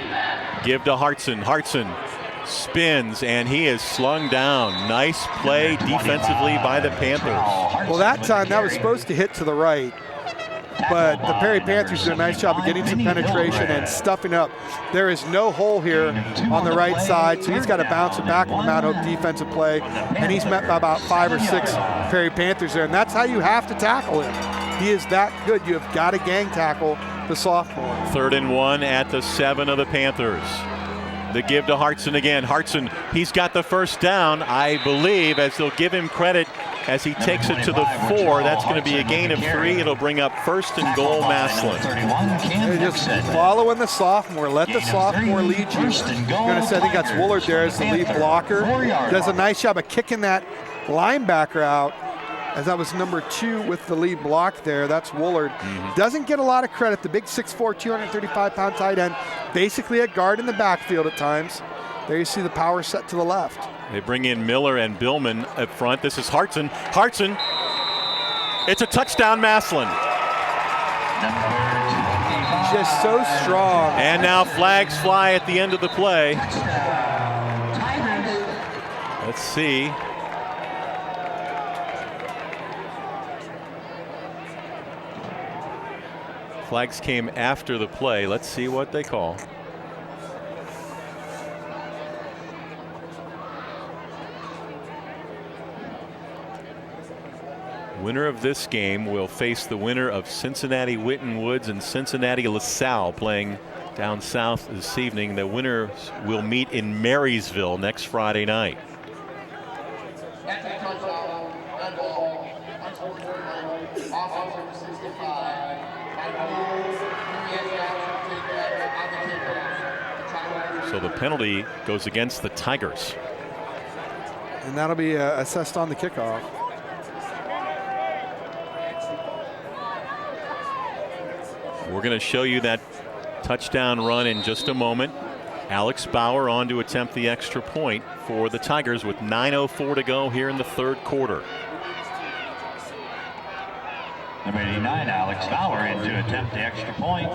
Give to Hartson. Hartson spins, and he is slung down. Nice play defensively by the Panthers. Well, that time that was supposed to hit to the right, but the Perry Panthers did a nice job of getting some penetration and stuffing up. There is no hole here on the right side, so he's got to bounce it back in the Mount Hope defensive play, and he's met by about 5 or 6 Perry Panthers there, and that's how you have to tackle him. He is that good. You have got to gang tackle the sophomore. 3rd and 1 at the 7 of the Panthers. The give to Hartson again. Hartson, he's got the first down, I believe, as they'll give him credit as he takes it to the 4. That's going to be a gain of 3. It'll bring up 1st and goal Massillon. They're just following the sophomore. Let the sophomore lead you. I'm going to say I think that's Woolard there as the lead blocker. Does a nice job of kicking that linebacker out, as that was number 2 with the lead block there. That's Woolard. Doesn't get a lot of credit. The big 6'4", 235-pound tight end, basically a guard in the backfield at times. There you see the power set to the left. They bring in Miller and Billman up front. This is Hartson. Hartson. It's a touchdown, Massillon. Just so strong. And now flags fly at the end of the play. Let's see. Flags came after the play. Let's see what they call. Winner of this game will face the winner of Cincinnati Winton Woods and Cincinnati LaSalle playing down south this evening. The winners will meet in Marysville next Friday night. So the penalty goes against the Tigers. And that'll be assessed on the kickoff. We're going to show you that touchdown run in just a moment. Alex Bauer on to attempt the extra point for the Tigers with 9:04 to go here in the 3rd quarter. Number 89, Alex Bauer, in to attempt the extra point.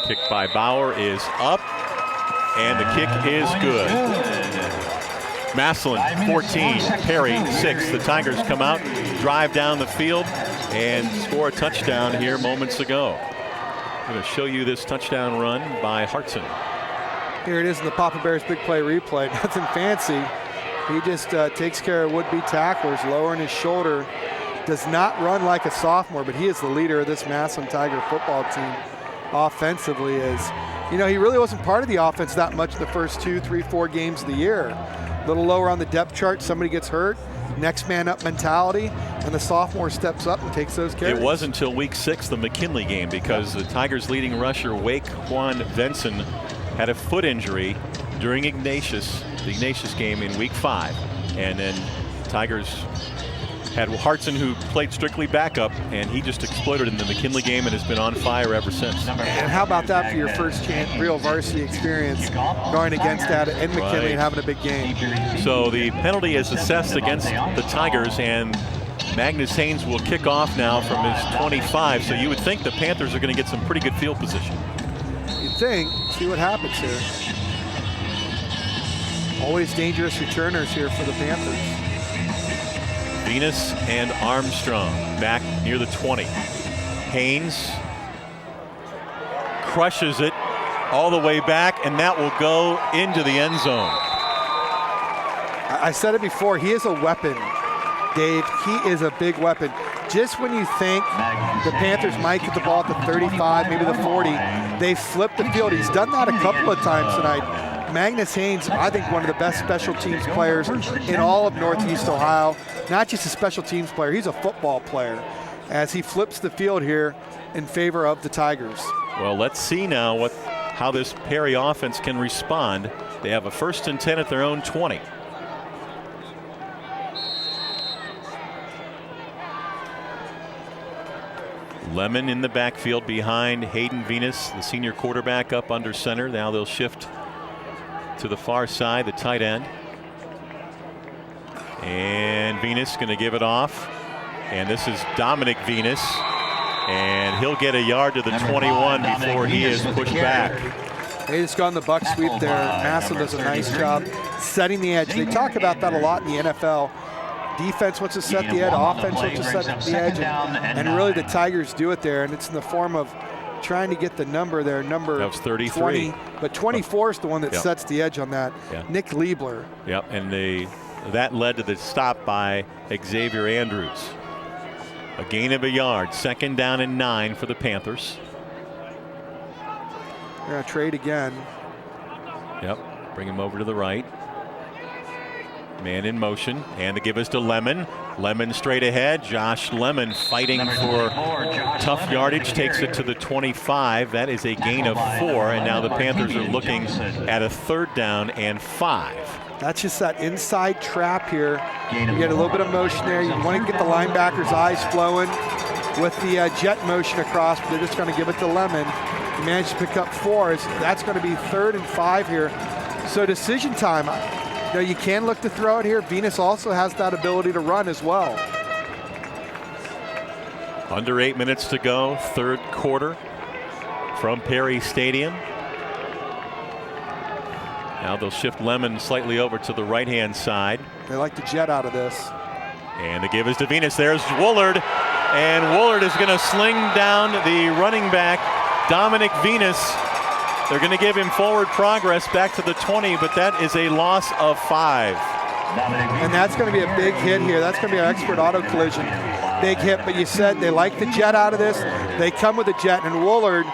Kick by Bauer is up, and the kick is good. Massillon 14, Perry 6. The Tigers come out, drive down the field, and score a touchdown here moments ago. I'm going to show you this touchdown run by Hartson. Here it is in the Papa Bears Big Play replay. Nothing fancy. He just takes care of would-be tacklers, lowering his shoulder. Does not run like a sophomore, but he is the leader of this Massillon Tiger football team offensively. He really wasn't part of the offense that much in the first 2, 3, 4 games of the year. A little lower on the depth chart, somebody gets hurt, next man up mentality, and the sophomore steps up and takes those carries. It wasn't until week 6, the McKinley game, because the Tigers' leading rusher, Wake Juan Venson, had a foot injury during the Ignatius game in week 5. And then Tigers had Hartson, who played strictly backup, and he just exploded in the McKinley game and has been on fire ever since. And how about that for your first chance, real varsity experience, going against that in McKinley and having a big game? So the penalty is assessed against the Tigers, and Magnus Haynes will kick off now from his 25. So you would think the Panthers are going to get some pretty good field position. You'd think. See what happens here. Always dangerous returners here for the Panthers. Venus and Armstrong back near the 20. Haynes crushes it all the way back, and that will go into the end zone. I said it before, he is a weapon, Dave. He is a big weapon. Just when you think the Panthers might get the ball at the 35, maybe the 40, they flip the field. He's done that a couple of times tonight. Magnus Haynes, I think one of the best special teams players in all of Northeast Ohio. Not just a special teams player, he's a football player as he flips the field here in favor of the Tigers. Well, let's see now how this Perry offense can respond. They have a 1st and 10 at their own 20. Lemon in the backfield behind Hayden Venus, the senior quarterback, up under center. Now they'll shift to the far side, the tight end. And Venus going to give it off. And this is Dominic Venus. And he'll get a yard to the 21 before he is pushed back. They just gone the buck sweep there. Massillon does a nice job setting the edge. They talk about that a lot in the NFL. Defense wants to set the edge, offense wants to set the edge, and really the Tigers do it there, and it's in the form of trying to get the number there, number that was 33. 20, but 24 is the one that sets the edge on that. Nick Liebler. Yep, and that led to the stop by Xavier Andrews. A gain of a yard, 2nd down and 9 for the Panthers. They're going to trade again. Yep, bring him over to the right. Man in motion, and to give us to Lemon. Lemon straight ahead. Josh Lemon fighting for tough yardage, takes it to the 25. That is a gain of 4, and now the Panthers are looking at a 3rd down and 5. That's just that inside trap here. You get a little bit of motion there. You want to get the linebackers' eyes flowing with the jet motion across, but they're just going to give it to Lemon. He managed to pick up 4. That's going to be 3rd and 5 here. So decision time. You can look to throw it here. Venus also has that ability to run as well. Under 8 minutes to go, 3rd quarter from Perry Stadium. Now they'll shift Lemon slightly over to the right-hand side. They like to jet out of this. And the give is to Venus. There's Woolard. And Woolard is going to sling down the running back, Dominic Venus. They're going to give him forward progress back to the 20, but that is a loss of 5. And that's going to be a big hit here. That's going to be an expert auto collision. Big hit, but you said they like the jet out of this. They come with a jet, and Woolard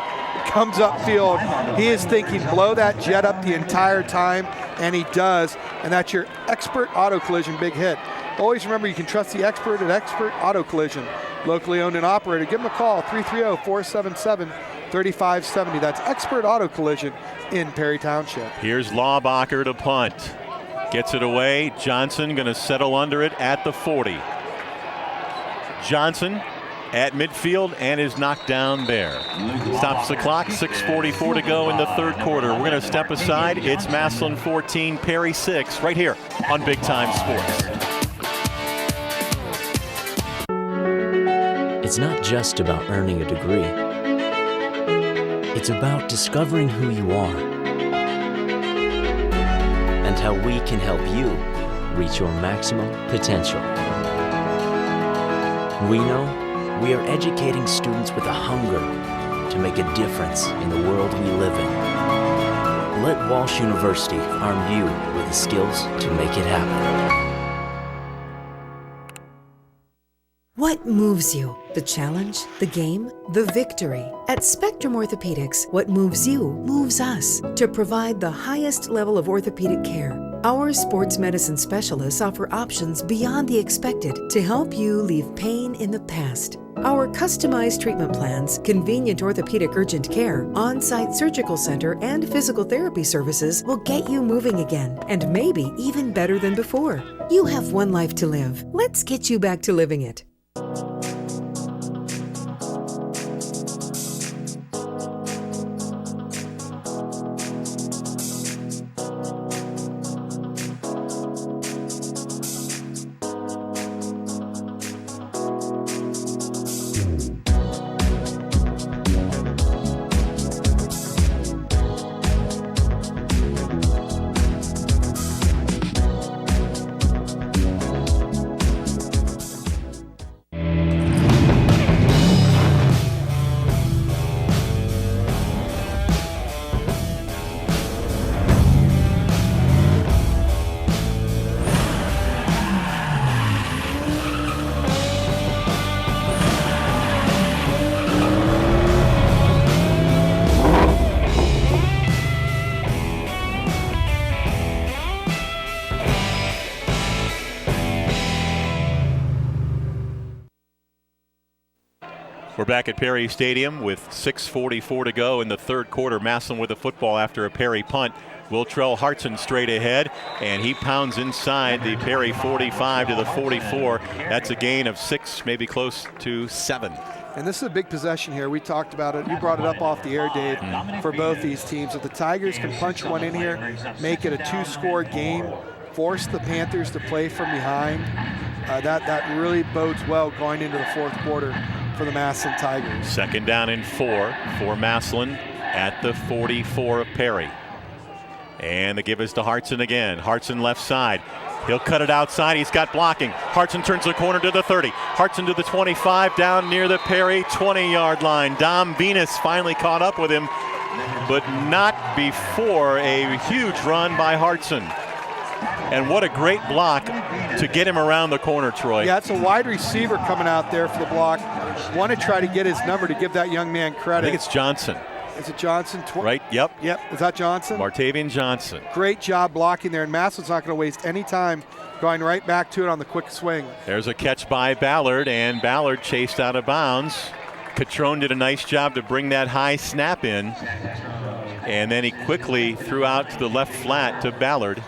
comes upfield. He is thinking blow that jet up the entire time, and he does. And that's your expert auto collision big hit. Always remember you can trust the expert at Expert Auto Collision. Locally owned and operated. Give them a call, 330-477-3570. That's Expert Auto Collision in Perry Township. Here's Laubacher to punt. Gets it away. Johnson going to settle under it at the 40. Johnson at midfield and is knocked down there. Stops the clock, 6:44 to go in the 3rd quarter. We're going to step aside. It's Massillon 14, Perry 6, right here on Big Time Sports. It's not just about earning a degree. It's about discovering who you are and how we can help you reach your maximum potential. We know we are educating students with a hunger to make a difference in the world we live in. let Walsh University arm you with the skills to make it happen. What moves you? The challenge, the game, the victory. At Spectrum Orthopedics, what moves you moves us to provide the highest level of orthopedic care. Our sports medicine specialists offer options beyond the expected to help you leave pain in the past. Our customized treatment plans, convenient orthopedic urgent care, on-site surgical center, and physical therapy services will get you moving again, and maybe even better than before. You have one life to live. Let's get you back to living it. We're back at Perry Stadium with 6:44 to go in the third quarter. Massillon with the football after a Perry punt. Wiltrell Hartson straight ahead, and he pounds inside the Perry 45 to the 44. That's a gain of 6, maybe close to 7. And this is a big possession here. We talked about it. You brought it up off the air, Dave, for both these teams. If the Tigers can punch one in here, make it a 2-score game, force the Panthers to play from behind, that really bodes well going into the fourth quarter for the Massillon Tigers. Second down and 4 for Massillon at the 44 of Perry. And the give is to Hartson again. Hartson left side. He'll cut it outside. He's got blocking. Hartson turns the corner to the 30. Hartson to the 25, down near the Perry 20-yard line. Dom Venus finally caught up with him, but not before a huge run by Hartson. And what a great block to get him around the corner, Troy. Yeah, it's a wide receiver coming out there for the block. Want to try to get his number to give that young man credit. I think it's Johnson. Is it Johnson? Right, yep. Yep, is that Johnson? Martavian Johnson. Great job blocking there, and Massillon's not going to waste any time going right back to it on the quick swing. There's a catch by Ballard, and Ballard chased out of bounds. Catrone did a nice job to bring that high snap in, and then he quickly threw out to the left flat to Ballard.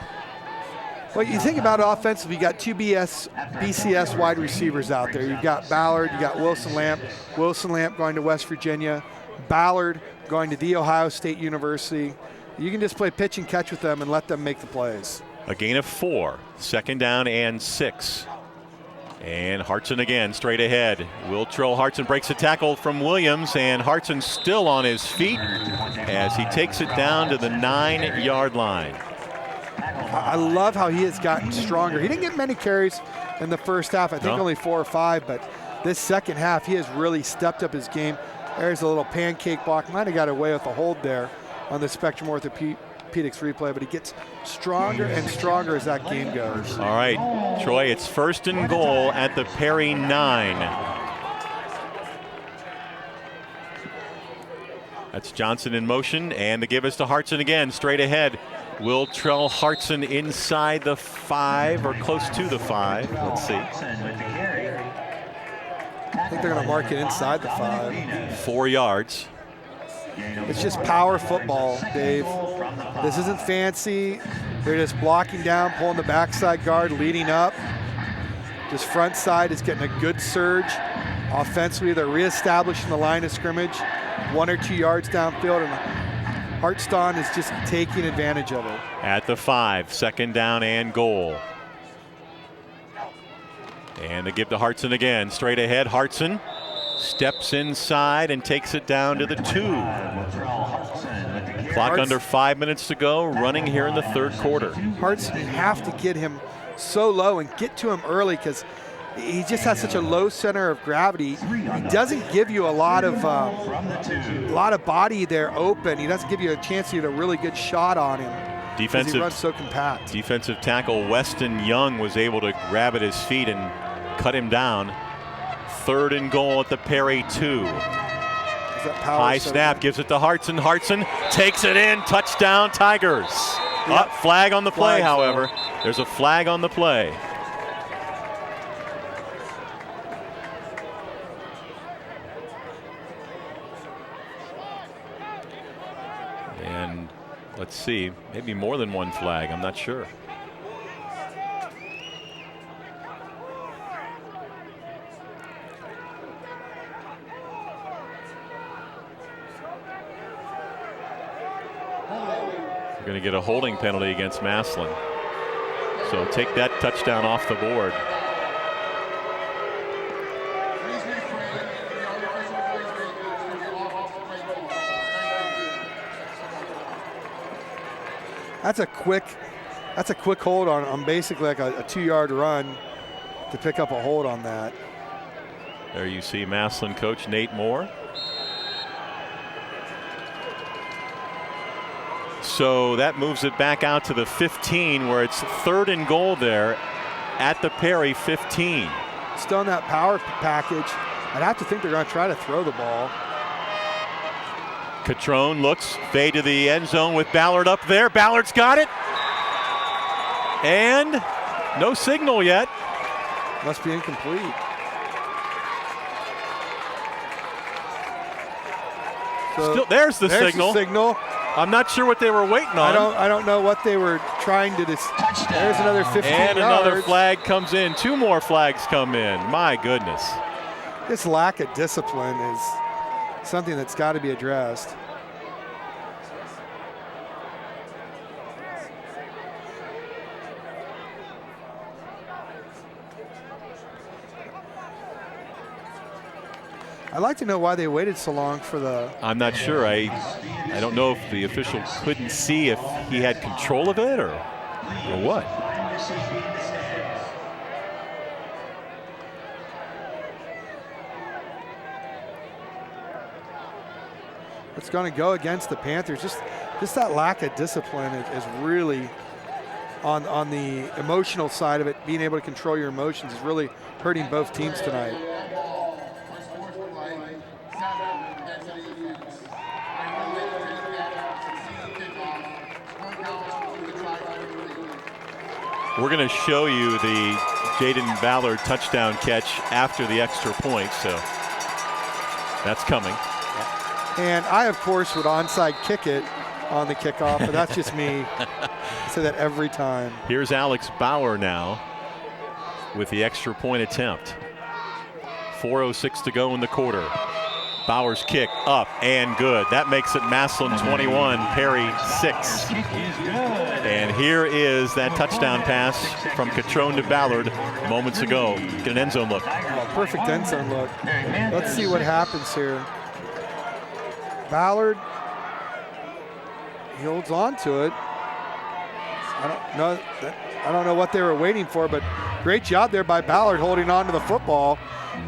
Well, you think about it offensively, you got two BCS wide receivers out there. You've got Ballard, you got Wilson Lamp. Wilson Lamp going to West Virginia. Ballard going to The Ohio State University. You can just play pitch and catch with them and let them make the plays. A gain of 4, second down and 6. And Hartson again, straight ahead. Wiltrell Hartson breaks a tackle from Williams, and Hartson still on his feet as he takes it down to the 9-yard line. I love how he has gotten stronger. He didn't get many carries in the first half. I think only 4 or 5, but this second half, he has really stepped up his game. There's a little pancake block. Might have got away with a hold there on the Spectrum Orthopedics replay, but he gets stronger and stronger as that game goes. All right, Troy, it's 1st and goal at the Perry 9. That's Johnson in motion, and the give is to Hartson again, straight ahead. Wiltrell Hartson inside the 5 or close to the 5. Let's see. I think they're going to mark it inside the 5. 4 yards. It's just power football, Dave. This isn't fancy. They're just blocking down, pulling the backside guard, leading up. Just front side is getting a good surge. Offensively, they're reestablishing the line of scrimmage, 1 or 2 yards downfield, and Hartson is just taking advantage of it. At the 5, second down and goal. And they give to Hartson again, straight ahead. Hartson steps inside and takes it down to the 2. Clock under 5 minutes to go, running here in the third quarter. Hartson, you have to get him so low and get to him early, because he just has such a low center of gravity. He doesn't give you a lot of body there open. He doesn't give you a chance to get a really good shot on him. He runs so compact. Defensive tackle Weston Young was able to grab at his feet and cut him down. 3rd and goal at the Perry 2. High snap, gives it to Hartson. Hartson takes it in. Touchdown, Tigers. Yep. Flag on the play, however. There's a flag on the play. And let's see, maybe more than one flag. I'm not sure. We're going to get a holding penalty against Massillon. So take that touchdown off the board. That's a quick hold on basically like a 2-yard run to pick up a hold on that. There you see Massillon coach Nate Moore. So that moves it back out to the 15, where it's 3rd and goal there at the Perry 15. Still in that power package. I'd have to think they're going to try to throw the ball. Catrone looks, fade to the end zone with Ballard up there. Ballard's got it. And no signal yet. Must be incomplete. So there's the signal. I'm not sure what they were waiting on. I don't know what they were trying to There's another 15 and yards. Another flag comes in. 2 more flags come in. My goodness. This lack of discipline is something that's got to be addressed. I'd like to know why they waited so long for the... I'm not sure. I don't know if the official couldn't see if he had control of it or what. It's going to go against the Panthers. Just that lack of discipline is really on the emotional side of it. Being able to control your emotions is really hurting both teams tonight. We're going to show you the Jaden Ballard touchdown catch after the extra point, so that's coming. And I, of course, would onside kick it on the kickoff, but that's just me. I say that every time. Here's Alex Bauer now with the extra point attempt. 4:06 to go in the quarter. Bauer's kick up and good. That makes it Massillon 21, Perry 6. And here is that touchdown pass from Catrone to Ballard moments ago. Get an end zone look. Oh, perfect end zone look. Let's see what happens here. Ballard, he holds on to it. I don't know what they were waiting for, but great job there by Ballard holding on to the football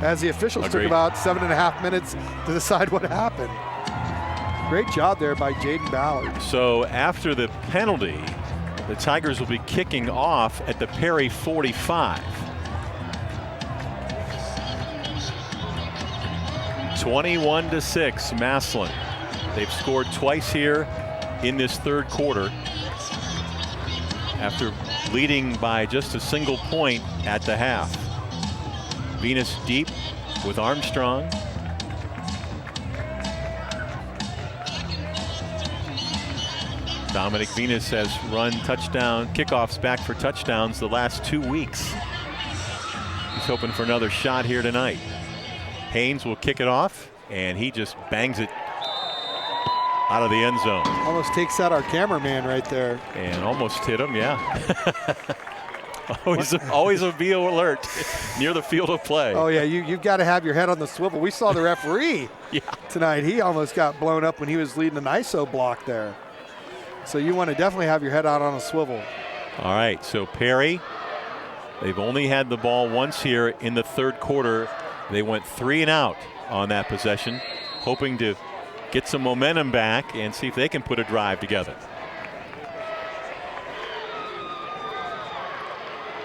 as the officials took about 7.5 minutes to decide what happened. Great job there by Jaden Ballard. So after the penalty, the Tigers will be kicking off at the Perry 45. 21-6, Massillon. They've scored twice here in this 3rd quarter after leading by just a single point at the half. Venus deep with Armstrong. Dominic Venus has run kickoffs back for touchdowns the last 2 weeks. He's hoping for another shot here tonight. Haynes will kick it off, and he just bangs it out of the end zone. Almost takes out our cameraman right there. And almost hit him, yeah. Always a be alert near the field of play. Oh, yeah, you've got to have your head on the swivel. We saw the referee tonight. He almost got blown up when he was leading an ISO block there. So you want to definitely have your head out on a swivel. All right, so Perry They've only had the ball once here in the third quarter. They went 3 and out on that possession, hoping to get some momentum back and see if they can put a drive together.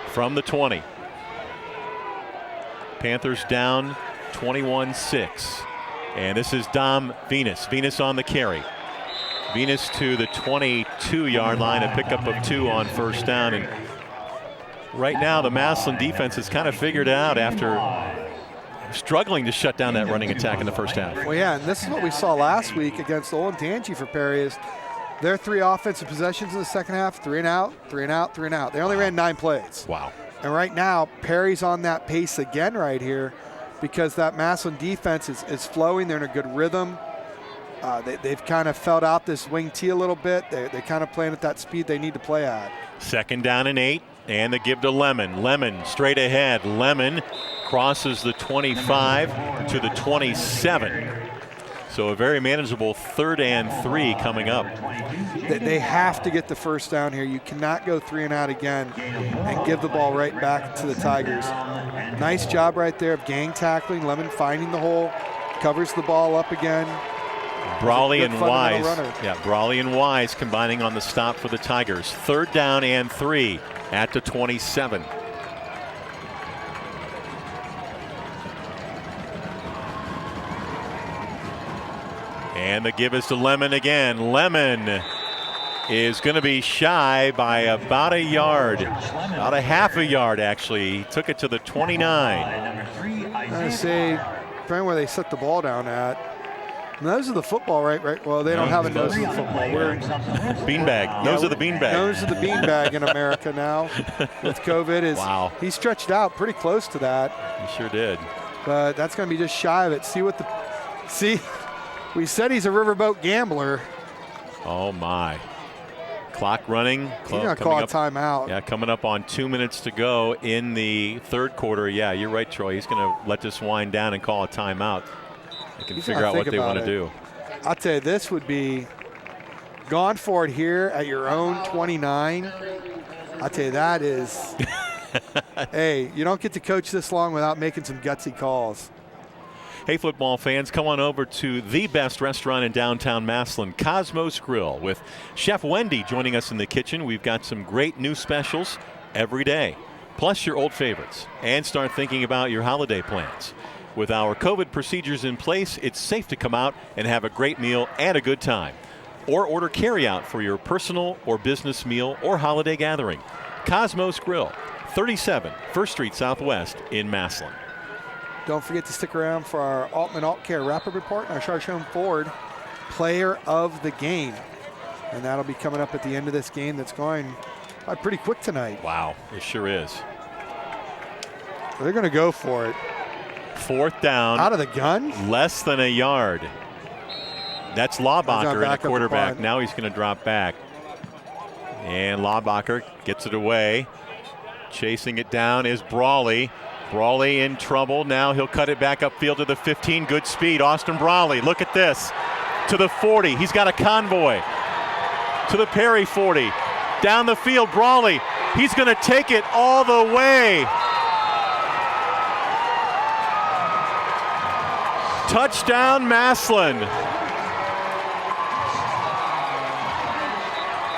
From the 20. Panthers down 21-6. And this is Dom Venus. Venus on the carry. Venus to the 22-yard line, a pickup of 2 on first down. And right now the Massillon defense has kind of figured out after struggling to shut down that running attack in the first half. Well, yeah, and this is what we saw last week against Olentangy for Perry is their 3 offensive possessions in the second half, 3 and out, 3 and out, 3 and out. They only ran 9 plays. Wow. And right now, Perry's on that pace again right here because that Massillon defense is flowing. They're in a good rhythm. They've kind of felt out this wing T a little bit. They're kind of playing at that speed they need to play at. 2nd down and 8, and the give to Lemon. Lemon straight ahead. Lemon crosses the 25 to the 27. So a very manageable 3rd and 3 coming up. They have to get the first down here. You cannot go 3 and out again and give the ball right back to the Tigers. Nice job right there of gang tackling. Lemon finding the hole, covers the ball up again. Brawley and Wise. Yeah, Brawley and Wise combining on the stop for the Tigers. 3rd down and 3 at the 27. And the give is to Lemon again. Lemon is going to be shy by about a yard, about a half a yard actually. He took it to the 29. I say, depending where they set the ball down at. Nose of the football, right? Well, they don't have a nose of the football. We're beanbag. Nose of the beanbag. Nose of the beanbag in America now with COVID. Wow. He stretched out pretty close to that. He sure did. But that's going to be just shy of it. See, we said he's a riverboat gambler. Oh, my. Clock running. He's going to call a timeout. Yeah, coming up on 2 minutes to go in the third quarter. Yeah, you're right, Troy. He's going to let this wind down and call a timeout. They can figure out what they want to do. I'll tell you, this would be gone for it here at your own 29. I'll tell you, that is, hey, you don't get to coach this long without making some gutsy calls. Hey, football fans, come on over to the best restaurant in downtown Massillon, Cosmos Grill, with Chef Wendy joining us in the kitchen. We've got some great new specials every day, plus your old favorites, and start thinking about your holiday plans. With our COVID procedures in place, it's safe to come out and have a great meal and a good time. Or order carryout for your personal or business meal or holiday gathering. Cosmos Grill, 37 1st Street Southwest in Massillon. Don't forget to stick around for our Altman Alt Care Rapid Report and our Charshone Ford Player of the Game. And that'll be coming up at the end of this game that's going pretty quick tonight. Wow, it sure is. They're going to go for it. 4th down. Out of the gun? Less than a yard. That's Laubacher in the quarterback. Now he's going to drop back. And Laubacher gets it away. Chasing it down is Brawley. Brawley in trouble. Now he'll cut it back upfield to the 15. Good speed. Austin Brawley. Look at this. To the 40. He's got a convoy. To the Perry 40. Down the field. Brawley. He's going to take it all the way. Touchdown, Massillon.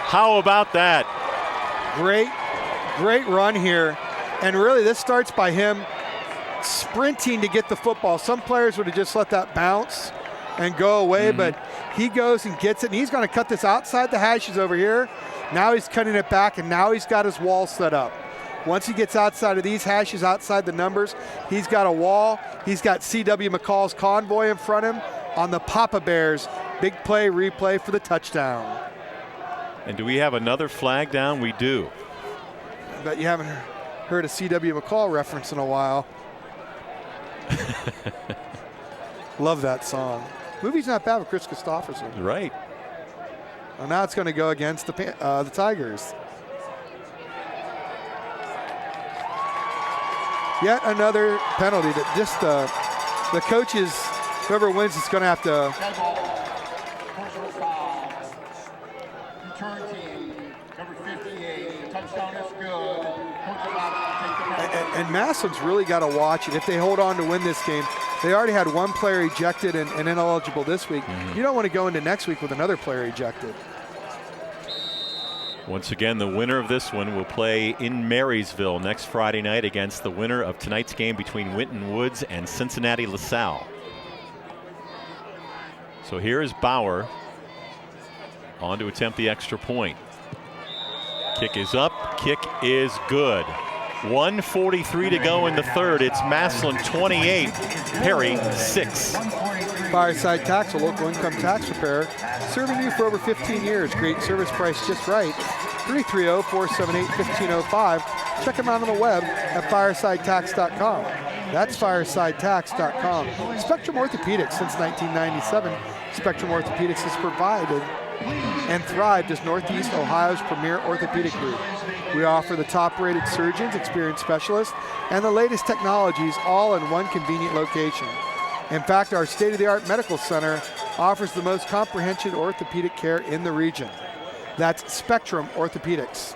How about that? Great run here. And really, this starts by him sprinting to get the football. Some players would have just let that bounce and go away, but he goes and gets it, and he's going to cut this outside the hashes over here. Now he's cutting it back, and now he's got his wall set up. Once he gets outside of these hashes, outside the numbers, he's got a wall. He's got C.W. McCall's convoy in front of him on the Papa Bears. Big play, replay for the touchdown. And do we have another flag down? We do. I bet you haven't heard a C.W. McCall reference in a while. Love that song. Movie's not bad with Chris Christopherson. Right. Well, now it's going to go against the Tigers. Yet another penalty that just the coaches, whoever wins, is going to have to. Return team, number 58, touchdown is good. And Massillon's really got to watch it. If they hold on to win this game, they already had one player ejected and ineligible this week. You don't want to go into next week with another player ejected. Once again, the winner of this one will play in Marysville next Friday night against the winner of tonight's game between Winton Woods and Cincinnati LaSalle. So here is Bauer on to attempt the extra point. Kick is up, kick is good. 1:43 to go in the third. It's Massillon 28, Perry 6. Fireside Tax, a local income tax preparer, serving you for over 15 years. Great service price just right. 330-478-1505. Check them out on the web at firesidetax.com. That's firesidetax.com. Spectrum Orthopedics since 1997. Spectrum Orthopedics has provided and thrived as Northeast Ohio's premier orthopedic group. We offer the top-rated surgeons, experienced specialists, and the latest technologies all in one convenient location. In fact, our state-of-the-art medical center offers the most comprehensive orthopedic care in the region. That's Spectrum Orthopedics.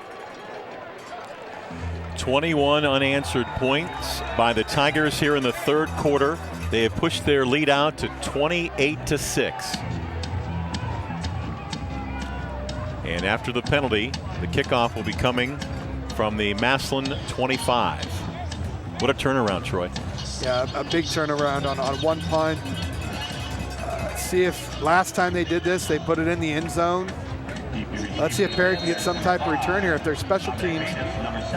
21 unanswered points by the Tigers here in the third quarter. They have pushed their lead out to 28-6. And after the penalty, the kickoff will be coming from the Massillon 25. What a turnaround, Troy. Yeah, a big turnaround on one punt. See if last time they did this, they put it in the end zone. Let's see if Perry can get some type of return here. If their special teams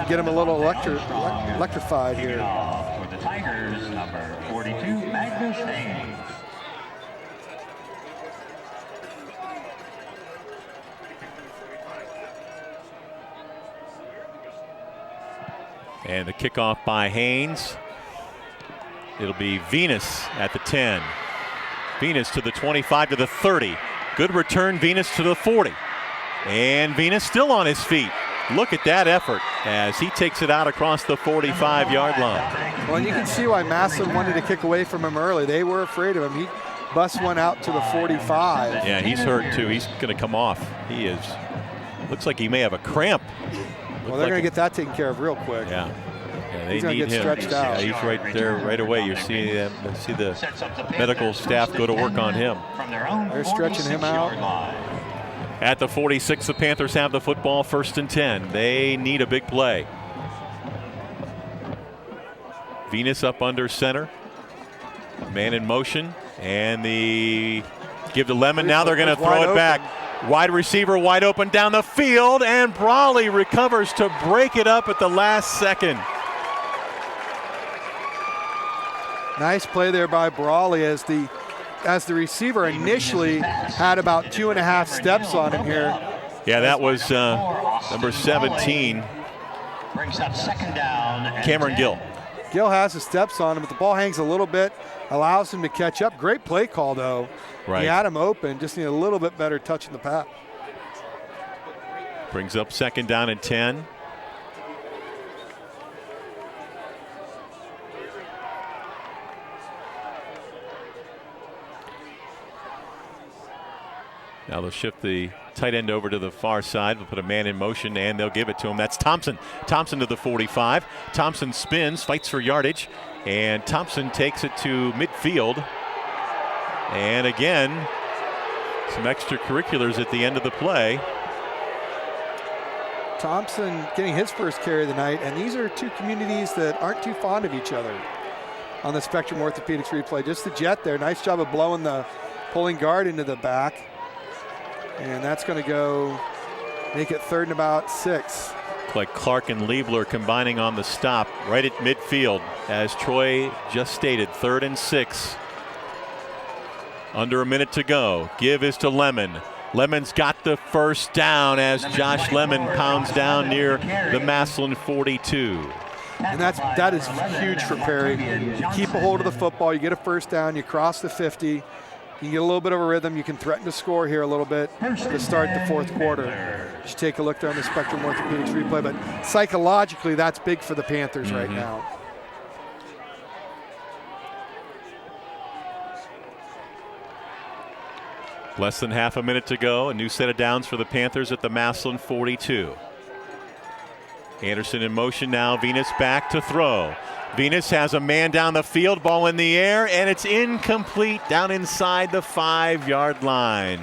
get them a little electrified here. For the Tigers, number 42, Magnus Haynes. And the kickoff by Haynes. It'll be Venus at the 10. Venus to the 25 to the 30. Good return, Venus to the 40. And Venus still on his feet. Look at that effort as he takes it out across the 45-yard line. Well, and you can see why Massillon wanted to kick away from him early. They were afraid of him. He busts one out to the 45. Yeah, he's hurt too. He's going to come off. He is. Looks like he may have a cramp. Well, they're going to get that taken care of real quick. Yeah. They he's going to get stretched out. Yeah, he's right there right away. You see the medical staff go to work on him. They're stretching him out. At the 46, the Panthers have the football, 1st and 10. They need a big play. Venus up under center. Man in motion. And the give to Lemon. Now they're going to throw it back. Wide receiver wide open down the field. And Brawley recovers to break it up at the last second. Nice play there by Brawley as the receiver initially had about 2.5 steps on him here. Yeah, that was number 17. Brings up 2nd down. Cameron Gill. Gill has the steps on him, but the ball hangs a little bit, allows him to catch up. Great play call, though. Right. He had him open, just need a little bit better touch in the pass. Brings up 2nd down and 10. Now they'll shift the tight end over to the far side. They'll put a man in motion, and they'll give it to him. That's Thompson. Thompson to the 45. Thompson spins, fights for yardage, and Thompson takes it to midfield. And again, some extracurriculars at the end of the play. Thompson getting his first carry of the night, and these are two communities that aren't too fond of each other on the Spectrum Orthopedics replay. Just the jet there. Nice job of blowing the pulling guard into the back. And that's going to go make it 3rd and about 6. Like Clark and Liebler combining on the stop right at midfield. As Troy just stated, 3rd and 6. Under a minute to go. Give is to Lemon. Lemon's got the first down as Josh Lemon pounds down near the Massillon 42. And that is huge for Perry. You keep a hold of the football, you get a first down, you cross the 50. You get a little bit of a rhythm. You can threaten to score here a little bit to start the 4th quarter. Just take a look there on the Spectrum Orthopedics replay. But psychologically, that's big for the Panthers right now. Less than half a minute to go. A new set of downs for the Panthers at the Massillon 42. Anderson in motion now. Venus back to throw. Venus has a man down the field, ball in the air, and it's incomplete down inside the 5-yard line.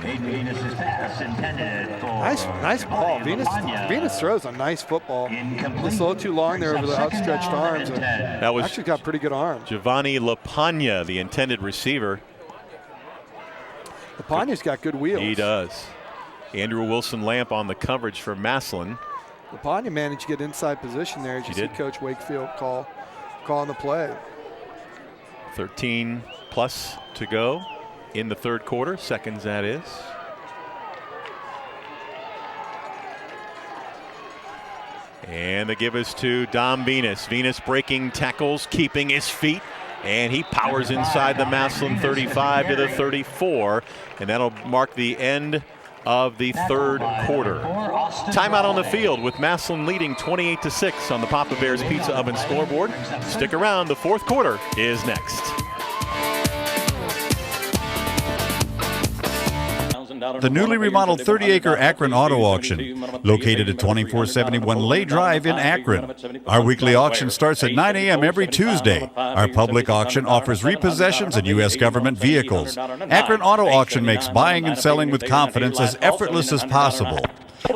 Nice ball. Venus throws a nice football. Just a little too long there over the outstretched arms. That was actually got pretty good arms. Giovanni LaPagna, the intended receiver. LaPagna's got good wheels. He does. Andrew Wilson-Lamp on the coverage for Massillon. LaPagna managed to get inside position there. As you see Coach Wakefield calling the play. 13 plus to go in the third quarter. Seconds, that is. And the give is to Dom Venus. Venus breaking tackles, keeping his feet, and he powers inside the Massillon 35 to the 34, and that'll mark the end of the third quarter. Timeout on the field with Massillon leading 28-6 on the Papa Bears Pizza Oven scoreboard. Stick around, the fourth quarter is next. The newly remodeled 30-acre Akron Auto Auction, located at 2471 Lay Drive in Akron. Our weekly auction starts at 9 a.m. every Tuesday. Our public auction offers repossessions and U.S. government vehicles. Akron Auto Auction makes buying and selling with confidence as effortless as possible.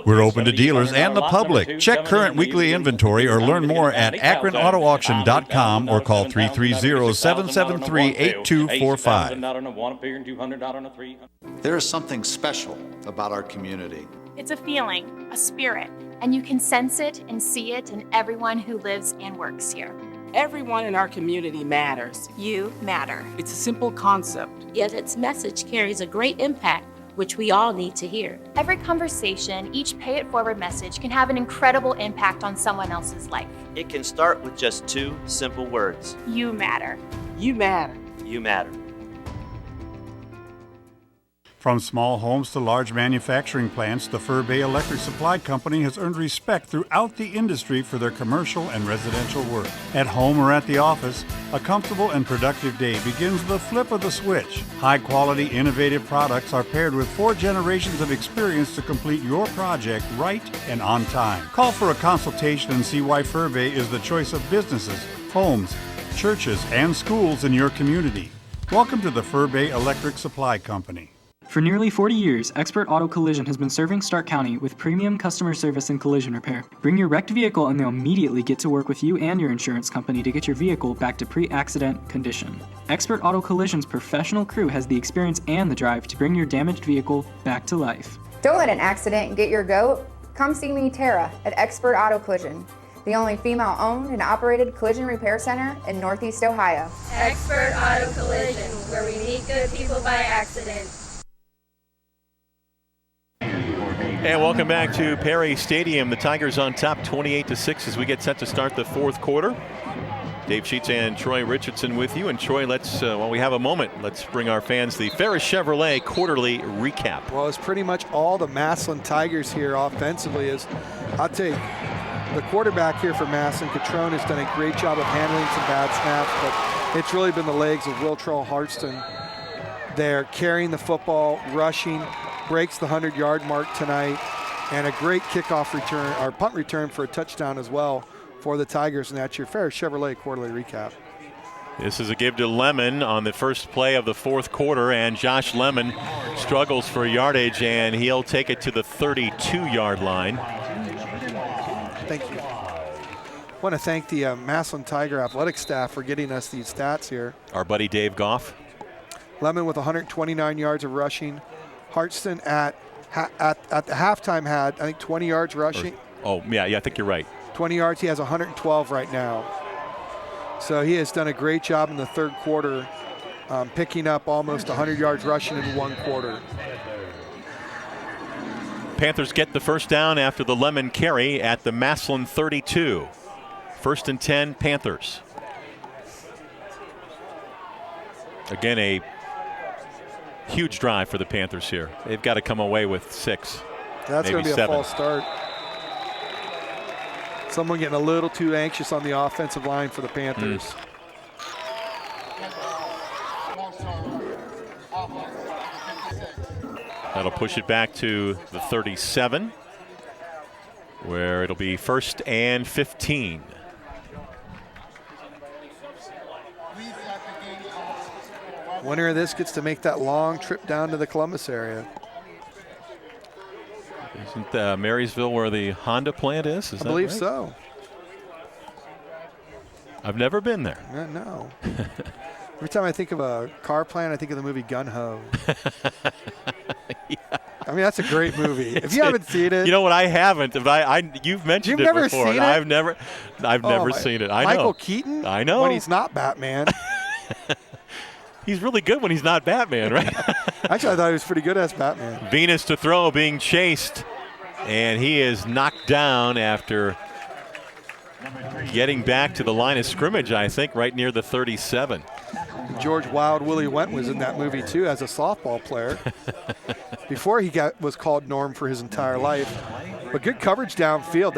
We're open to dealers and the public. Check current weekly inventory or learn more at akronautoauction.com or call 330-773-8245. There is something special about our community. It's a feeling, a spirit, and you can sense it and see it in everyone who lives and works here. Everyone in our community matters. You matter. It's a simple concept, yet its message carries a great impact, which we all need to hear. Every conversation, each pay it forward message can have an incredible impact on someone else's life. It can start with just 2 simple words. You matter. You matter. You matter. From small homes to large manufacturing plants, the Fur Bay Electric Supply Company has earned respect throughout the industry for their commercial and residential work. At home or at the office, a comfortable and productive day begins with a flip of the switch. High-quality, innovative products are paired with 4 generations of experience to complete your project right and on time. Call for a consultation and see why Fur Bay is the choice of businesses, homes, churches, and schools in your community. Welcome to the Fur Bay Electric Supply Company. For nearly 40 years, Expert Auto Collision has been serving Stark County with premium customer service and collision repair. Bring your wrecked vehicle and they'll immediately get to work with you and your insurance company to get your vehicle back to pre-accident condition. Expert Auto Collision's professional crew has the experience and the drive to bring your damaged vehicle back to life. Don't let an accident get your goat. Come see me, Tara, at Expert Auto Collision, the only female-owned and operated collision repair center in Northeast Ohio. Expert Auto Collision, where we meet good people by accident. And welcome back to Perry Stadium. The Tigers on top 28-6 as we get set to start the fourth quarter. Dave Sheets and Troy Richardson with you. And Troy, let's, while we have a moment, let's bring our fans the Ferris Chevrolet quarterly recap. Well, it's pretty much all the Massillon Tigers here offensively. I'll tell you, the quarterback here for Massillon, Catrone, has done a great job of handling some bad snaps, but it's really been the legs of Wiltrell Hartston there, carrying the football, rushing, breaks the 100-yard mark tonight, and a great kickoff return, or punt return for a touchdown as well for the Tigers, and that's your Ferris Chevrolet quarterly recap. This is a give to Lemon on the first play of the fourth quarter, and Josh Lemon struggles for yardage, and he'll take it to the 32-yard line. Thank you. I want to thank the Massillon Tiger athletic staff for getting us these stats here. Our buddy Dave Goff. Lemon with 129 yards of rushing. Hartston at the halftime had, I think, 20 yards rushing. Yeah, I think you're right. 20 yards. He has 112 right now. So he has done a great job in the third quarter, picking up almost 100 yards rushing in one quarter. Panthers get the first down after the Lemon carry at the Massillon 32. 1st and 10, Panthers. Again, a huge drive for the Panthers here. They've got to come away with 6. That's going to be 7. a false start. Someone getting a little too anxious on the offensive line for the Panthers. That'll push it back to the 37. where it'll be 1st and 15. Winner of this gets to make that long trip down to the Columbus area. Isn't Marysville where the Honda plant is? I believe so. I've never been there. No. Every time I think of a car plant, I think of the movie Gun Ho. Yeah. I mean, that's a great movie. If you haven't seen it, you know what? I haven't. You've mentioned it before. Seen it? I've never seen it. I know. Michael Keaton. I know. When he's not Batman. He's really good when he's not Batman, right? Actually, I thought he was pretty good as Batman. Venus to throw, being chased, and he is knocked down after getting back to the line of scrimmage, I think, right near the 37. George Wild Willie Went was in that movie, too, as a softball player. Before he was called Norm for his entire life. But good coverage downfield.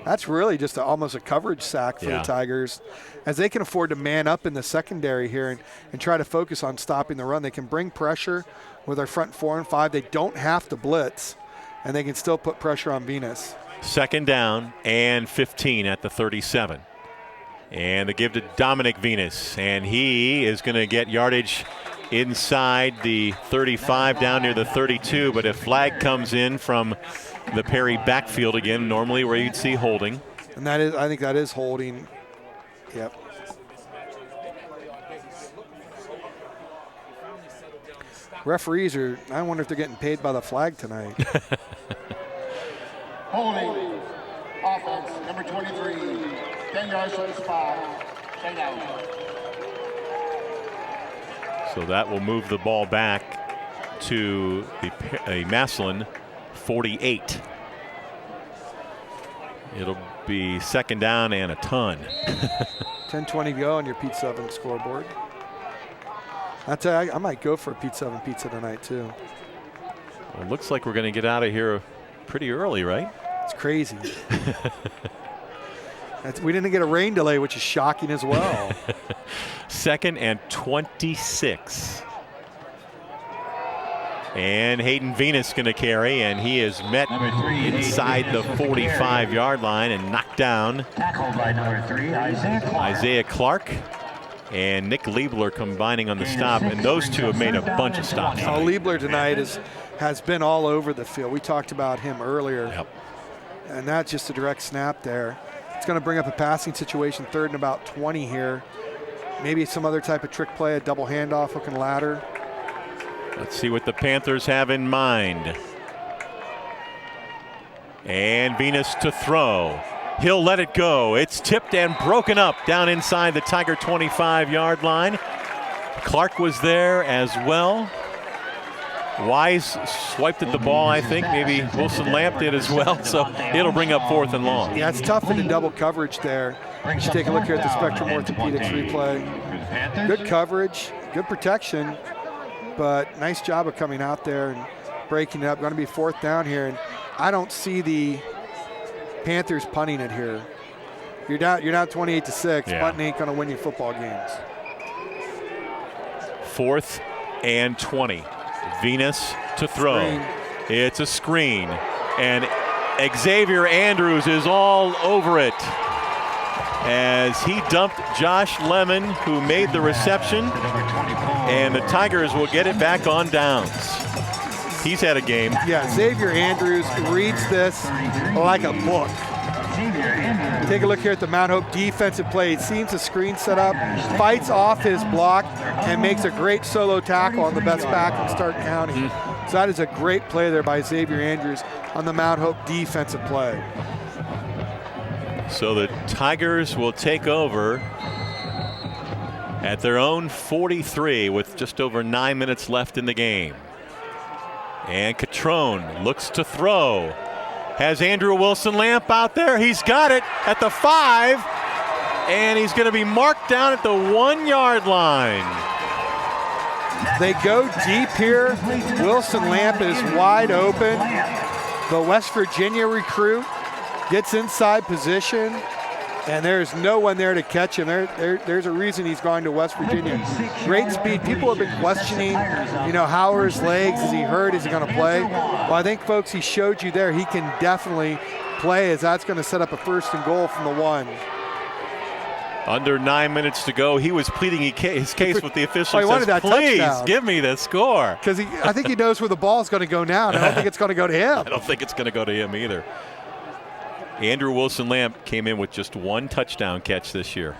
That's really just almost a coverage sack for the Tigers, as they can afford to man up in the secondary here and try to focus on stopping the run. They can bring pressure with their front 4 and 5. They don't have to blitz, and they can still put pressure on Venus. 2nd down and 15 at the 37. And the give to Dominic Venus, and he is going to get yardage inside the 35 down near the 32, but a flag comes in from the Perry backfield again, normally where you'd see holding. And I think that is holding. Yep. Referees I wonder if they're getting paid by the flag tonight. Holding. Offense, number 23. 10 yards from the spot. Stay down. So that will move the ball back to a Massillon 48. It'll be 2nd down and a ton. 10:20 to go on your Pete 7 scoreboard. I tell you, I might go for a Pete 7 pizza tonight too. Well, it looks like we're going to get out of here pretty early, right? It's crazy. We didn't get a rain delay, which is shocking as well. 2nd and 26. And Hayden Venus going to carry, and he is met inside the 45-yard line and knocked down. Tackled by number 3, Isaiah Clark and Nick Liebler combining on the stop, and those two have made a bunch of stops. Liebler tonight has been all over the field. We talked about him earlier. Yep. And that's just a direct snap there. It's going to bring up a passing situation, 3rd and about 20 here. Maybe some other type of trick play, a double handoff, hook and ladder. Let's see what the Panthers have in mind. And Venus to throw. He'll let it go. It's tipped and broken up down inside the Tiger 25-yard line. Clark was there as well. Wise swiped at the ball, I think. Maybe Wilson Lamp did as well. So it'll bring up 4th and long. Yeah, it's tough in the double coverage there. You should take a look here at the Spectrum Orthopedics replay. Good coverage, good protection, but nice job of coming out there and breaking it up. Going to be 4th down here, and I don't see the Panthers punting it here. You're down 28-6. Yeah. Punting ain't going to win you football games. 4th and 20. Venus to throw. Screen. It's a screen, and Xavier Andrews is all over it as he dumped Josh Lemon, who made the reception, and the Tigers will get it back on downs. He's had a game. Yeah, Xavier Andrews reads this like a book. Take a look here at the Mount Hope defensive play. He sees the screen set up, fights off his block, and makes a great solo tackle on the best back in Stark County. So that is a great play there by Xavier Andrews on the Mount Hope defensive play. So the Tigers will take over at their own 43 with just over 9 minutes left in the game. And Catrone looks to throw. Has Andrew Wilson Lamp out there. He's got it at the 5, and he's going to be marked down at the 1-yard line. They go deep here. Wilson Lamp is wide open. The West Virginia recruit gets inside position And there's no one there to catch him. There's a reason he's going to West Virginia. Great speed. People have been questioning, how are his legs? Is he hurt? Is he going to play? Well, I think, folks, he showed you there he can definitely play, as that's going to set up a 1st and goal from the 1. Under 9 minutes to go. He was pleading his case with the officials. He wanted that please touchdown. Give me the score. Because I think he knows where the ball's going to go now, and I don't think it's going to go to him. I don't think it's going to go to him either. Andrew Wilson-Lamp came in with just 1 touchdown catch this year.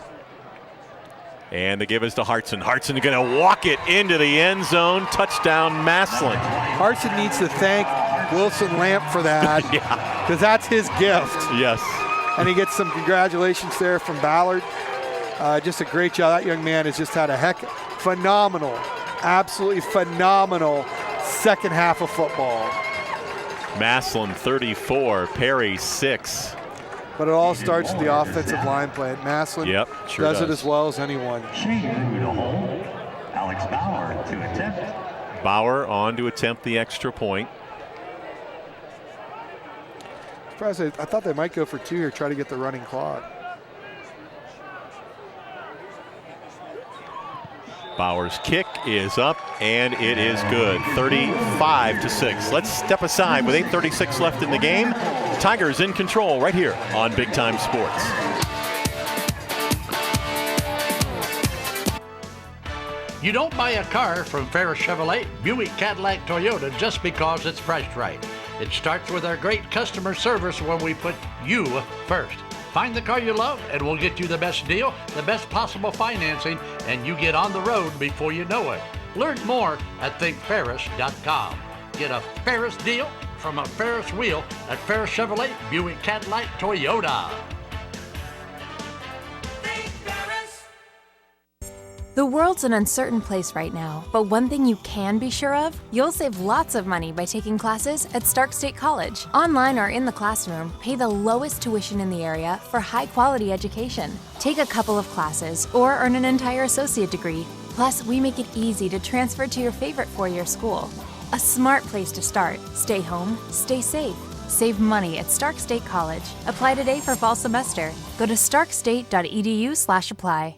And they give us to Hartson. Hartson going to walk it into the end zone. Touchdown, Massillon. Hartson needs to thank Wilson-Lamp for that, because that's his gift. Yes. And he gets some congratulations there from Ballard. Just a great job. That young man has just had a phenomenal, absolutely phenomenal second half of football. Massillon 34, Perry 6. But it all starts with the offensive line play. Massillon does it as well as anyone. Alex Bauer to attempt. Bauer on to attempt the extra point. I thought they might go for 2 here, try to get the running clock. Bauer's kick is up, and it is good. 35-6. Let's step aside with 8:36 left in the game. Tigers in control right here on Big Time Sports. You don't buy a car from Ferris Chevrolet, Buick, Cadillac, Toyota just because it's priced right. It starts with our great customer service where we put you first. Find the car you love and we'll get you the best deal, the best possible financing, and you get on the road before you know it. Learn more at thinkferris.com. Get a Ferris deal from a Ferris wheel at Ferris Chevrolet, Buick, Cadillac, Toyota. The world's an uncertain place right now, but one thing you can be sure of, you'll save lots of money by taking classes at Stark State College. Online or in the classroom, pay the lowest tuition in the area for high-quality education. Take a couple of classes or earn an entire associate degree. Plus, we make it easy to transfer to your favorite four-year school. A smart place to start. Stay home, stay safe. Save money at Stark State College. Apply today for fall semester. Go to starkstate.edu/apply.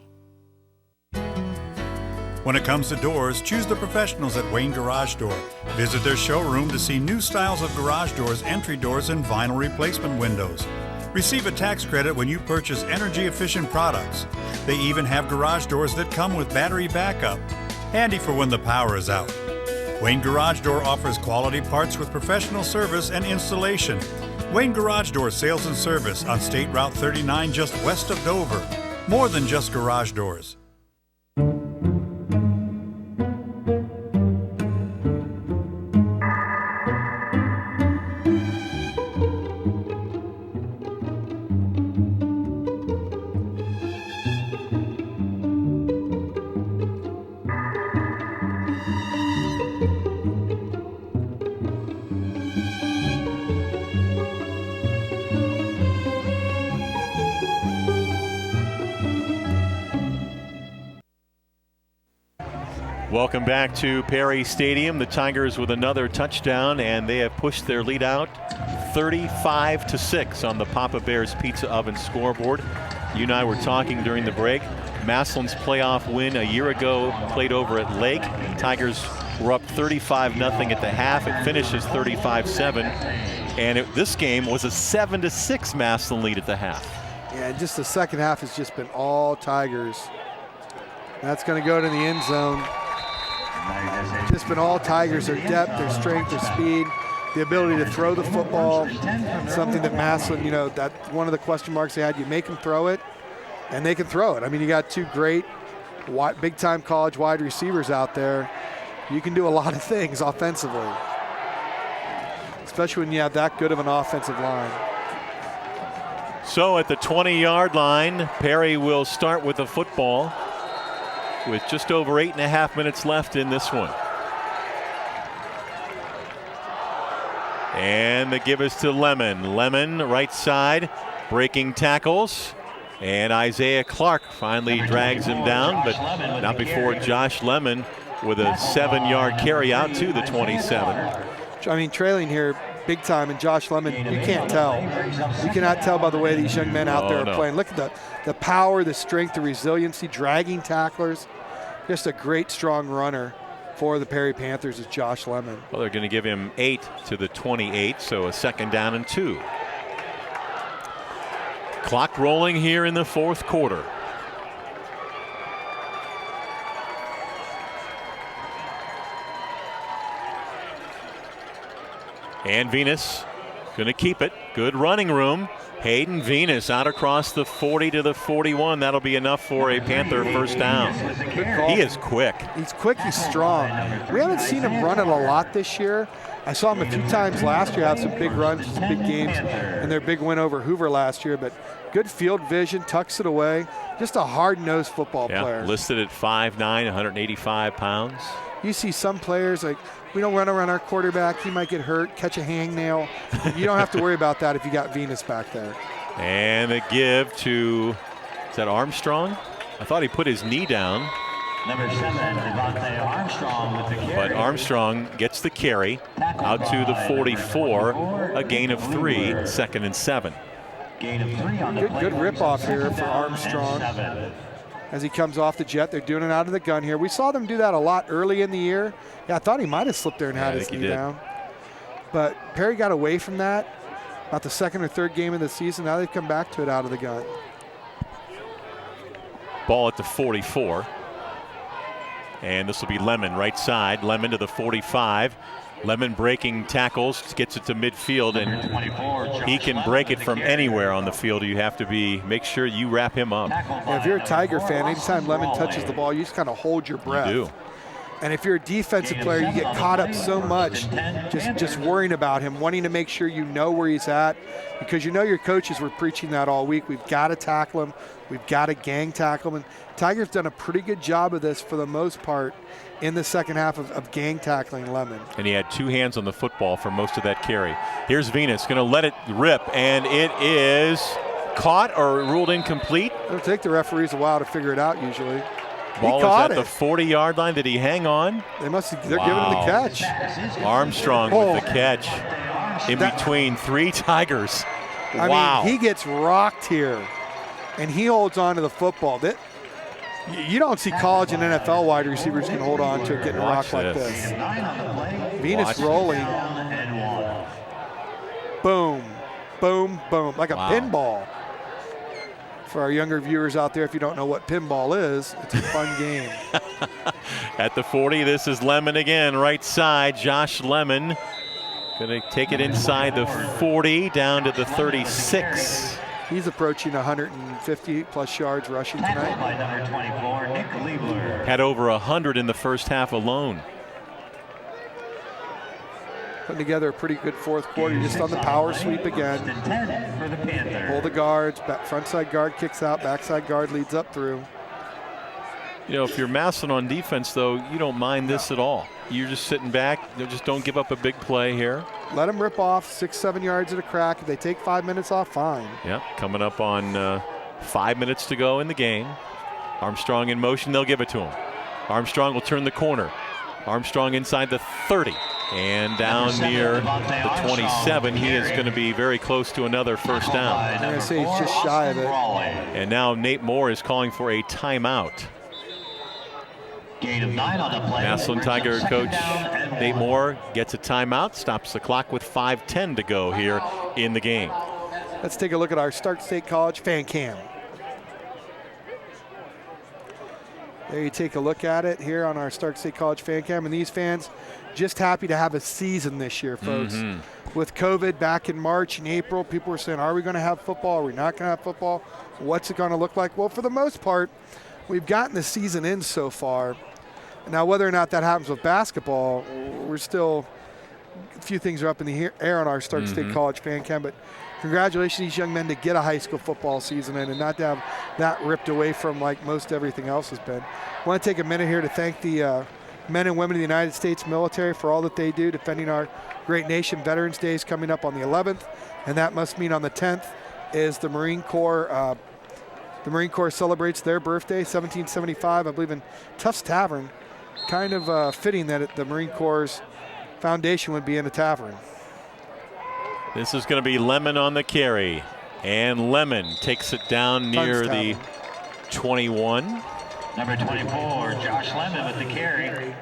When it comes to doors, choose the professionals at Wayne Garage Door. Visit their showroom to see new styles of garage doors, entry doors, and vinyl replacement windows. Receive a tax credit when you purchase energy-efficient products. They even have garage doors that come with battery backup. Handy for when the power is out. Wayne Garage Door offers quality parts with professional service and installation. Wayne Garage Door sales and service on State Route 39 just west of Dover. More than just garage doors. Welcome back to Perry Stadium. The Tigers with another touchdown, and they have pushed their lead out 35-6 on the Papa Bear's Pizza Oven scoreboard. You and I were talking during the break. Massillon's playoff win a year ago played over at Lake. Tigers were up 35-0 at the half. It finishes 35-7, and this game was a 7-6 Massillon lead at the half. Yeah, just the second half has just been all Tigers. That's going to go to the end zone. Just been all Tigers, their depth, their strength, their speed, the ability to throw the football, something that Massillon, that one of the question marks they had, you make them throw it, and they can throw it. I mean, you got two great big-time college wide receivers out there. You can do a lot of things offensively, especially when you have that good of an offensive line. So at the 20-yard line, Perry will start with the football with just over 8.5 minutes left in this one. And they give us to Lemon. Lemon, right side, breaking tackles. And Isaiah Clark finally drags him down, but not before Josh Lemon with a 7-yard carry out to the 27. I mean, trailing here big time, and Josh Lemon, you can't tell. You cannot tell by the way these young men out there are playing. Look at the power, the strength, the resiliency, dragging tacklers. Just a great, strong runner for the Perry Panthers is Josh Lemon. Well, they're going to give him 8 to the 28, so a 2nd down and 2. Clock rolling here in the 4th quarter. And Venus going to keep it. Good running room. Hayden Venus out across the 40 to the 41. That'll be enough for a Panther first down. He is quick. He's quick. He's strong. We haven't seen him run it a lot this year. I saw him a few times last year have some big runs, some big games, and their big win over Hoover last year. But good field vision, tucks it away. Just a hard-nosed football player. Listed at 5'9", 185 pounds. You see some players like, we don't run around our quarterback. He might get hurt, catch a hangnail. You don't have to worry about that if you got Venus back there. And a give to, is that Armstrong? I thought he put his knee down. Number 7, Devontae Armstrong with the carry. But Armstrong gets the carry out to the 44, a gain of 3, 2nd and 7. Gain of 3 on the play. Good rip-off here for Armstrong. As he comes off the jet, they're doing it out of the gun here. We saw them do that a lot early in the year. Yeah, I thought he might have slipped there and had his knee down. But Perry got away from that about the 2nd or 3rd game of the season. Now they've come back to it out of the gun. Ball at the 44. And this will be Lemon right side. Lemon to the 45. Lemon breaking tackles, gets it to midfield, and he can break it from anywhere on the field. You have to make sure you wrap him up. Yeah, if you're a Tiger fan, anytime Lemon touches the ball, you just kind of hold your breath. You do. And if you're a defensive player, you get caught up so much just worrying about him, wanting to make sure you know where he's at, because you know your coaches were preaching that all week. We've got to tackle him. We've got to gang tackle him. And Tiger's done a pretty good job of this for the most part in the second half of gang tackling Lemon. And he had 2 hands on the football for most of that carry. Here's Venus going to let it rip, and it is caught or ruled incomplete. It'll take the referees a while to figure it out usually. Ball is at the 40-yard line. Did he hang on? They're giving him the catch. Armstrong with the catch in between 3 Tigers. I mean, he gets rocked here, and he holds on to the football. You don't see college and NFL wide receivers can hold on to it getting rocked like this. Venus rolling. Boom, boom, boom, like a pinball. For our younger viewers out there, if you don't know what pinball is, it's a fun game. At the 40, this is Lemon again, right side. Josh Lemon going to take it inside the 40, down to the 36. He's approaching 150-plus yards rushing tonight. By number 24, Nick Liebler. Had over 100 in the first half alone. Putting together a pretty good 4th quarter, just on the power sweep again. Pull the guards, front side guard kicks out, backside guard leads up through. You know, if you're Massillon on defense, though, you don't mind this at all. You're just sitting back. Just don't give up a big play here. Let them rip off 6-7 yards at a crack. If they take 5 minutes off, fine. Yeah, coming up on 5 minutes to go in the game. Armstrong in motion. They'll give it to him. Armstrong will turn the corner. Armstrong inside the 30. And down near the 27, he is going to be very close to another first down. I'm going to say he's just shy of it. And now Nate Moore is calling for a timeout. Gain of 9 on the play. Massillon Tiger coach Nate Moore gets a timeout, stops the clock with 5:10 to go here in the game. Let's take a look at our Stark State College fan cam. There you take a look at it here on our Stark State College fan cam. And these fans just happy to have a season this year, folks. With COVID back in March and April, people were saying, are we going to have football? Are we not going to have football? What's it going to look like? Well, for the most part, we've gotten the season in so far. Now, whether or not that happens with basketball, we're still, a few things are up in the air on our Stark State College fan cam. But congratulations to these young men to get a high school football season in and not to have that ripped away from like most everything else has been. I want to take a minute here to thank the men and women of the United States military for all that they do defending our great nation. Veterans Day is coming up on the 11th, and that must mean on the 10th is the Marine Corps. The Marine Corps celebrates their birthday, 1775, I believe in Tufts Tavern. Kind of fitting that the Marine Corps' foundation would be in a tavern. This is going to be Lemon on the carry. And Lemon takes it down near the 21. Number 24, Josh Lemon with the carry.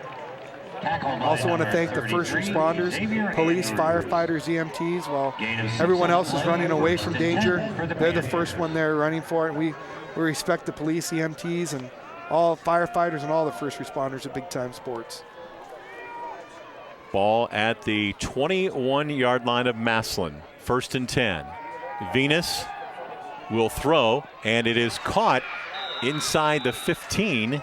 Also want to thank the first responders, police, firefighters, EMTs. While everyone else is running away from danger, they're the first one there running for it. We respect the police, EMTs, and all firefighters and all the first responders at Big Time Sports. Ball at the 21-yard line of Massillon. 1st and 10. Venus will throw, and it is caught inside the 15.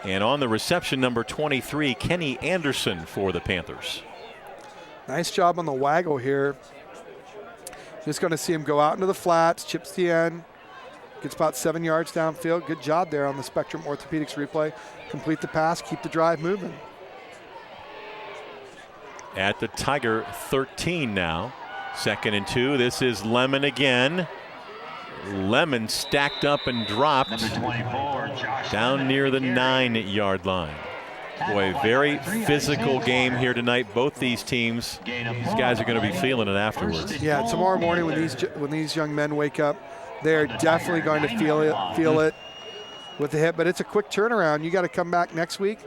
And on the reception, number 23, Kenny Anderson for the Panthers. Nice job on the waggle here. Just going to see him go out into the flats, chips the end, gets about 7 yards downfield. Good job there on the Spectrum Orthopedics replay. Complete the pass, keep the drive moving. At the Tiger 13 now. 2nd and 2. This is Lemon again. Lemon stacked up and dropped down near the 9-yard line. Boy, very physical game here tonight. Both these teams, these guys are going to be feeling it afterwards. Yeah, tomorrow morning when these young men wake up, they're definitely going to feel it with the hit. But it's a quick turnaround. You got to come back next week.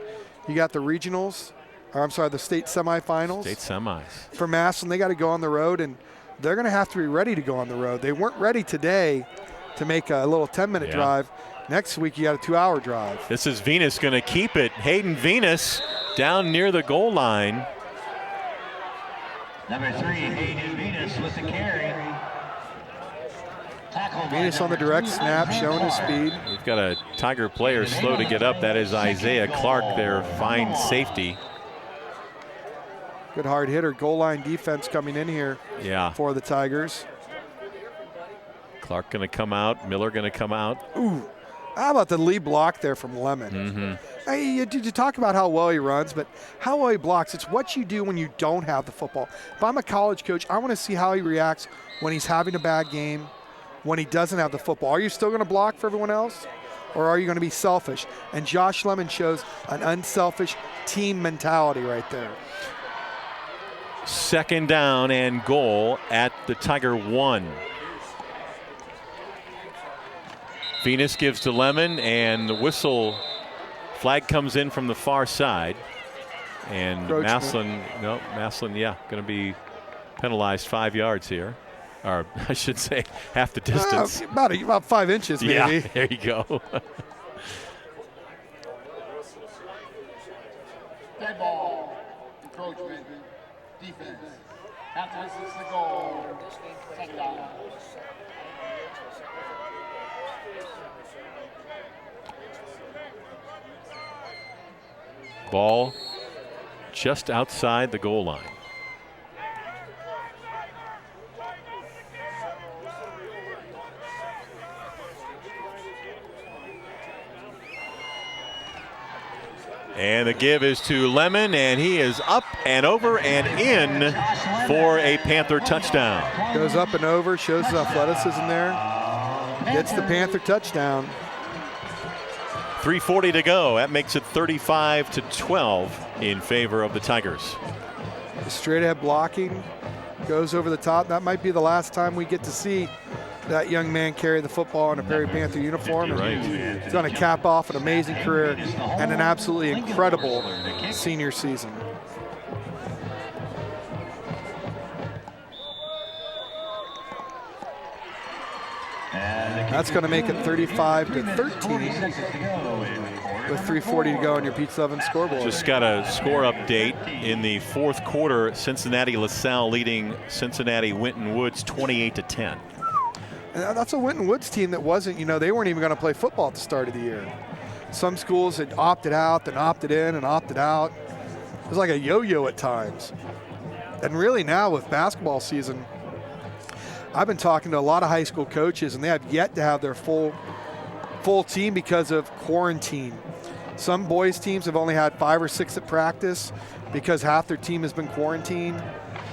You got the regionals, or I'm sorry, the state semifinals. State semis. For Massillon, they got to go on the road, and they're going to have to be ready to go on the road. They weren't ready today to make a little 10-minute drive. Next week, you got a 2-hour drive. This is Venus going to keep it. Hayden Venus down near the goal line. Number 3, Hayden Venus with the carry. Venus on the direct snap, showing his speed. We've got a Tiger player slow to get up. That is Isaiah Clark, their fine safety. Good hard hitter. Goal line defense coming in here for the Tigers. Clark going to come out. Miller going to come out. Ooh, how about the lead block there from Lemon? Mm-hmm. Hey, you talk about how well he runs, but how well he blocks. It's what you do when you don't have the football. If I'm a college coach, I want to see how he reacts when he's having a bad game, when he doesn't have the football. Are you still going to block for everyone else, or are you going to be selfish? And Josh Lemon shows an unselfish team mentality right there. 2nd down and goal at the Tiger 1. Venus gives to Lemon, and the whistle flag comes in from the far side. And Massillon, going to be penalized 5 yards here. Or I should say half the distance. About 5 inches, maybe. Yeah, there you go. Dead ball. Encroachment. Defense. After this is the goal. Second down. Ball just outside the goal line. And the give is to Lemon, and he is up and over and in for a Panther touchdown. Goes up and over, shows his athleticism there. Gets the Panther touchdown. 3:40 to go. That makes it 35-12 in favor of the Tigers. Straight ahead blocking, goes over the top. That might be the last time we get to see that young man carry the football in a Perry Panther uniform. Right. He's going to cap off an amazing career and an absolutely incredible senior season. That's going to make it 35-13 with 3:40 to go on your Pete Sullivan scoreboard. Just got a score update in the 4th quarter. Cincinnati LaSalle leading Cincinnati Winton Woods 28-10. And that's a Winton Woods team that wasn't, they weren't even going to play football at the start of the year. Some schools had opted out, then opted in and opted out. It was like a yo-yo at times. And really now with basketball season, I've been talking to a lot of high school coaches, and they have yet to have their full team because of quarantine. Some boys teams have only had 5 or 6 at practice because half their team has been quarantined.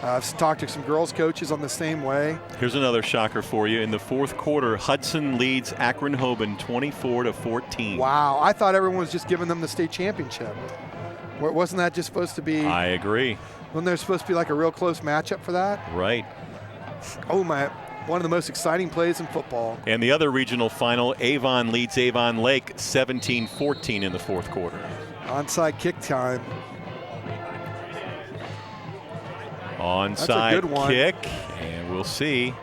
I've talked to some girls coaches on the same way. Here's another shocker for you. In the 4th quarter, Hudson leads Akron-Hoban 24-14. Wow, I thought everyone was just giving them the state championship. Wasn't that just supposed to be? I agree. Wasn't there supposed to be like a real close matchup for that? Right. Oh, my. One of the most exciting plays in football. And the other regional final, Avon leads Avon Lake 17-14 in the fourth quarter. Onside kick time. Onside kick, and we'll see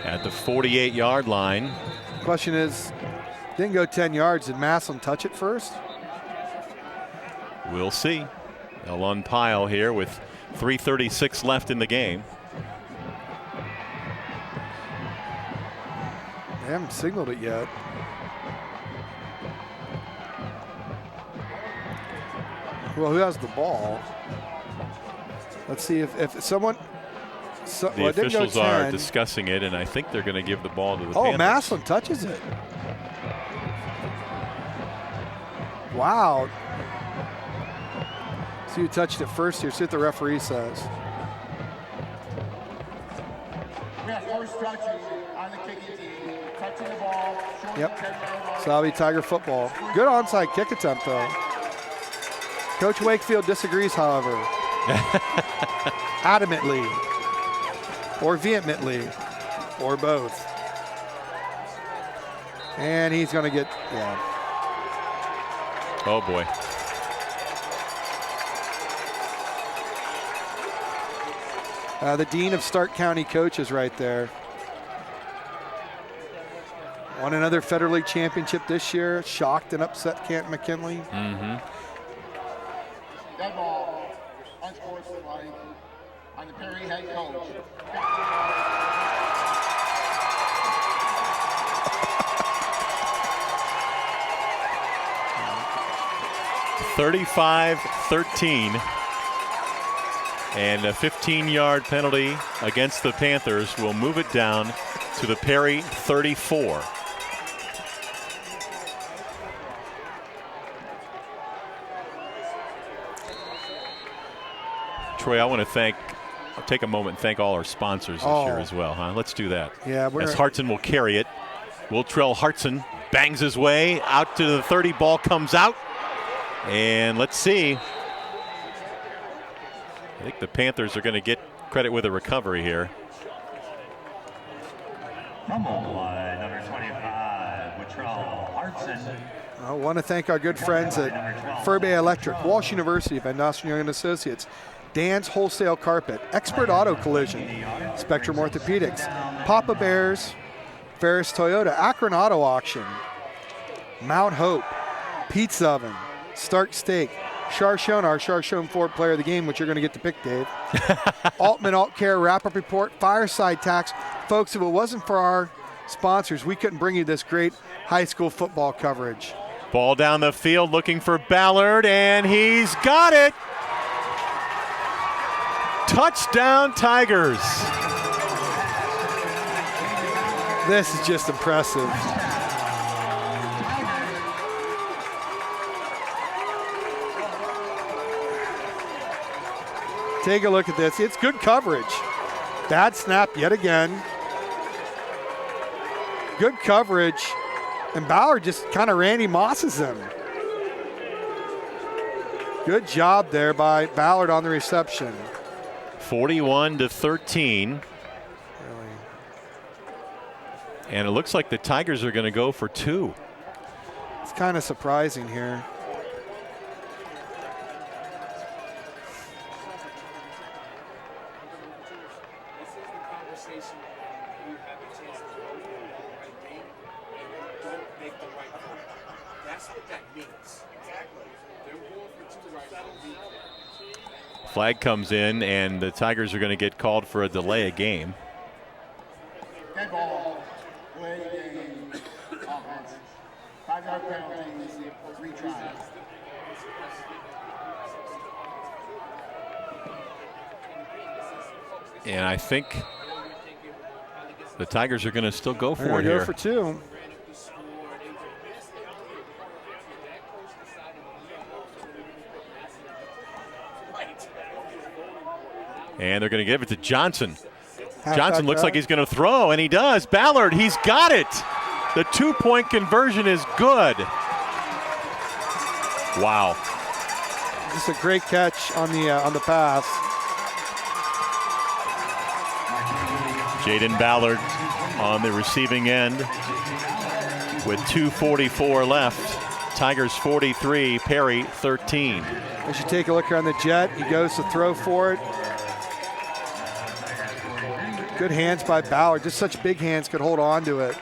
at the 48-yard line. Question is, didn't go 10 yards. Did Massillon touch it first? We'll see. They'll unpile here with 3:36 left in the game. They haven't signaled it yet. Well, who has the ball? Let's see if someone. The officials are discussing it, and I think they're going to give the ball to the Panthers. Oh, Massillon touches it. Wow. See who touched it first here. See what the referee says. We have first touching on the kicking team. Touching the ball. Yep. So that'll be Tiger football. Good onside kick attempt, though. Coach Wakefield disagrees, however. Adamantly. Or vehemently. Or both. And he's going to get, yeah. Oh, boy. The Dean of Stark County coaches right there. Won another Federal League championship this year. Shocked and upset Canton McKinley. Mm-hmm. That ball, unsportsmanlike, on the Perry head coach. 35-13. And a 15-yard penalty against the Panthers will move it down to the Perry 34. Troy, I want to take a moment and thank all our sponsors this year as well, huh? Let's do that. Yeah, as Hartson will carry it. Wiltrell Hartson bangs his way out to the 30. Ball comes out. And let's see. I think the Panthers are going to get credit with a recovery here. Fumble by number 25, Wiltrell Hartson. I want to thank our good friends at Furby Electric, Walsh University, Van Nostrand Young & Associates, Dan's Wholesale Carpet, Expert Auto Collision, Spectrum Orthopedics, Papa Bears, Ferris Toyota, Akron Auto Auction, Mount Hope, Pizza Oven, Stark Steak, Charshon, our Charshon Ford Player of the Game, which you're going to get to pick, Dave. Altman Alt Care Wrap-Up Report, Fireside Tax. Folks, if it wasn't for our sponsors, we couldn't bring you this great high school football coverage. Ball down the field looking for Ballard, and he's got it. Touchdown, Tigers. This is just impressive. Take a look at this. It's good coverage. Bad snap yet again. Good coverage. And Ballard just kind of Randy Mosses him. Good job there by Ballard on the reception. 41-13. And it looks like the Tigers are going to go for two. It's kind of surprising here. Flag comes in, and the Tigers are going to get called for a delay of game. Dead ball, delay game, offense. 5-yard penalty, retry. And I think the Tigers are going to still go for it here. Go for two. And they're going to give it to Johnson. Johnson looks like he's going to throw, and he does. Ballard, he's got it. The 2-point conversion is good. Wow. Just a great catch on the pass. Jaden Ballard on the receiving end with 2:44 left. Tigers 43, Perry 13. As you take a look here on the jet, he goes to throw for it. Good hands by Ballard. Just such big hands could hold on to it.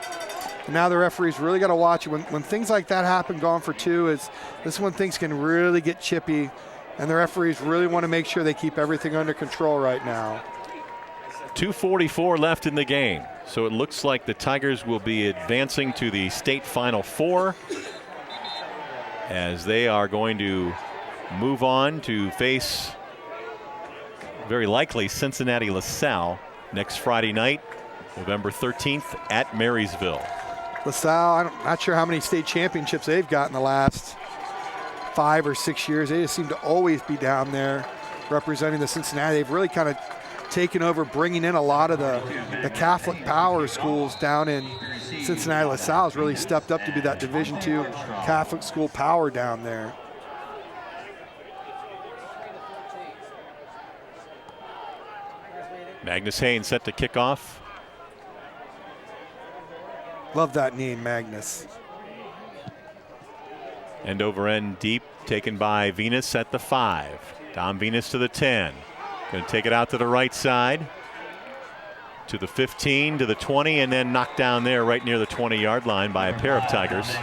And now the referee's really got to watch it. When things like that happen, gone for two, this is when things can really get chippy. And the referees really want to make sure they keep everything under control right now. 2:44 left in the game. So it looks like the Tigers will be advancing to the state Final Four, as they are going to move on to face, very likely, Cincinnati LaSalle next Friday night, November 13th at Marysville. LaSalle, I'm not sure how many state championships they've got in the last 5 or 6 years. They just seem to always be down there representing the Cincinnati. They've really kind of taken over, bringing in a lot of the Catholic power schools down in Cincinnati. LaSalle has really stepped up to be that Division II Catholic school power down there. Magnus Haynes set to kick off. Love that name, Magnus. End over end deep, taken by Venus at the 5. Dom Venus to the 10. Going to take it out to the right side, to the 15, to the 20, and then knocked down there right near the 20-yard line by a pair of Tigers.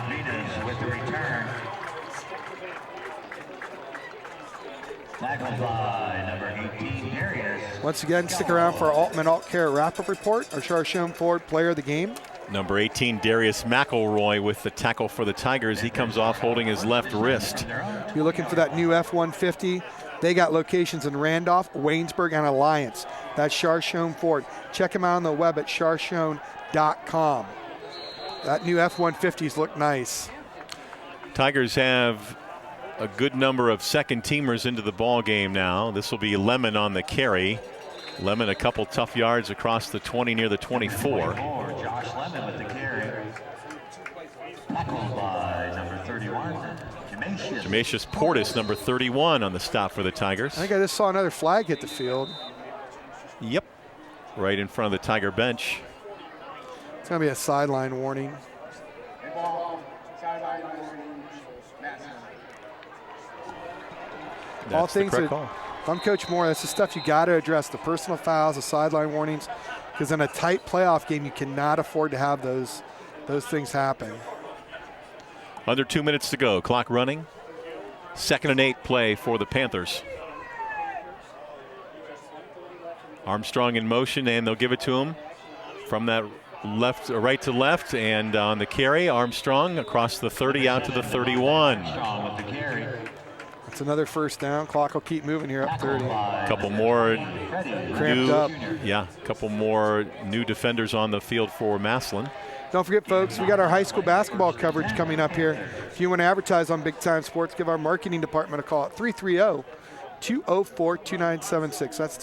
Once again, stick around for our Altman Alt Care wrap-up report. Our Charshone Ford player of the game. Number 18, Darius McElroy with the tackle for the Tigers. He comes off holding his left wrist. If you're looking for that new F-150, they got locations in Randolph, Waynesburg, and Alliance. That's Charshone Ford. Check them out on the web at charshone.com. That new F-150s look nice. Tigers have a good number of second-teamers into the ball game now. This will be Lemon on the carry. Lemon a couple tough yards across the 20 near the 24. Josh Lemon with the carry. Tackled by number 31. Jamasius Portis, number 31, on the stop for the Tigers. I think I just saw another flag hit the field. Yep. Right in front of the Tiger bench. It's going to be a sideline warning. All things that, if I'm Coach Moore, that's the stuff you got to address, the personal fouls, the sideline warnings, because in a tight playoff game, you cannot afford to have those things happen. Under 2 minutes to go, clock running. 2nd and 8 play for the Panthers. Armstrong in motion, and they'll give it to him from that left, right to left, and on the carry, Armstrong across the 30 out to the 31. It's another first down. Clock will keep moving here up 30. A couple more cramped up. Yeah, a couple more new defenders on the field for Massillon. Don't forget, folks, we got our high school basketball coverage coming up here. If you want to advertise on Big Time Sports, give our marketing department a call at 330-204-2976. That's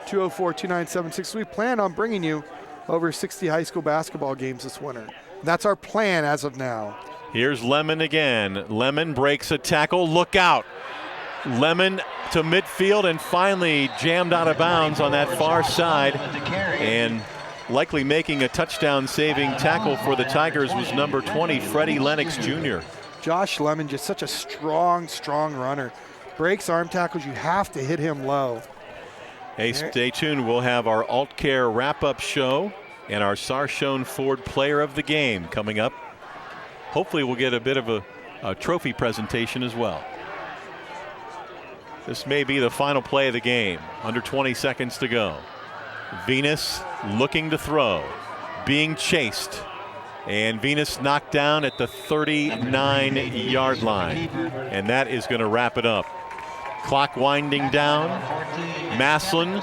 330-204-2976. We plan on bringing you over 60 high school basketball games this winter. That's our plan as of now. Here's Lemon again. Lemon breaks a tackle. Look out. Lemon to midfield and finally jammed out of bounds on that far side. And likely making a touchdown-saving tackle for the Tigers was number 20, Freddie Lennox Jr. Josh Lemon, just such a strong runner. Breaks arm tackles, you have to hit him low. Hey, stay tuned. We'll have our Alt Care wrap-up show and our Charshone Ford Player of the Game coming up. Hopefully we'll get a bit of a trophy presentation as well. This may be the final play of the game. Under 20 seconds to go. Venus looking to throw, being chased, and Venus knocked down at the 39-yard line, and that is going to wrap it up. Clock winding down. Massillon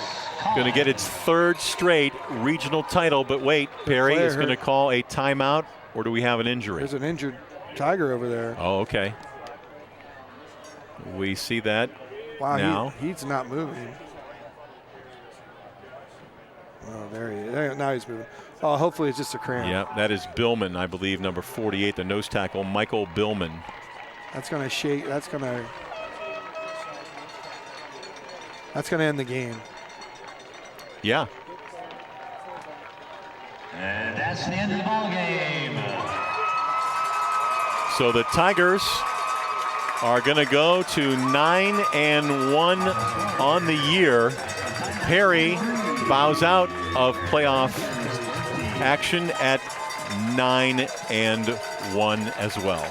going to get its 3rd straight regional title, but wait, Perry is going to call a timeout, or do we have an injury? There's an injured Tiger over there. Oh, okay. We see that now. He's not moving. Oh, there he is. Now he's moving. Oh, hopefully it's just a cramp. Yeah, that is Billman, I believe, number 48, the nose tackle, Michael Billman. That's going to shake. That's going to That's going to end the game. Yeah. And that's the end of the ball game. So the Tigers are going to go to 9-1 on the year. Perry bows out of playoff action at 9-1 as well.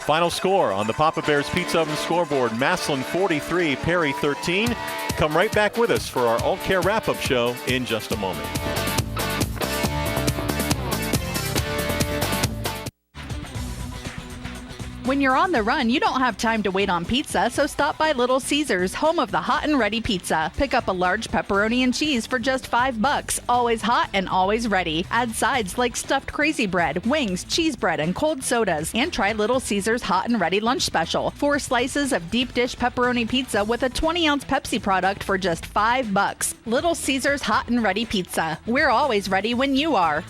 Final score on the Papa Bears Pizza Oven scoreboard: Massillon 43, Perry 13. Come right back with us for our Alt Care wrap-up show in just a moment. When you're on the run, you don't have time to wait on pizza, so stop by Little Caesars, home of the hot and ready pizza. Pick up a large pepperoni and cheese for just $5. Always hot and always ready. Add sides like stuffed crazy bread, wings, cheese bread, and cold sodas. And try Little Caesars hot and ready lunch special. 4 slices of deep dish pepperoni pizza with a 20-ounce Pepsi product for just $5. Little Caesars hot and ready pizza. We're always ready when you are.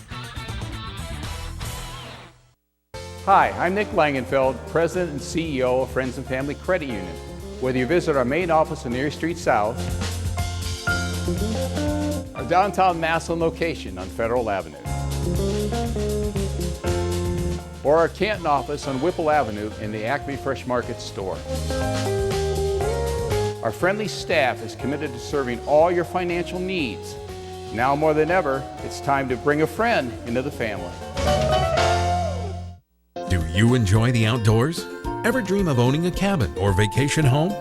Hi, I'm Nick Langenfeld, President and CEO of Friends and Family Credit Union. Whether you visit our main office on Erie Street South, our downtown Massillon location on Federal Avenue, or our Canton office on Whipple Avenue in the Acme Fresh Market store. Our friendly staff is committed to serving all your financial needs. Now more than ever, it's time to bring a friend into the family. Do you enjoy the outdoors? Ever dream of owning a cabin or vacation home?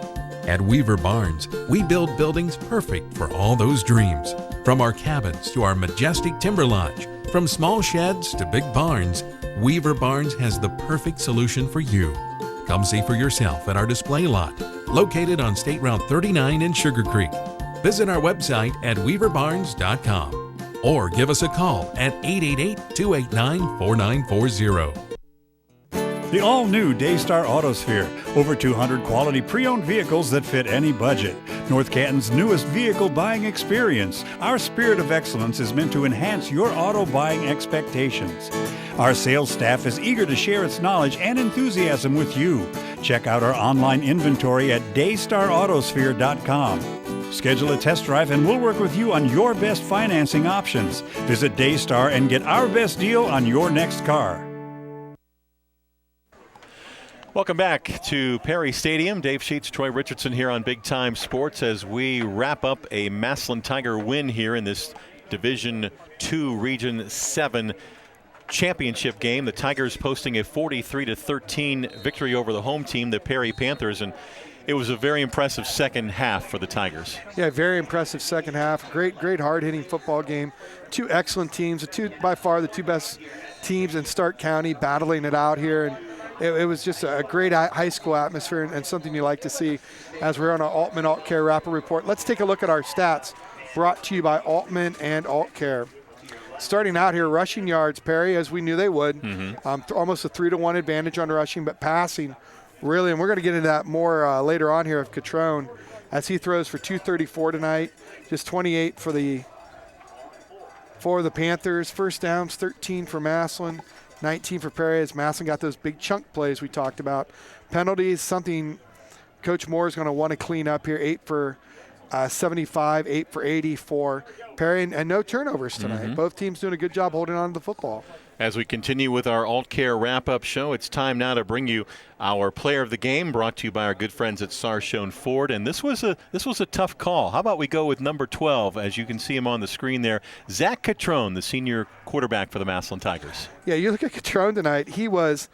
At Weaver Barnes, we build buildings perfect for all those dreams. From our cabins to our majestic timber lodge, from small sheds to big barns, Weaver Barnes has the perfect solution for you. Come see for yourself at our display lot, located on State Route 39 in Sugar Creek. Visit our website at weaverbarnes.com or give us a call at 888-289-4940. The all-new Daystar Autosphere. Over 200 quality pre-owned vehicles that fit any budget. North Canton's newest vehicle buying experience. Our spirit of excellence is meant to enhance your auto buying expectations. Our sales staff is eager to share its knowledge and enthusiasm with you. Check out our online inventory at daystarautosphere.com. Schedule a test drive and we'll work with you on your best financing options. Visit Daystar and get our best deal on your next car. Welcome back to Perry Stadium. Dave Sheets, Troy Richardson here on Big Time Sports as we wrap up a Massillon Tiger win here in this Division II Region 7 championship game. The Tigers posting a 43-13 victory over the home team, the Perry Panthers, and it was a very impressive second half for the Tigers. Yeah, very impressive second half. Great hard-hitting football game. Two excellent teams, by far the two best teams in Stark County battling it out here. And it was just a great high school atmosphere and something you like to see as we're on our Altman Alt Care Rapid Report. Let's take a look at our stats brought to you by Altman and Alt Care. Starting out here, rushing yards, Perry, as we knew they would. Almost a 3-1 advantage on rushing, but passing really, and we're going to get into that more later on here of Catrone as he throws for 234 tonight, just 28 for the Panthers. First downs, 13 for Massillon. 19 for Perry as Massillon got those big chunk plays we talked about. Penalties, something Coach Moore is going to want to clean up here. 8 for 75, 8 for 80 for Perry, and no turnovers tonight. Both teams doing a good job holding on to the football. As we continue with our Alt Care wrap-up show, it's time now to bring you our player of the game, brought to you by our good friends at Sarshone Ford. And this was a tough call. How about we go with number 12, as you can see him on the screen there, Zach Catrone, the senior quarterback for the Massillon Tigers. Yeah, you look at Catrone tonight. He was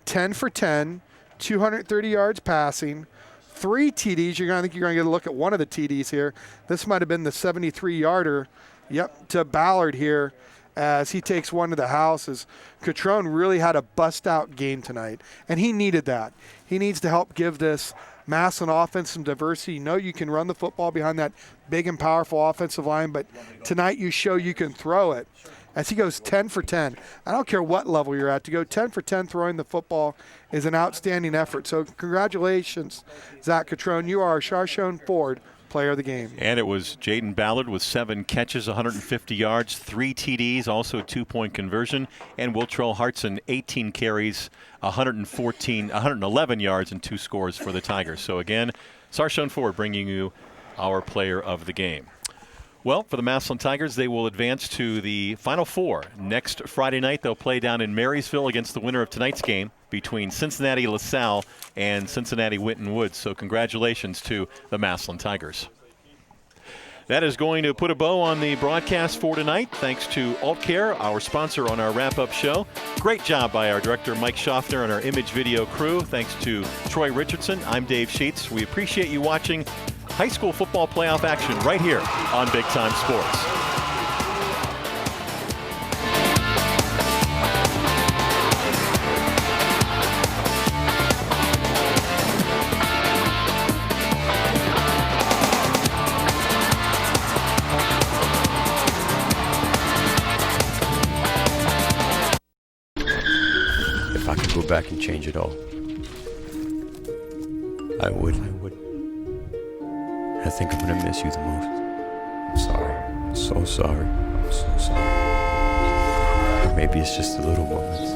10 for 10, 230 yards passing, 3 TDs. I think you're going to get a look at one of the TDs here. This might have been the 73-yarder. Yep, to Ballard here, as he takes one to the house. As Catrone really had a bust-out game tonight, and he needed that. He needs to help give this Massillon offense some diversity. You know you can run the football behind that big and powerful offensive line, but tonight you show you can throw it. As he goes 10 for 10. I don't care what level you're at. To go 10 for 10 throwing the football is an outstanding effort. So congratulations, Zach Catrone. You are our Sarshone Ford player of the game. And it was Jaden Ballard with 7 catches, 150 yards, 3 TDs, also a 2-point conversion. And Wiltrell Hartson, 18 carries, 111 yards, and 2 scores for the Tigers. So again, Sarshone Ford bringing you our player of the game. Well, for the Massillon Tigers, they will advance to the Final Four. Next Friday night, they'll play down in Marysville against the winner of tonight's game between Cincinnati LaSalle and Cincinnati Winton Woods. So congratulations to the Massillon Tigers. That is going to put a bow on the broadcast for tonight. Thanks to AltCare, our sponsor on our wrap-up show. Great job by our director, Mike Schaffner, and our image video crew. Thanks to Troy Richardson. I'm Dave Sheets. We appreciate you watching high school football playoff action right here on Big Time Sports. If I could go back and change it all, I would. I think I'm gonna miss you the most. I'm sorry. I'm so sorry. I'm so sorry. Maybe it's just the little moments.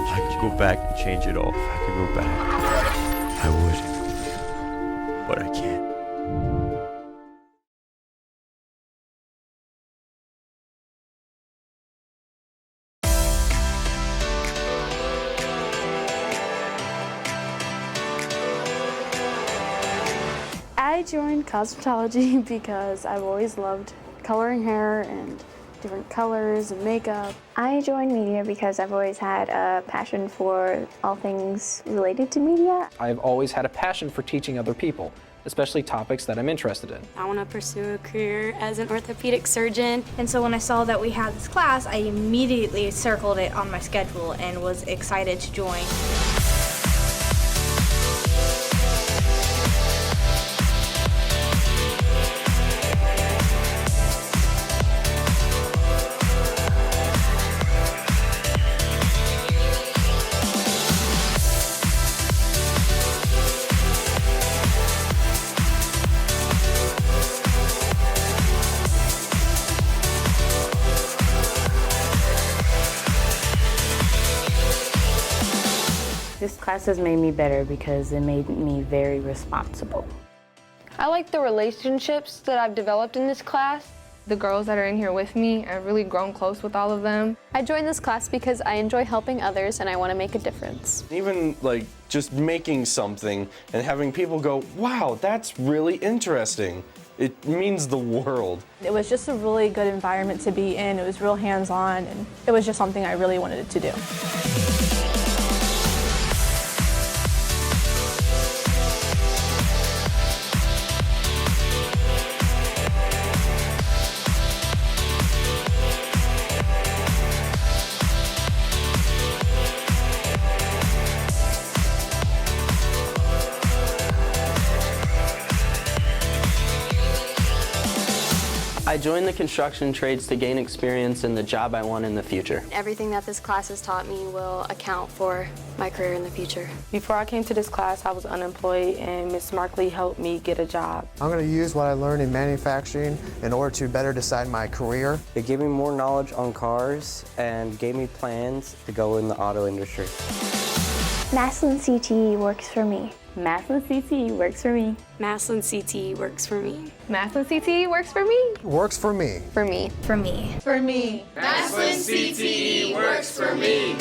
If I could go back and change it all, if I could go back, I would. But I can't. I joined cosmetology because I've always loved coloring hair and different colors and makeup. I joined media because I've always had a passion for all things related to media. I've always had a passion for teaching other people, especially topics that I'm interested in. I want to pursue a career as an orthopedic surgeon. And so when I saw that we had this class, I immediately circled it on my schedule and was excited to join. This class has made me better because it made me very responsible. I like the relationships that I've developed in this class. The girls that are in here with me, I've really grown close with all of them. I joined this class because I enjoy helping others and I want to make a difference. Even like just making something and having people go, wow, that's really interesting. It means the world. It was just a really good environment to be in. It was real hands-on, and it was just something I really wanted to do. I joined the construction trades to gain experience in the job I want in the future. Everything that this class has taught me will account for my career in the future. Before I came to this class, I was unemployed, and Ms. Markley helped me get a job. I'm going to use what I learned in manufacturing in order to better decide my career. It gave me more knowledge on cars and gave me plans to go in the auto industry. Massillon CTE works for me. Massillon CTE works for me. Massillon CTE works for me. Massillon CTE works for me. Works for me. For me. For me. For me. Massillon CTE works for me.